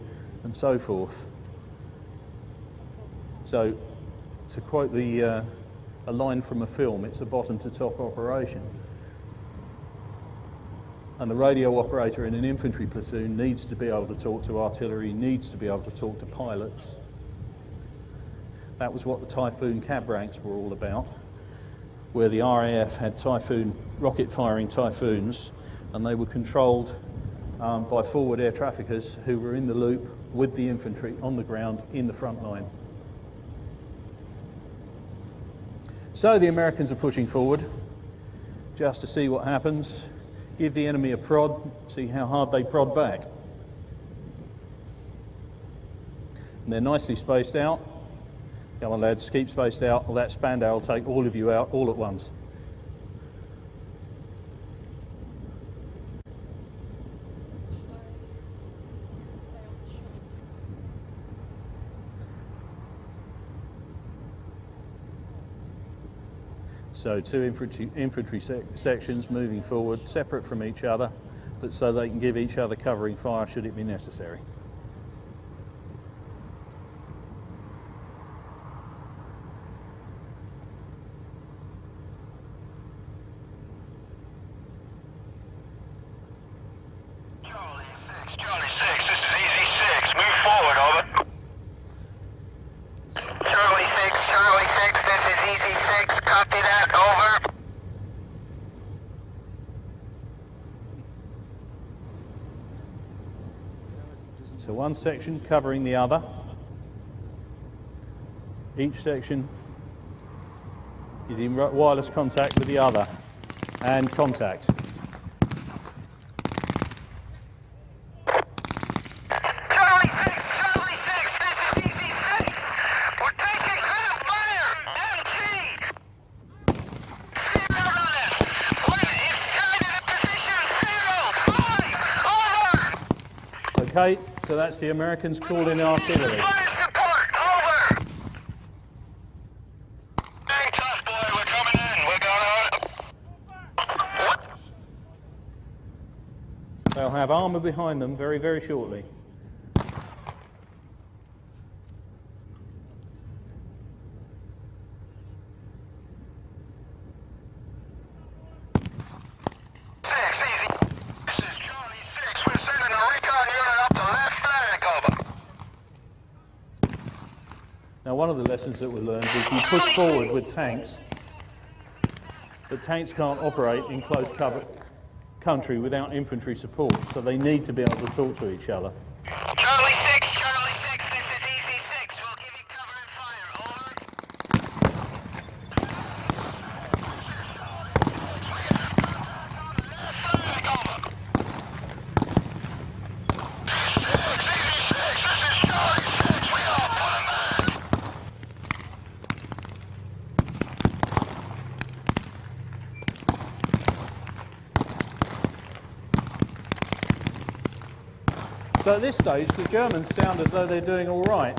and so forth. So, to quote a line from a film, it's a bottom-to-top operation. And the radio operator in an infantry platoon needs to be able to talk to artillery, needs to be able to talk to pilots. That was what the Typhoon cab ranks were all about, where the RAF had Typhoon, rocket-firing Typhoons, and they were controlled by forward air traffickers who were in the loop with the infantry on the ground in the front line. So the Americans are pushing forward just to see what happens, give the enemy a prod, see how hard they prod back. And they're nicely spaced out. Come on lads, keep spaced out, or that Spandau will take all of you out all at once. So two infantry sections moving forward, separate from each other, but so they can give each other covering fire should it be necessary. one section covering the other. Each section is in wireless contact with the other, and contact. Okay, so that's the Americans calling artillery. They'll have armour behind them very, very shortly. Now, one of the lessons that we learned is you push forward with tanks, but tanks can't operate in close cover country without infantry support, so they need to be able to talk to each other. Charlie 6, this is Easy 6. We'll give you cover and fire. So at this stage, the Germans sound as though they're doing all right.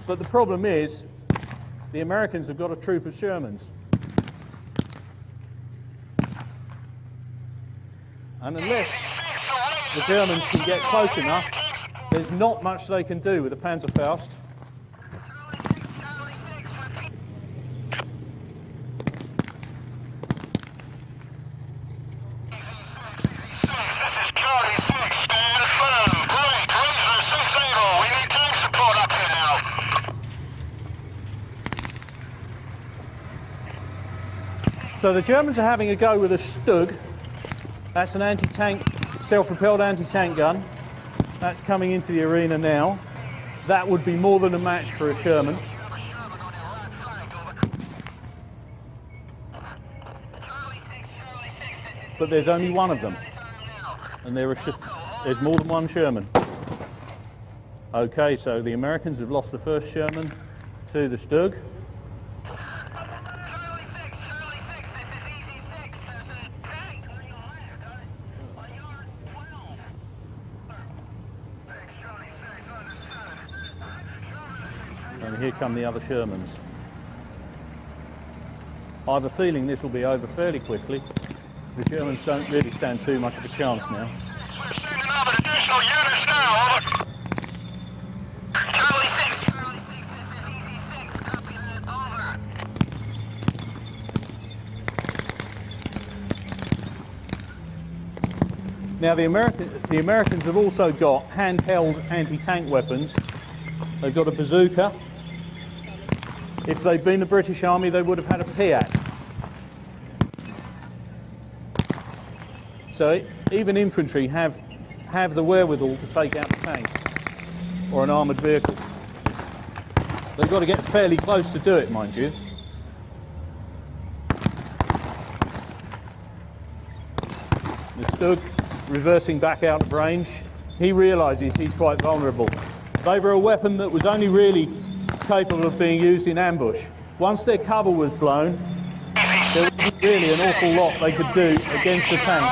But the problem is, the Americans have got a troop of Shermans. And unless the Germans can get close enough, there's not much they can do with the Panzerfaust. So the Germans are having a go with a Stug. That's an anti-tank, self-propelled anti-tank gun. That's coming into the arena now. That would be more than a match for a Sherman. But there's only one of them. And there's more than one Sherman. Okay, so the Americans have lost the first Sherman to the Stug. And here come the other Shermans. I have a feeling this will be over fairly quickly. The Germans don't really stand too much of a chance now. Now the Americans have also got handheld anti-tank weapons. They've got a bazooka. If they'd been the British Army, they would have had a Piat. So even infantry have the wherewithal to take out a tank or an armoured vehicle. They've got to get fairly close to do it, mind you. The Stug reversing back out of range. He realises he's quite vulnerable. They were a weapon that was only really capable of being used in ambush. Once their cover was blown, there wasn't really an awful lot they could do against the tank.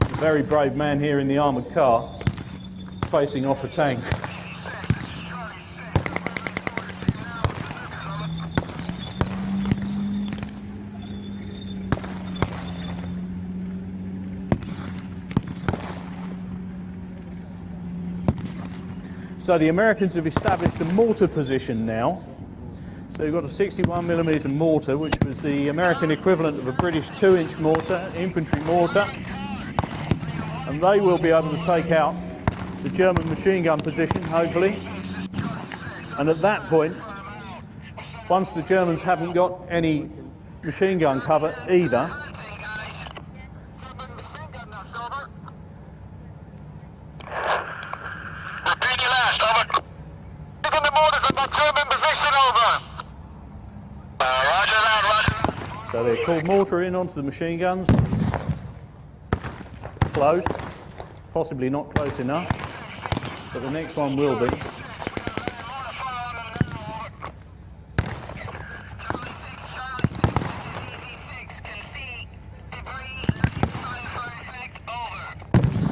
A very brave man here in the armoured car, facing off a tank. So the Americans have established a mortar position now. So you've got a 61mm mortar, which was the American equivalent of a British 2-inch mortar, infantry mortar. And they will be able to take out the German machine gun position, hopefully. And at that point, Once the Germans haven't got any machine gun cover either, so they're called mortar in onto the machine guns. Close, possibly not close enough, but the next one will be.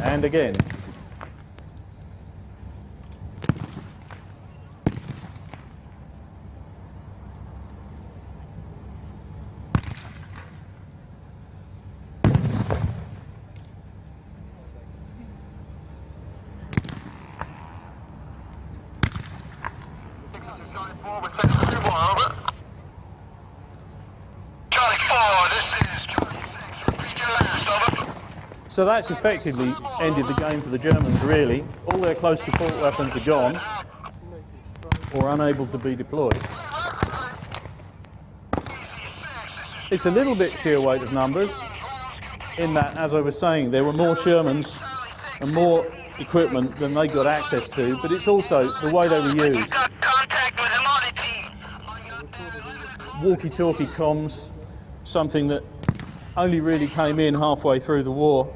And again. So that's effectively ended the game for the Germans, really. All their close support weapons are gone or unable to be deployed. It's a little bit sheer weight of numbers in that, as I was saying, there were more Shermans and more equipment than they got access to, but it's also the way they were used. Walkie-talkie comms, something that only really came in halfway through the war.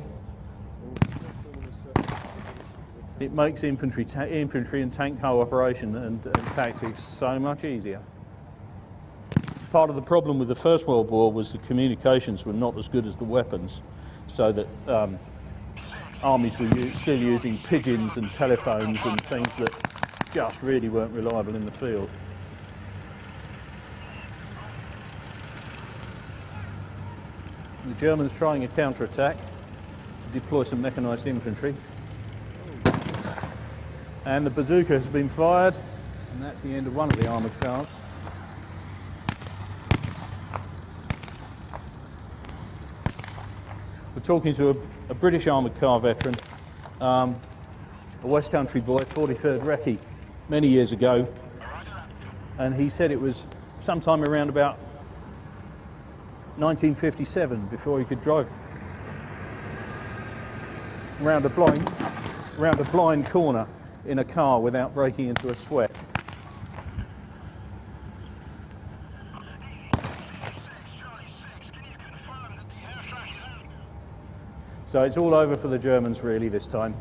It makes infantry and tank cooperation and tactics so much easier. Part of the problem with the First World War was the communications were not as good as the weapons, so that armies were still using pigeons and telephones and things that just really weren't reliable in the field. The Germans trying a counter-attack to deploy some mechanised infantry. And the bazooka has been fired, and that's the end of one of the armoured cars. We're talking to a British armoured car veteran, a West Country boy, 43rd Recce, many years ago, and he said it was sometime around about 1957 before he could drive around a blind corner in a car without breaking into a sweat. So it's all over for the Germans really this time.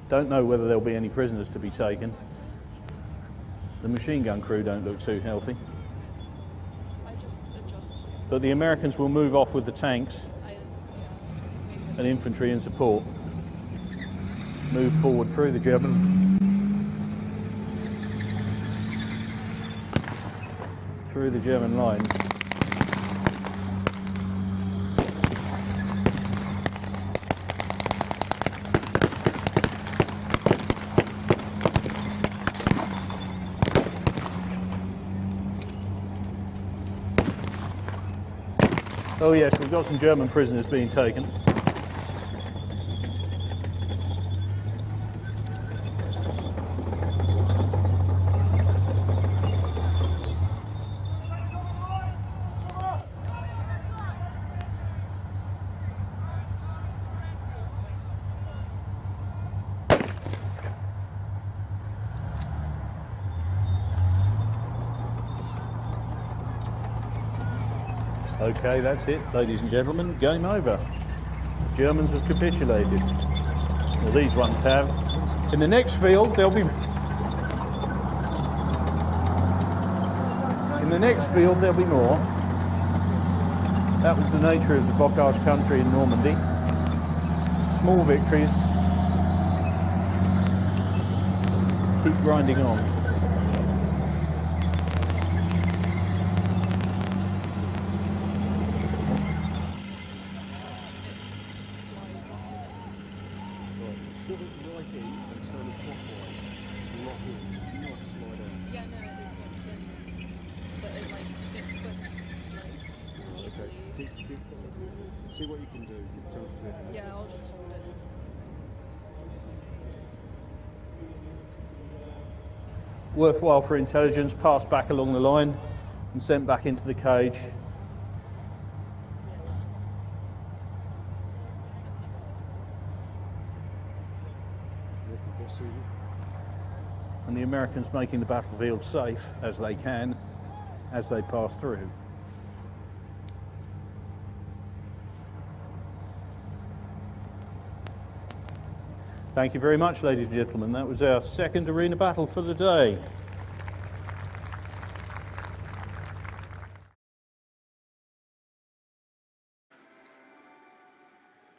Don't know whether there'll be any prisoners to be taken. The machine gun crew don't look too healthy. But the Americans will move off with the tanks and infantry and support. Move forward through the German lines. Oh yes, we've got some German prisoners being taken. Okay, that's it, ladies and gentlemen, game over. The Germans have capitulated. Well, these ones have. In the next field, there'll be more. That was the nature of the Bocage country in Normandy. Small victories. Keep grinding on. See what you can do. Yeah, I'll just hold it. worthwhile for intelligence passed back along the line and sent back into the cage. And the Americans making the battlefield safe as they can, as they pass through. Thank you very much, ladies and gentlemen. That was our second arena battle for the day.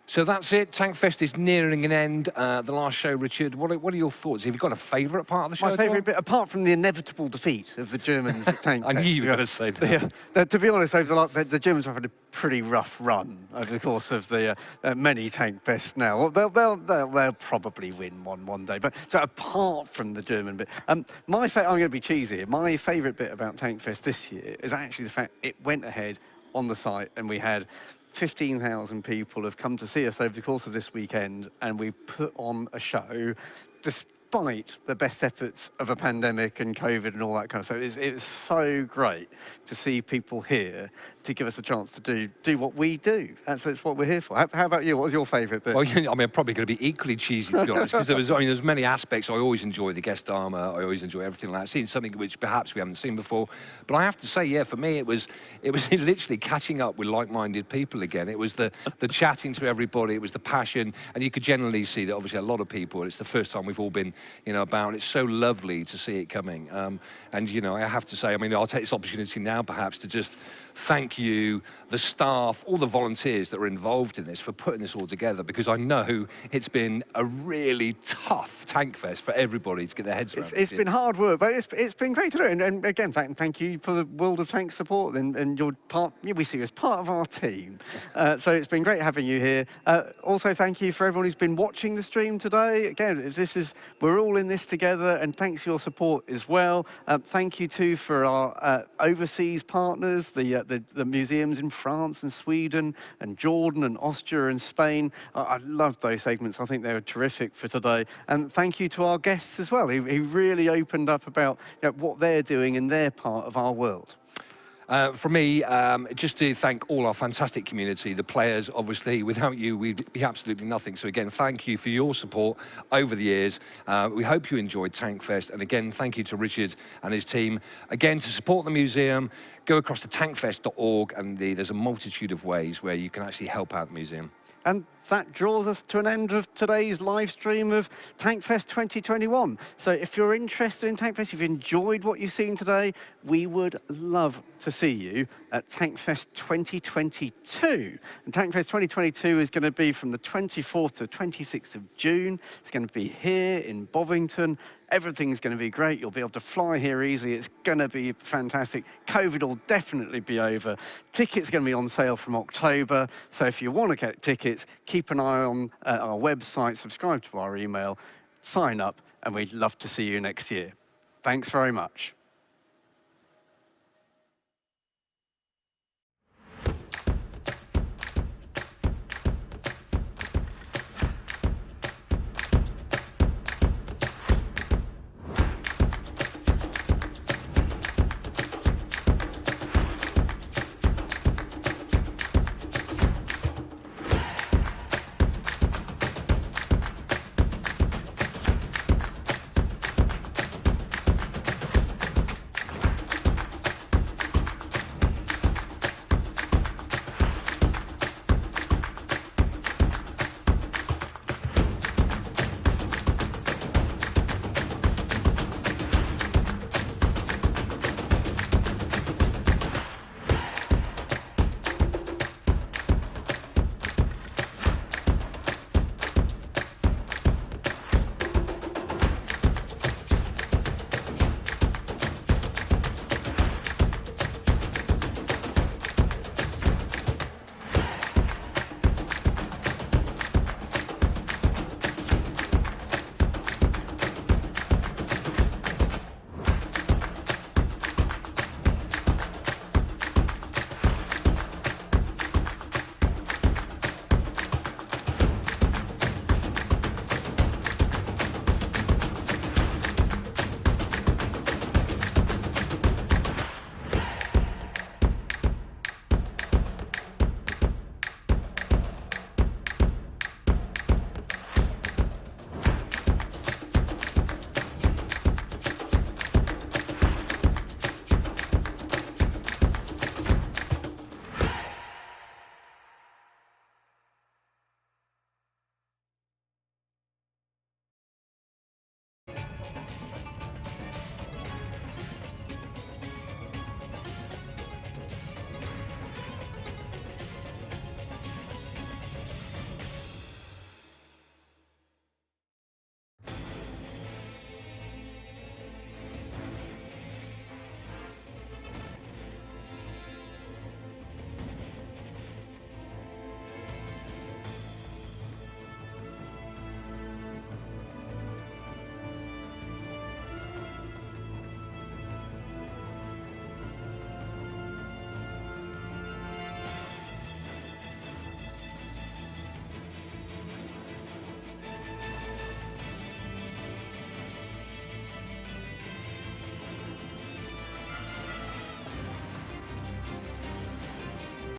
So that's it. TANKFEST is nearing an end. The last show, Richard, what are your thoughts? Have you got a favourite part of the show? My favourite bit, apart from the inevitable defeat of the Germans at TANKFEST. I knew you were going to say that. To be honest, the Germans have had a pretty rough run over the course of the many TANKFests now. They'll probably win one day. But so apart from the German bit, I'm going to be cheesy here. My favourite bit about TANKFEST this year is actually the fact it went ahead on the site and we had 15,000 people have come to see us over the course of this weekend, and we put on a show despite the best efforts of a pandemic and COVID and all that kind of stuff. It's so great to see people here to give us a chance to do what we do. That's what we're here for. How about you? What was your favourite bit? Well, I mean, I'm probably going to be equally cheesy, to be honest, because there's many aspects. I always enjoy the guest armour. I always enjoy everything like that. Seeing something which perhaps we haven't seen before. But I have to say, yeah, for me, it was literally catching up with like-minded people again. It was the chatting to everybody. It was the passion, and you could generally see that obviously a lot of people. It's the first time we've all been, about. It's so lovely to see it coming. And I have to say, I mean, I'll take this opportunity now, perhaps, to just thank you, the staff, all the volunteers that are involved in this for putting this all together, because I know it's been a really tough TANKFEST for everybody to get their heads around. It's been hard work, but it's been great to do. And again, thank you for the World of Tanks support, and you're part. We see you as part of our team. So it's been great having you here. Also, thank you for everyone who's been watching the stream today. Again, we're all in this together, and thanks for your support as well. Thank you too for our overseas partners, the museums in France and Sweden and Jordan and Austria and Spain. I loved those segments. I think they were terrific for today. And thank you to our guests as well, who really opened up about what they're doing in their part of our world. From me, just to thank all our fantastic community, the players, obviously. Without you, we'd be absolutely nothing. So again, thank you for your support over the years. We hope you enjoyed TANKFEST. And again, thank you to Richard and his team. Again, to support the museum, go across to tankfest.org, and there's a multitude of ways where you can actually help out the museum. And that draws us to an end of today's live stream of TANKFEST 2021. So if you're interested in TANKFEST, if you've enjoyed what you've seen today, we would love to see you at TANKFEST 2022. And TANKFEST 2022 is going to be from the 24th to 26th of June. It's going to be here in Bovington. Everything's going to be great. You'll be able to fly here easily. It's going to be fantastic. COVID will definitely be over. Tickets are going to be on sale from October. So if you want to get tickets, keep an eye on our website, subscribe to our email, sign up, and we'd love to see you next year. Thanks very much.